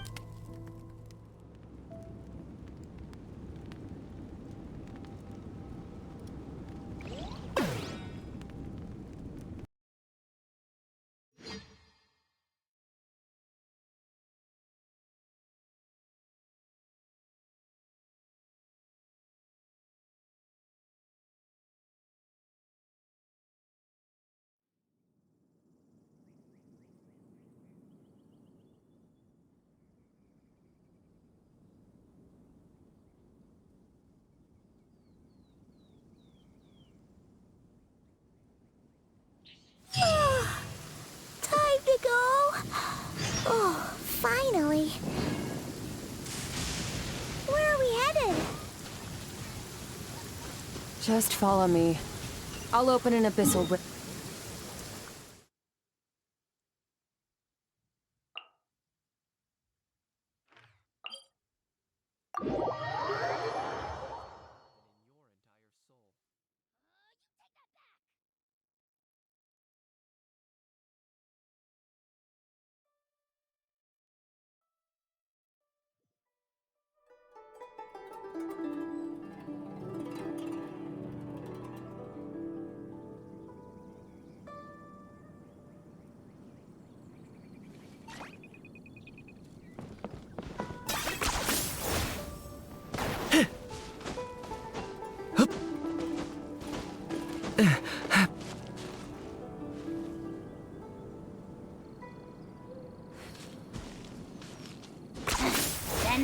Finally. Where are we headed? Just follow me. I'll open an abyssal with.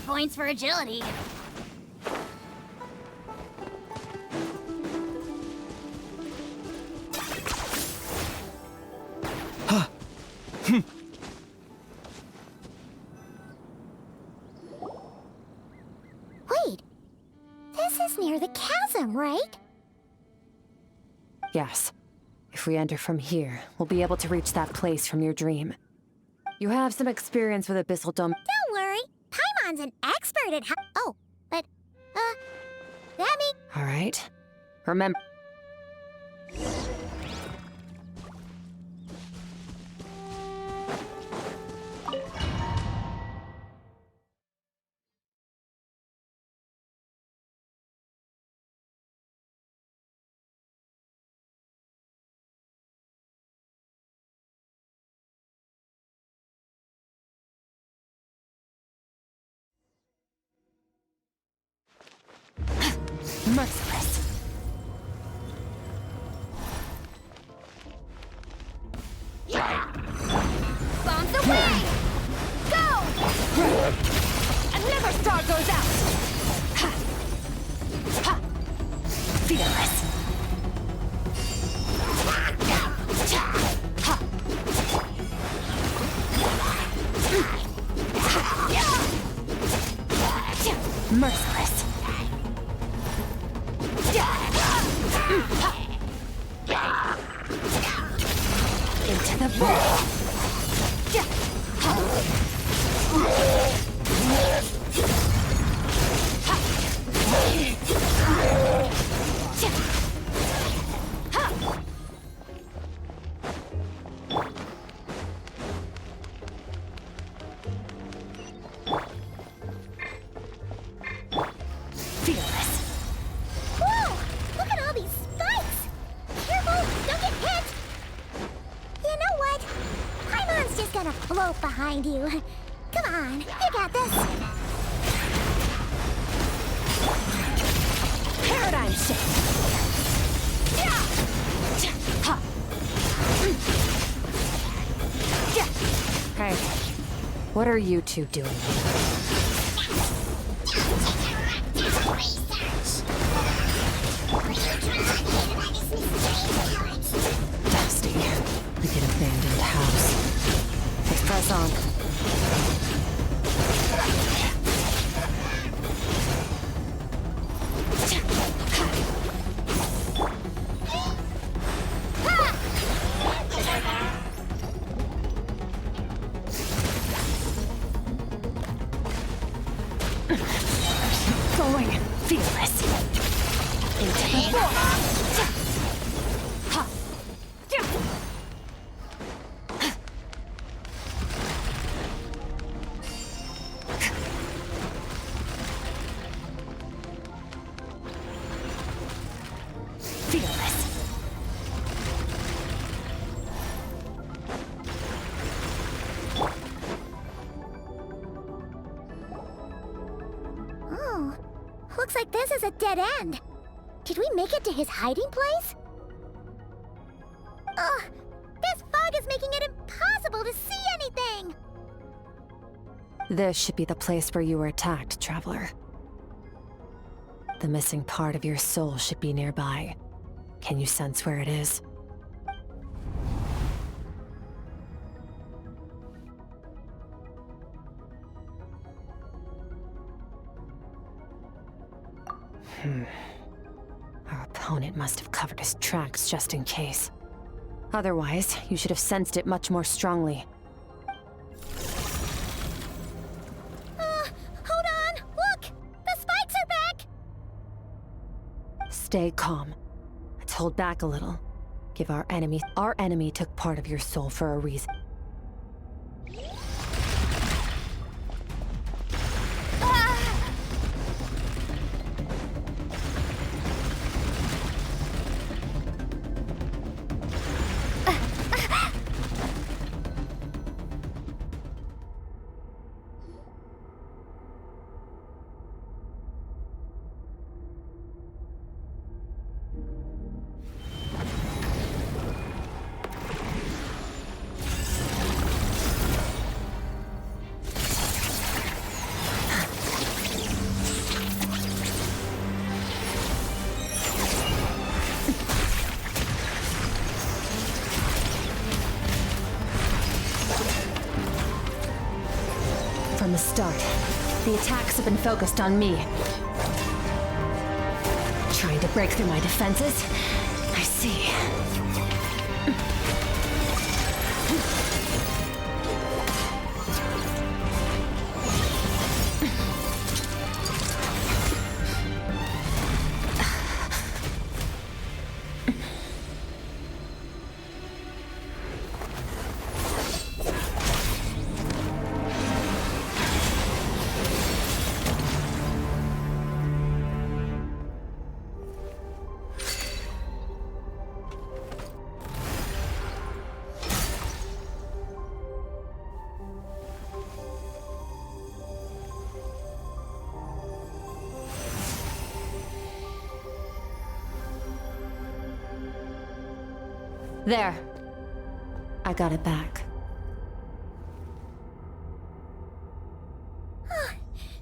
Points for agility. Wait, this is near the chasm, right? Yes. If we enter from here, we'll be able to reach that place from your dream. You have some experience with abyssal dome. Don't worry. Paimon's an expert at oh, but, that means... All right. Remember... merciless. Bombs away! Go! Another star goes out! Ha! Ha! Fearless. Merciless. Into the ball. Float behind you. Come on, you got this. Paradigm shift. Hey, what are you two doing? Dusty, like an abandoned house. Let's press on. Going fearless into the wall. Oh, looks like this is a dead end. Did we make it to his hiding place? Ugh, this fog is making it impossible to see anything! This should be the place where you were attacked, Traveler. The missing part of your soul should be nearby. Can you sense where it is? Our opponent must have covered his tracks just in case. Otherwise, you should have sensed it much more strongly. Hold on! Look! The spikes are back! Stay calm. Let's hold back a little. Give our enemy. Our enemy took part of your soul for a reason. From the start, the attacks have been focused on me. Trying to break through my defenses? I see. There. I got it back.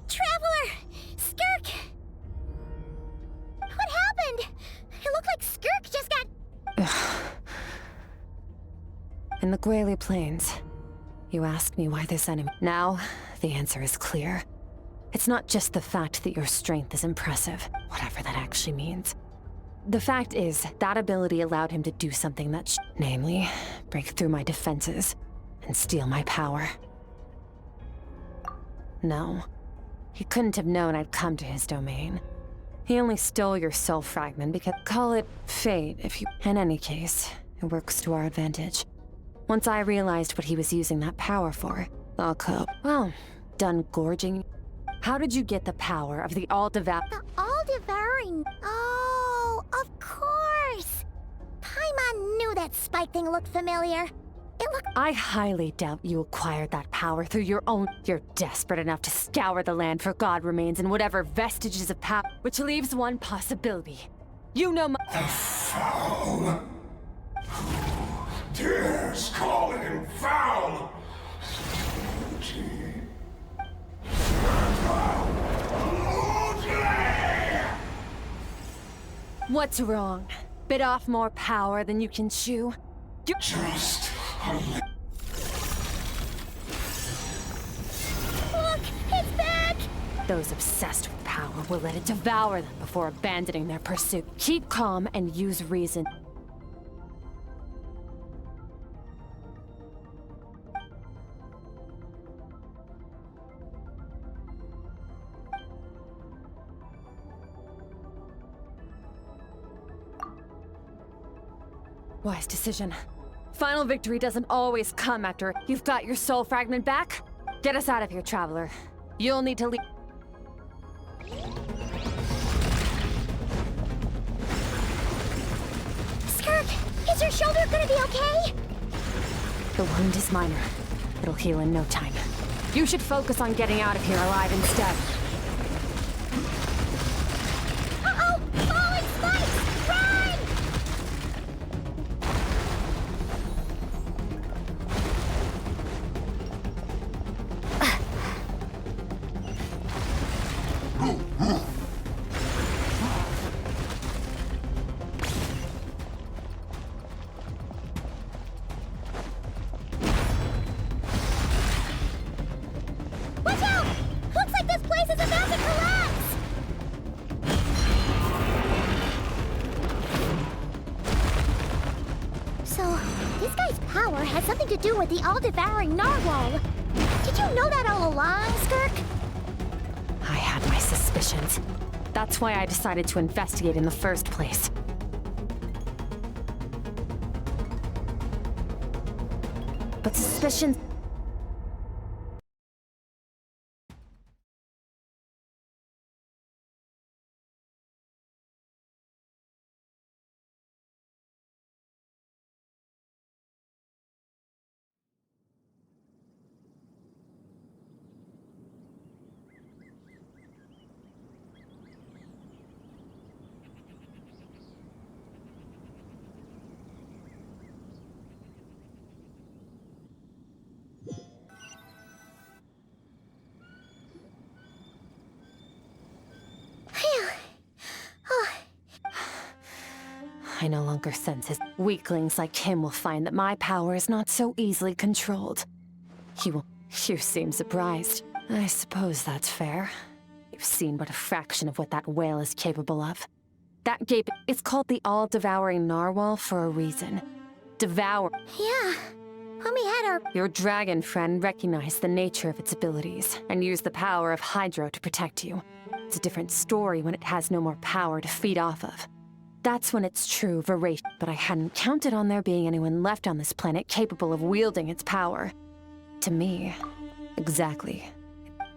Traveler! Skirk! What happened? It looked like Skirk just got... In the Guili Plains, you asked me why this enemy... Now, the answer is clear. It's not just the fact that your strength is impressive, whatever that actually means. The fact is, that ability allowed him to do something that namely, break through my defenses and steal my power. No, he couldn't have known I'd come to his domain. He only stole your soul fragment because... Call it fate if you... In any case, it works to our advantage. Once I realized what he was using that power for, I'll cope. Well, done gorging. How did you get the power of the all-devour... The all-devouring... Oh, of course! Paimon knew that spike thing looked familiar. It looked... I highly doubt you acquired that power through your own... You're desperate enough to scour the land for god remains and whatever vestiges of power, which leaves one possibility. You know my... The foul! Who dares call him foul? What's wrong? Bit off more power than you can chew? You... Just... Look! It's back! Those obsessed with power will let it devour them before abandoning their pursuit. Keep calm and use reason. Wise decision. Final victory doesn't always come after you've got your soul fragment back. Get us out of here, Traveler. You'll need to leave. Skirk, is your shoulder gonna be okay? The wound is minor. It'll heal in no time. You should focus on getting out of here alive instead. Uh-oh! Falling spikes! Run! Watch out! Looks like this place is do with the all-devouring narwhal. Did you know that all along, Skirk? I had my suspicions. That's why I decided to investigate in the first place. But suspicions... I no longer sense his... Weaklings like him will find that my power is not so easily controlled. He will... You seem surprised. I suppose that's fair. You've seen but a fraction of what that whale is capable of. That gape... It's called the all-devouring narwhal for a reason. Devour... Yeah. When we had our... Your dragon friend recognized the nature of its abilities and used the power of Hydro to protect you. It's a different story when it has no more power to feed off of. That's when it's true voracious. But I hadn't counted on there being anyone left on this planet capable of wielding its power. To me, exactly.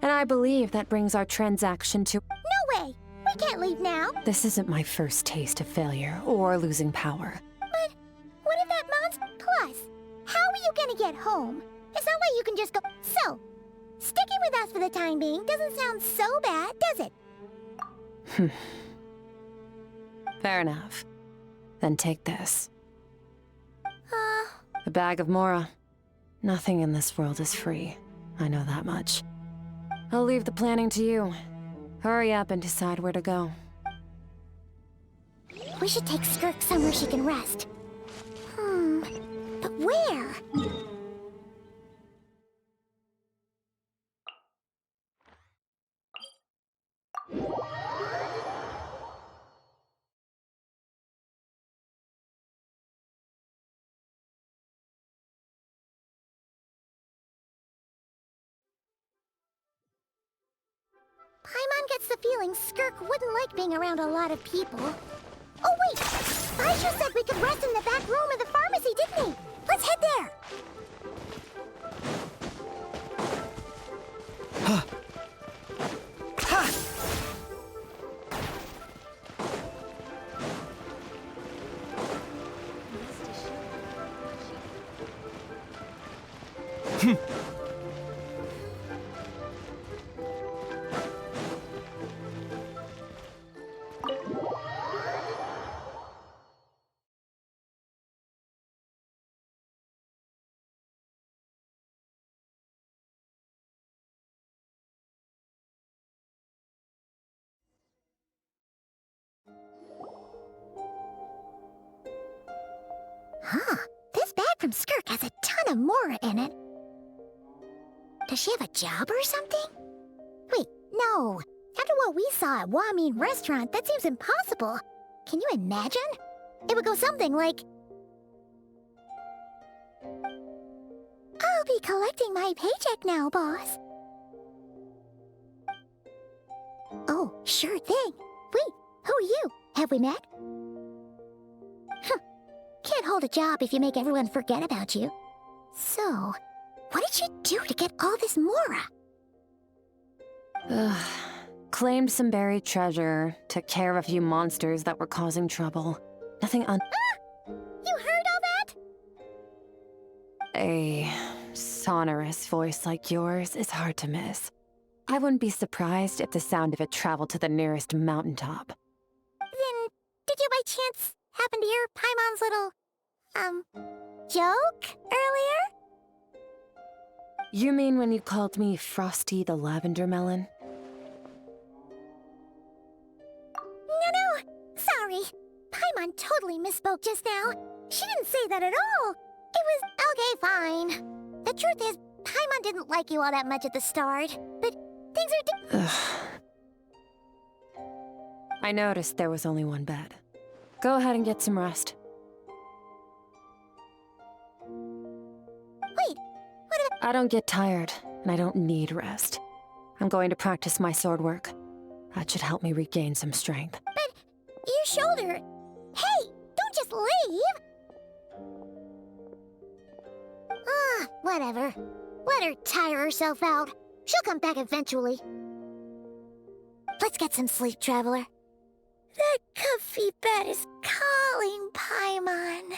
And I believe that brings our transaction to... No way! We can't leave now! This isn't my first taste of failure or losing power. But what if that monster... Plus, how are you gonna get home? It's not like you can just go... So, sticking with us for the time being doesn't sound so bad, does it? Fair enough. Then take this. A bag of Mora. Nothing in this world is free. I know that much. I'll leave the planning to you. Hurry up and decide where to go. We should take Skirk somewhere she can rest. But where? Paimon gets the feeling Skirk wouldn't like being around a lot of people. Oh wait! Baishu said we could rest in the back room of the pharmacy, didn't he? Let's head there! Huh. This bag from Skirk has a ton of Mora in it. Does she have a job or something? Wait, no. After what we saw at Wamin Restaurant, that seems impossible. Can you imagine? It would go something like... I'll be collecting my paycheck now, boss. Oh, sure thing. Wait, who are you? Have we met? Can't hold a job if you make everyone forget about you. So, what did she do to get all this Mora? Claimed some buried treasure, took care of a few monsters that were causing trouble. Nothing You heard all that? A sonorous voice like yours is hard to miss. I wouldn't be surprised if the sound of it traveled to the nearest mountaintop. Then, did you by chance happen to hear Paimon's little, joke earlier? You mean when you called me Frosty the Lavender Melon? No, sorry. Paimon totally misspoke just now. She didn't say that at all. It was, okay, fine. The truth is, Paimon didn't like you all that much at the start, but things are I noticed there was only one bed. Go ahead and get some rest. Wait, I don't get tired, and I don't need rest. I'm going to practice my sword work. That should help me regain some strength. But your shoulder... Hey, don't just leave! Whatever. Let her tire herself out. She'll come back eventually. Let's get some sleep, Traveler. That comfy bed is calling, Paimon.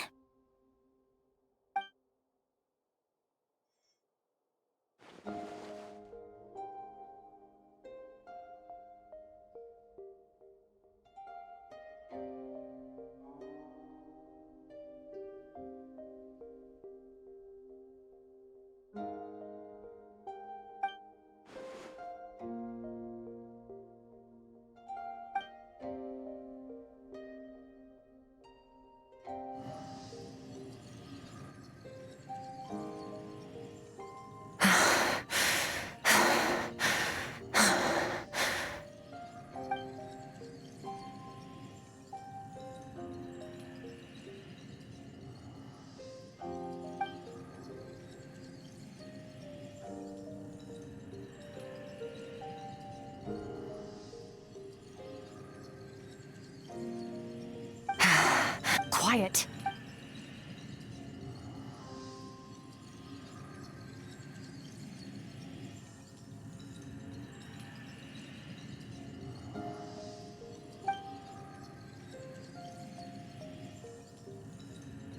Quiet.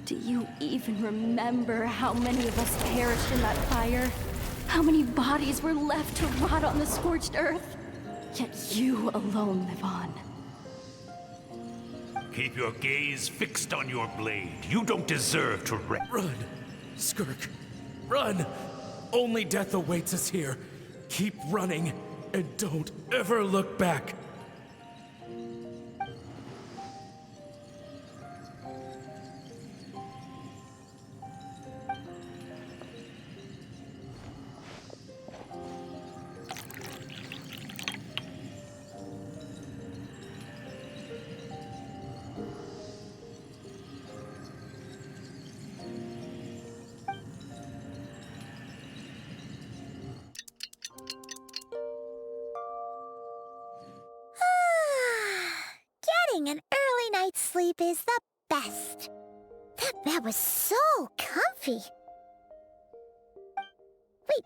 Do you even remember how many of us perished in that fire? How many bodies were left to rot on the scorched earth? Yet you alone live on. Keep your gaze fixed on your blade. You don't deserve to rest. Run, Skirk. Run! Only death awaits us here. Keep running, and don't ever look back. Getting an early night's sleep is the best. That bed was so comfy. Wait,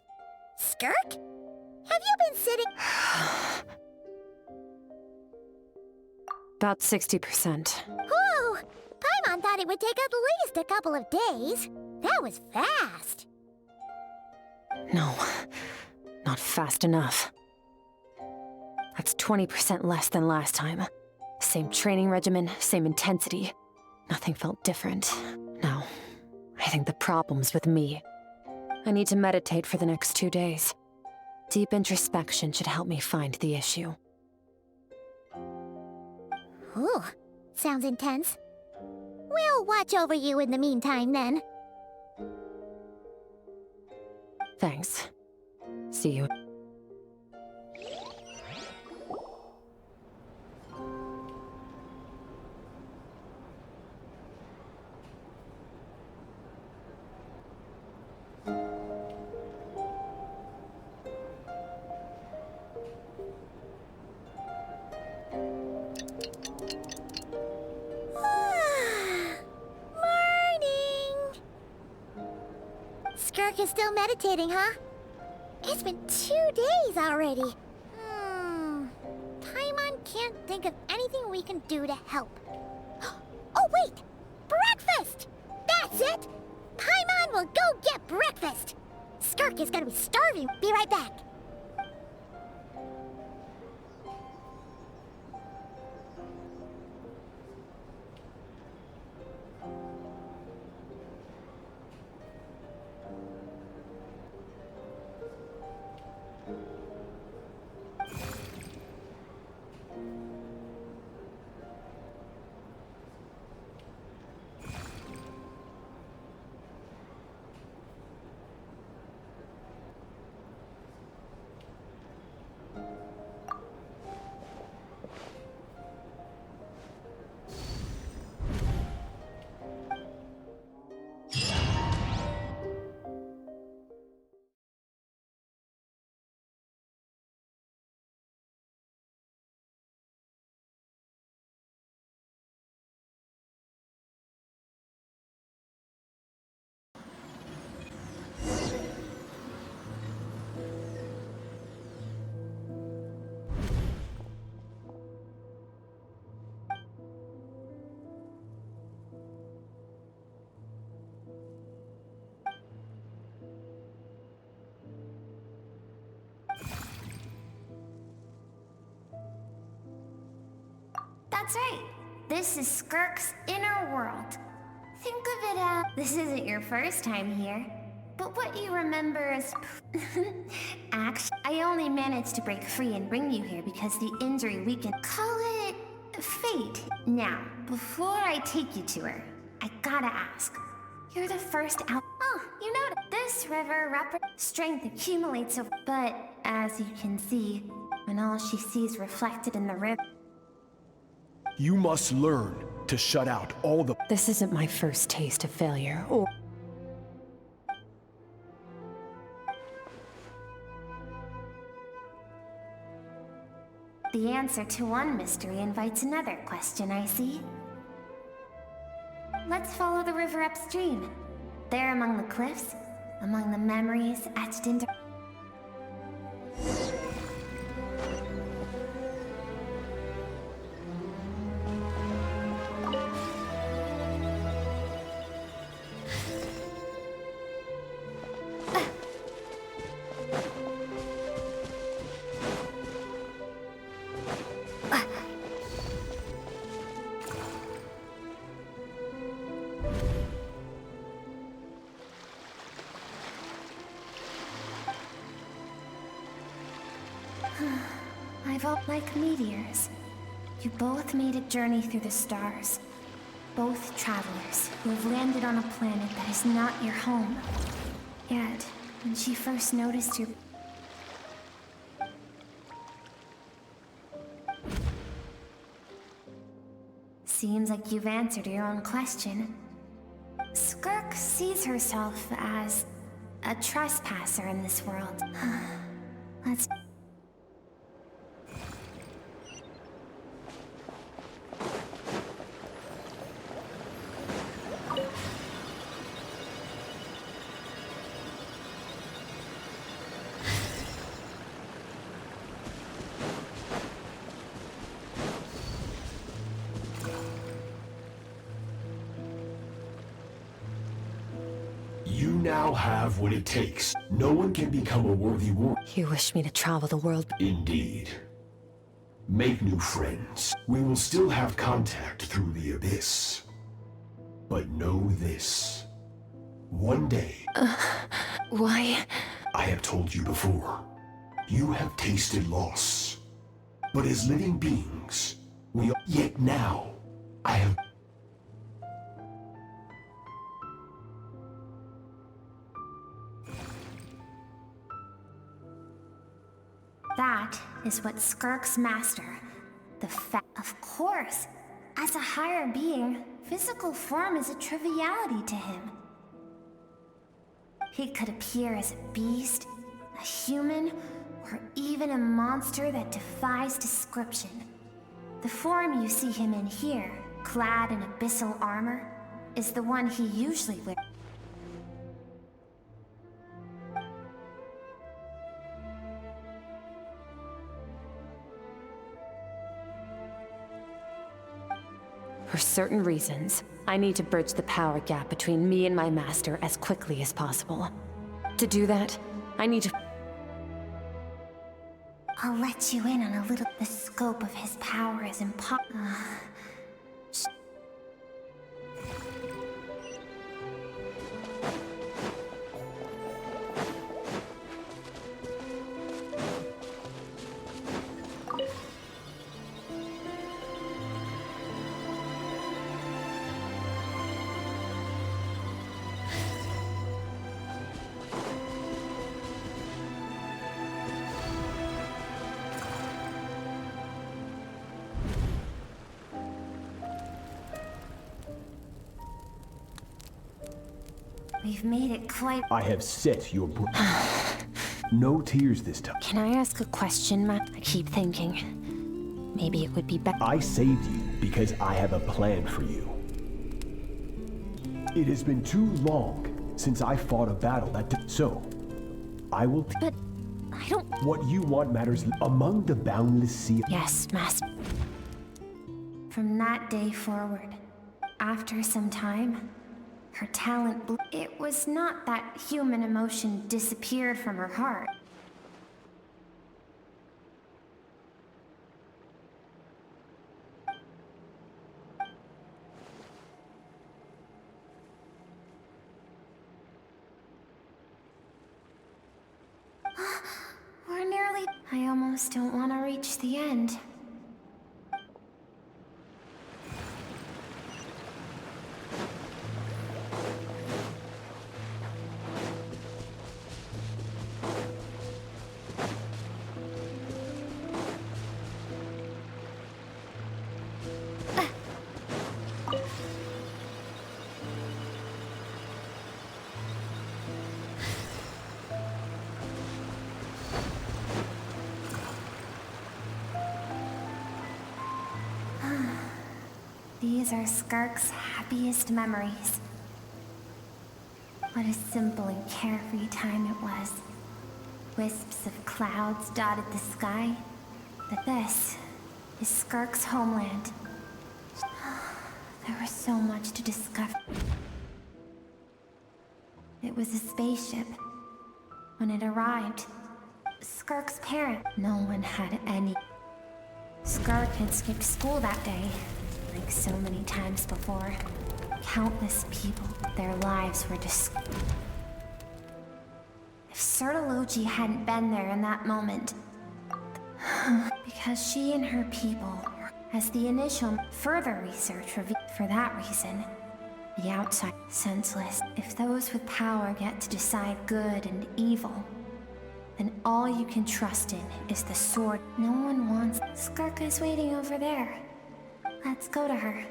Skirk? Have you been sitting... About 60%. Whoa! Paimon thought it would take at least a couple of days. That was fast. No, not fast enough. That's 20% less than last time. Same training regimen, same intensity. Nothing felt different. No, I think the problem's with me. I need to meditate for the next 2 days. Deep introspection should help me find the issue. Ooh, sounds intense. We'll watch over you in the meantime, then. Thanks. See you. Skirk is still meditating, huh? It's been 2 days already. Paimon can't think of anything we can do to help. Oh, wait! Breakfast! That's it! Paimon will go get breakfast! Skirk is gonna be starving. Be right back. That's right. This is Skirk's inner world. Think of it as... This isn't your first time here. But what you remember is... Actually, I only managed to break free and bring you here because the injury weakened. Call it... fate. Now, before I take you to her, I gotta ask. You're the first out... Oh, you know, this river strength accumulates over... But, as you can see, when all she sees reflected in the river... You must learn to shut out all the... This isn't my first taste of failure, or... The answer to one mystery invites another question, I see. Let's follow the river upstream. There among the cliffs, among the memories etched into... Like meteors. You both made a journey through the stars. Both travelers who have landed on a planet that is not your home. Yet, when she first noticed you... Seems like you've answered your own question. Skirk sees herself as a trespasser in this world. Let's... You now have what it takes. No one can become a worthy warrior. You wish me to travel the world? Indeed. Make new friends. We will still have contact through the abyss. But know this. One day... Why? I have told you before. You have tasted loss. But as living beings, we... Yet now, I have... That is what Skirk's master, the Of course, as a higher being, physical form is a triviality to him. He could appear as a beast, a human, or even a monster that defies description. The form you see him in here, clad in abyssal armor, is the one he usually wears. For certain reasons, I need to bridge the power gap between me and my master as quickly as possible. To do that, I need to... I'll let you in on a little... The scope of his power is impossible. We've made it quite... I have set your... No tears this time. Can I ask a question, Matt? I keep thinking. Maybe it would be better... I saved you because I have a plan for you. It has been too long since I fought a battle that... So, I will... But... I don't... What you want matters among the boundless sea... Yes, Master. From that day forward, after some time... Her talent... It was not that human emotion disappeared from her heart. We're nearly... I almost don't want to reach the end. These are Skirk's happiest memories. What a simple and carefree time it was. Wisps of clouds dotted the sky. But this is Skirk's homeland. There was so much to discover. It was a spaceship. When it arrived, Skirk's parent, no one had any. Skirk had skipped school that day. Like so many times before, countless people, their lives were If Sertology hadn't been there in that moment, because she and her people, as the initial further research revealed, for that reason, the outside senseless. If those with power get to decide good and evil, then all you can trust in is the sword. No one wants. Skirk is waiting over there. Let's go to her.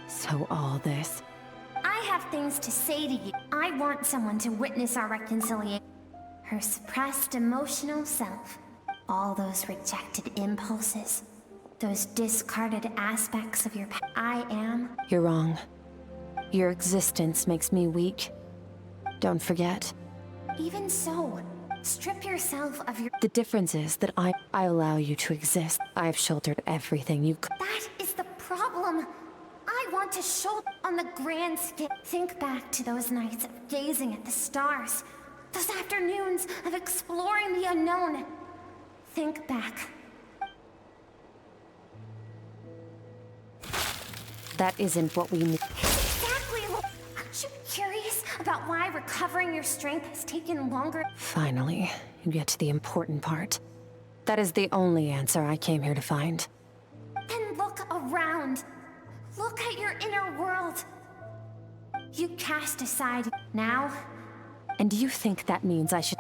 So all this. I have things to say to you. I want someone to witness our reconciliation. Her suppressed emotional self. All those rejected impulses. Those discarded aspects of your I am. You're wrong. Your existence makes me weak. Don't forget. Even so, strip yourself of your... The difference is that I allow you to exist. I've sheltered everything you could. That is the problem. I want to shoulder on the grand scale. Think back to those nights of gazing at the stars. Those afternoons of exploring the unknown. Think back. That isn't what we need. Exactly. Aren't you curious about why recovering your strength has taken longer? Finally, you get to the important part. That is the only answer I came here to find. Then look around. Look at your inner world. You cast aside now. And do you think that means I should...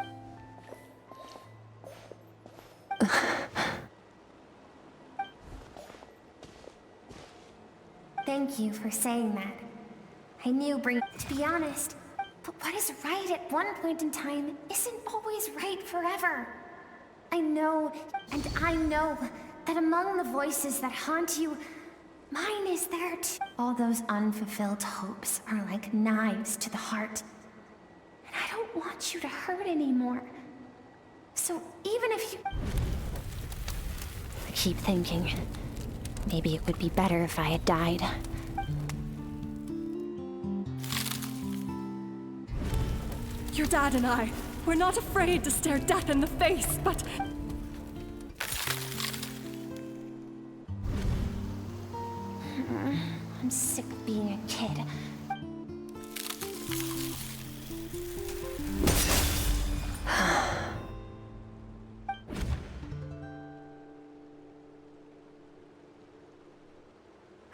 Thank you for saying that. I knew to be honest, but what is right at one point in time isn't always right forever. I know, and I know that among the voices that haunt you, mine is there too. All those unfulfilled hopes are like knives to the heart. And I don't want you to hurt anymore. So even if you... I keep thinking, maybe it would be better if I had died. Your dad and I, we're not afraid to stare death in the face, but... I'm sick of being a kid.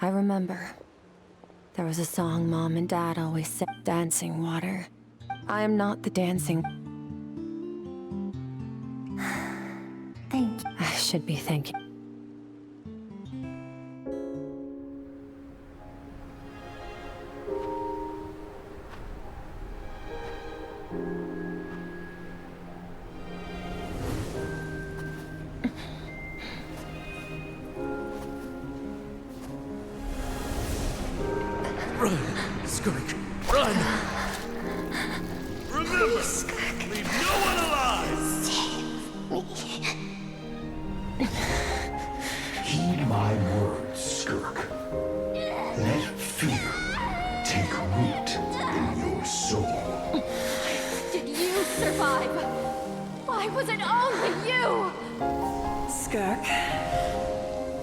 I remember. There was a song Mom and Dad always said, Dancing Water. I am not the dancing... Thank you. I should be thanking... Run, Skirk, run! Remember, leave no one alive! Save me. Skirk,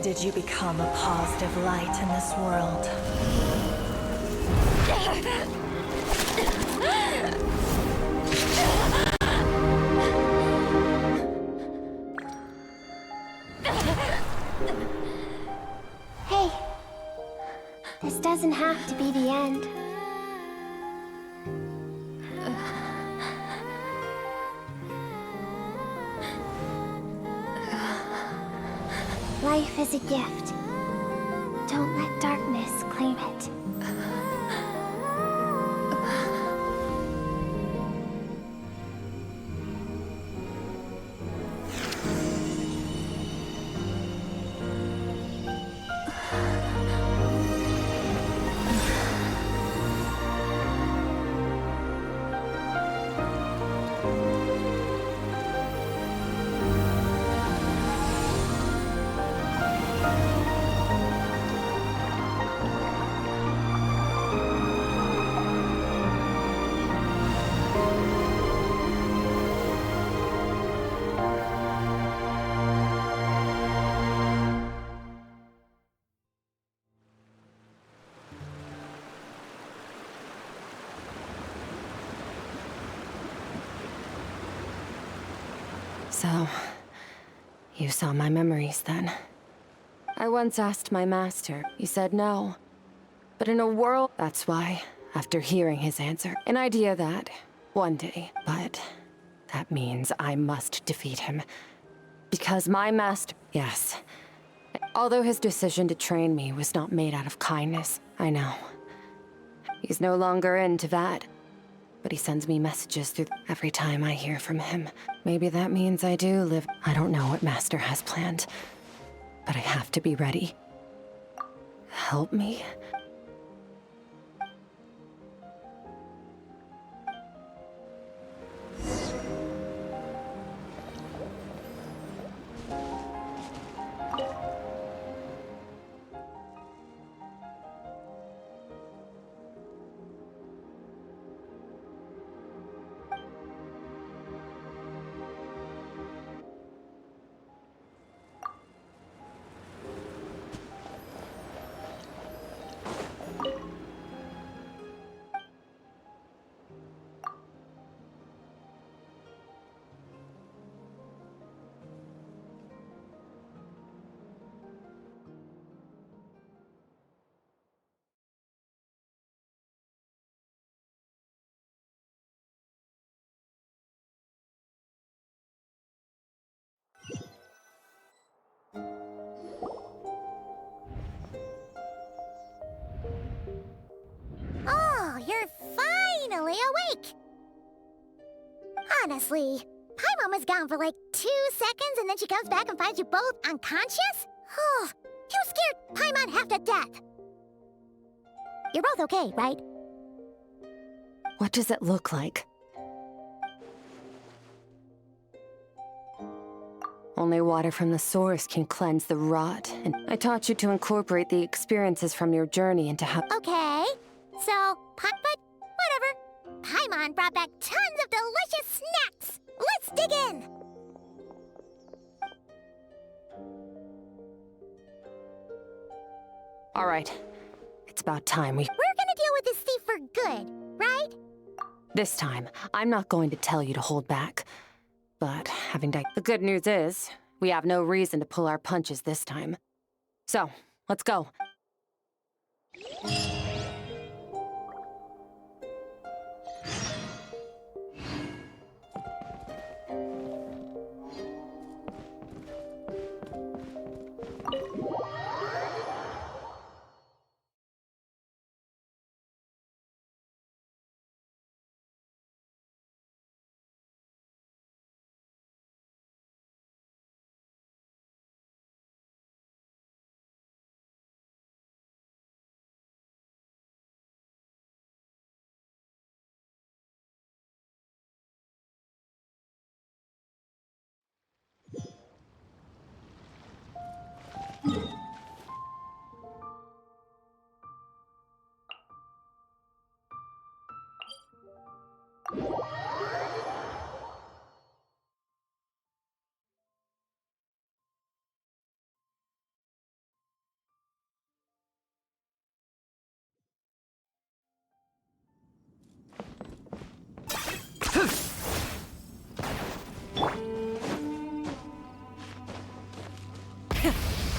did you become a positive light in this world? Hey, this doesn't have to be the end. Life is a gift. Don't let darkness claim it. So, you saw my memories then. I once asked my master. He said no. But in a world... That's why, after hearing his answer, an idea that, one day, but that means I must defeat him. Because my master... Yes. Although his decision to train me was not made out of kindness, I know. He's no longer into that. But he sends me messages through every time I hear from him. Maybe that means I do live... I don't know what Master has planned, but I have to be ready. Help me? Oh, you're finally awake! Honestly, Paimon was gone for like 2 seconds and then she comes back and finds you both unconscious? Oh, you scared Paimon half to death! You're both okay, right? What does it look like? Only water from the source can cleanse the rot, and I taught you to incorporate the experiences from your journey into how— Okay, so, Hotfoot, whatever. Paimon brought back tons of delicious snacks! Let's dig in! All right, it's about time we— We're gonna deal with this thief for good, right? This time, I'm not going to tell you to hold back. But having died— The good news is, we have no reason to pull our punches this time. So, let's go.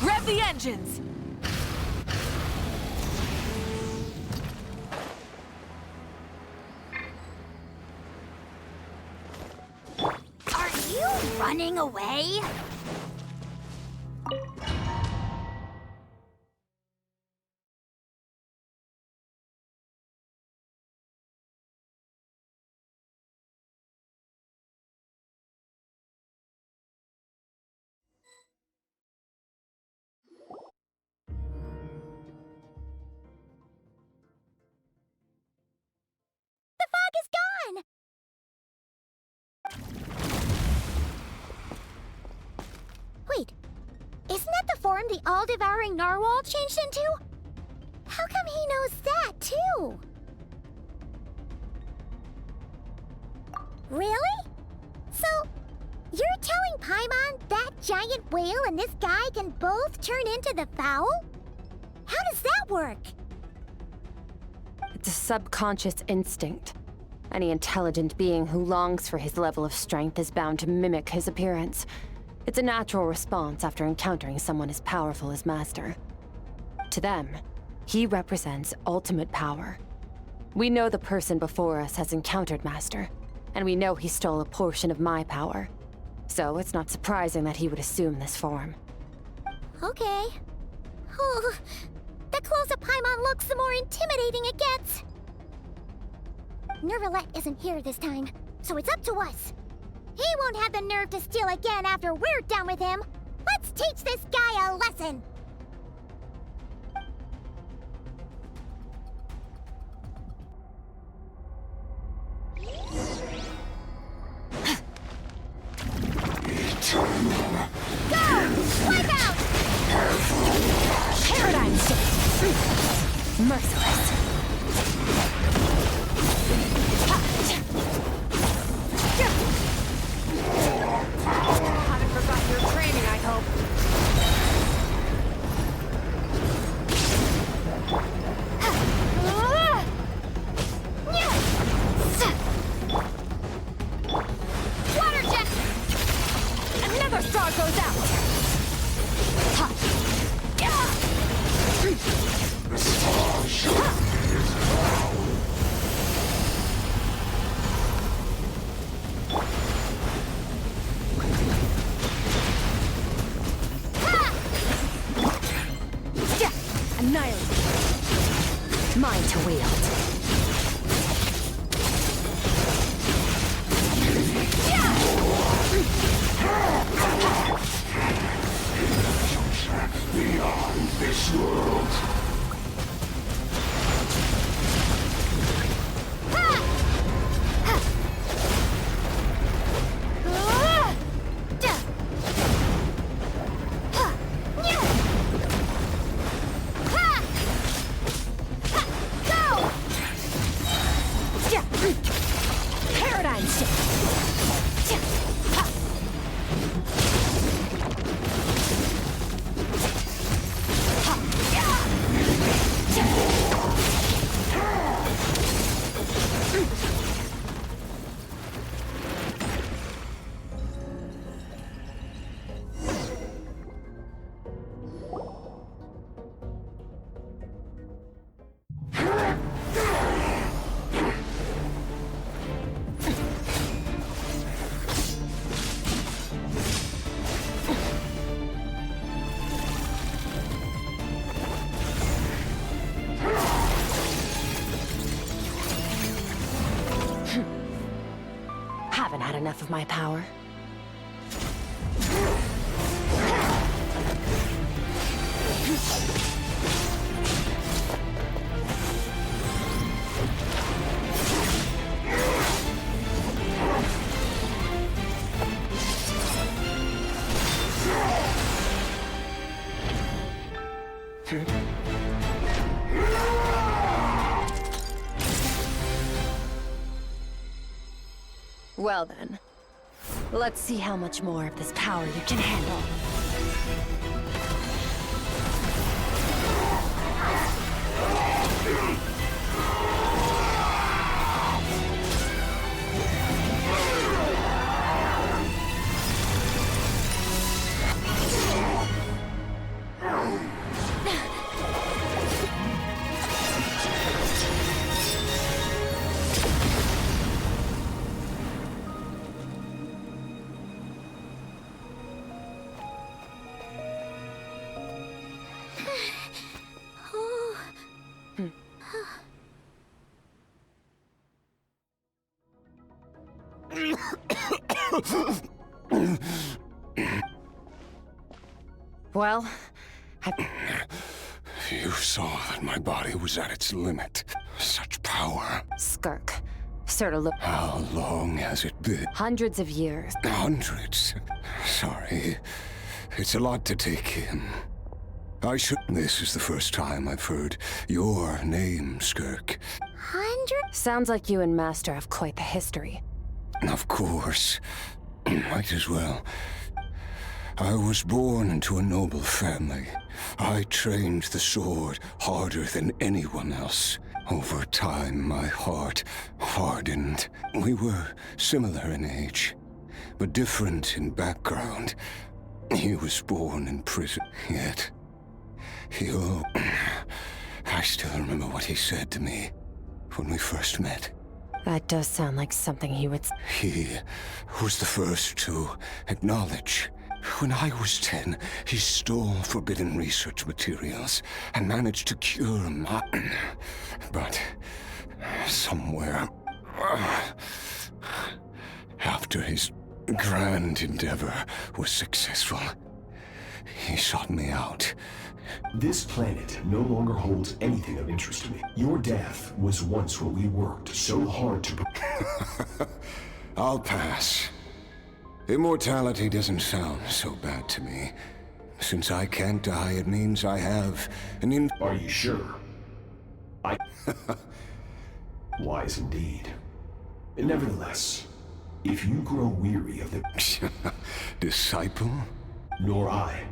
Rev the engines! Are you running away? The fog is gone! Wait, isn't that the form the all-devouring narwhal changed into? How come he knows that, too? Really? So, you're telling Paimon that giant whale and this guy can both turn into the fowl? How does that work? It's a subconscious instinct. Any intelligent being who longs for his level of strength is bound to mimic his appearance. It's a natural response after encountering someone as powerful as Master. To them, he represents ultimate power. We know the person before us has encountered Master, and we know he stole a portion of my power. So it's not surprising that he would assume this form. Okay. Oh, the closer Paimon looks, the more intimidating it gets. Nervalette isn't here this time, so it's up to us. He won't have the nerve to steal again after we're done with him. Let's teach this guy a lesson. Go! Wipe out! Paradigm shift! Merciless. Haven't forgotten your training, I hope. Water jet! Another star goes out! The star shift is down. Annihilate. Mine to wield. Beyond this world. Paradigm shift. Haven't had enough of my power. Well then, let's see how much more of this power you can handle. Well, You saw that my body was at its limit. Such power. Skirk. Sort of look. How long has it been? Hundreds of years. Hundreds? Sorry. It's a lot to take in. This is the first time I've heard your name, Skirk. 100? Sounds like you and Master have quite the history. Of course. Might as well. I was born into a noble family. I trained the sword harder than anyone else. Over time, my heart hardened. We were similar in age, but different in background. He was born in prison, yet I still remember what he said to me when we first met. That does sound like something he would... He was the first to acknowledge. When I was 10, he stole forbidden research materials and managed to cure my... But somewhere... After his grand endeavor was successful, he sought me out. This planet no longer holds anything of interest to me. Your death was once what we worked so hard to... I'll pass. Immortality doesn't sound so bad to me. Since I can't die, it means I have an Are you sure? Wise indeed. Nevertheless, if you grow weary of the... Disciple? Nor I.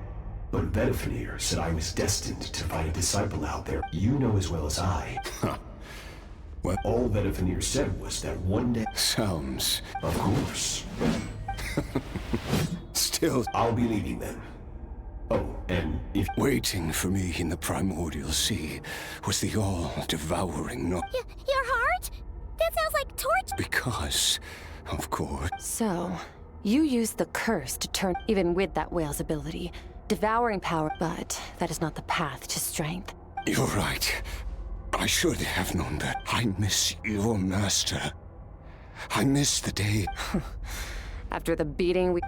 But Vedifenir said I was destined to find a disciple out there. You know as well as I. What? All Vedifenir said was that one day... Sounds... Of course. Still... I'll be leaving then. Oh, and if... Waiting for me in the primordial sea was the all-devouring Your heart? That sounds like torture. Because, of course... So, you used the curse to turn... Even with that whale's ability, devouring power, but that is not the path to strength. You're right. I should have known that. I miss your master. I miss the day... After the beating we...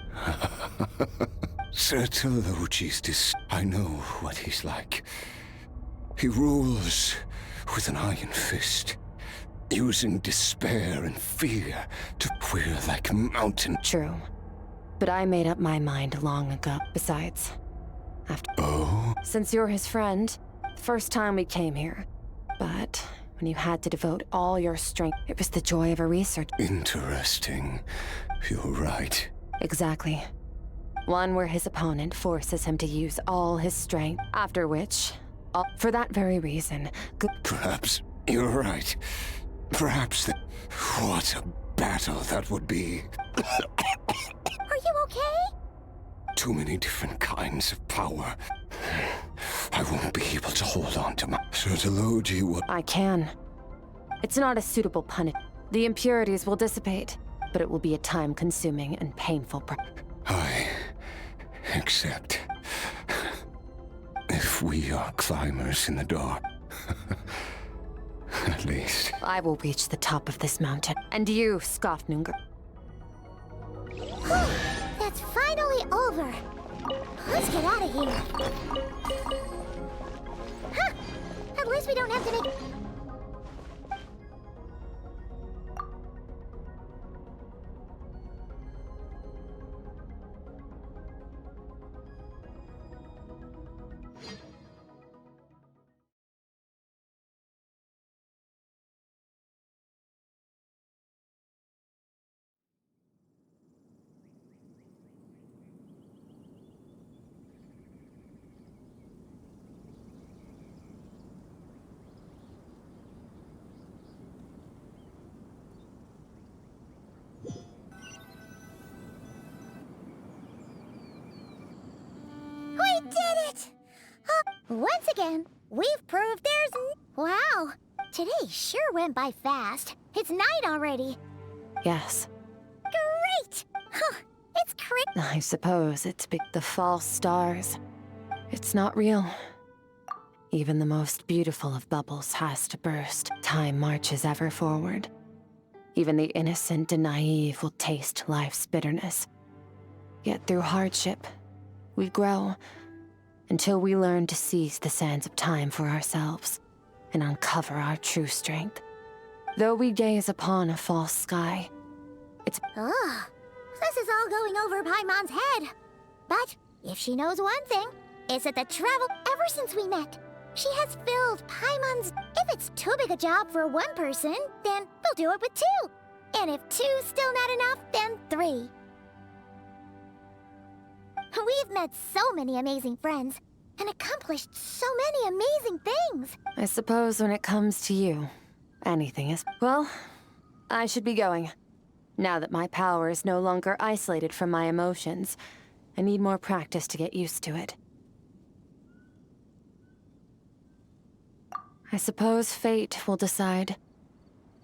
Sertologistis. I know what he's like. He rules with an iron fist, using despair and fear to wear like a mountain. True. But I made up my mind long ago. Besides, after... Oh? Since you're his friend, the first time we came here. But when you had to devote all your strength, it was the joy of a research... Interesting. You're right. Exactly. One where his opponent forces him to use all his strength, after which, for that very reason, Perhaps you're right. Perhaps what a battle that would be. Are you okay? Too many different kinds of power. I won't be able to hold on to my... Sertologi will... I can. It's not a suitable punishment. The impurities will dissipate, but it will be a time-consuming and painful I accept. If we are climbers in the dark. At least. I will reach the top of this mountain. And you, Skofnungur. That's finally over. Let's get out of here. Huh! At least we don't have to make... We did it! Once again, we've proved there's... Wow, today sure went by fast. It's night already. Yes. Great! Huh, it's crazy. I suppose it's the false stars. It's not real. Even the most beautiful of bubbles has to burst. Time marches ever forward. Even the innocent and naive will taste life's bitterness. Yet through hardship, we grow, until we learn to seize the sands of time for ourselves and uncover our true strength. Though we gaze upon a false sky, it's... Ugh, this is all going over Paimon's head. But if she knows one thing, it's that the travel ever since we met, she has filled Paimon's... If it's too big a job for one person, then we'll do it with 2. And if 2's still not enough, then 3. We've met so many amazing friends and accomplished so many amazing things. I suppose when it comes to you, anything is... Well, I should be going. Now that my power is no longer isolated from my emotions, I need more practice to get used to it. I suppose fate will decide.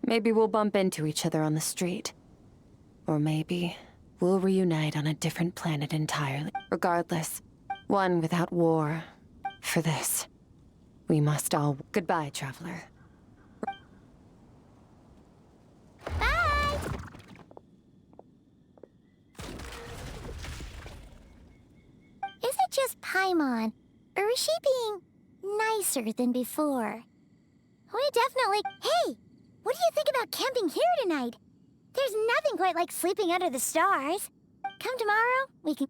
Maybe we'll bump into each other on the street. Or maybe we'll reunite on a different planet entirely. Regardless, one without war. For this, we must all... Goodbye, traveler. Bye! Is it just Paimon, or is she being nicer than before? We definitely... Hey! What do you think about camping here tonight? There's nothing quite like sleeping under the stars. Come tomorrow, we can...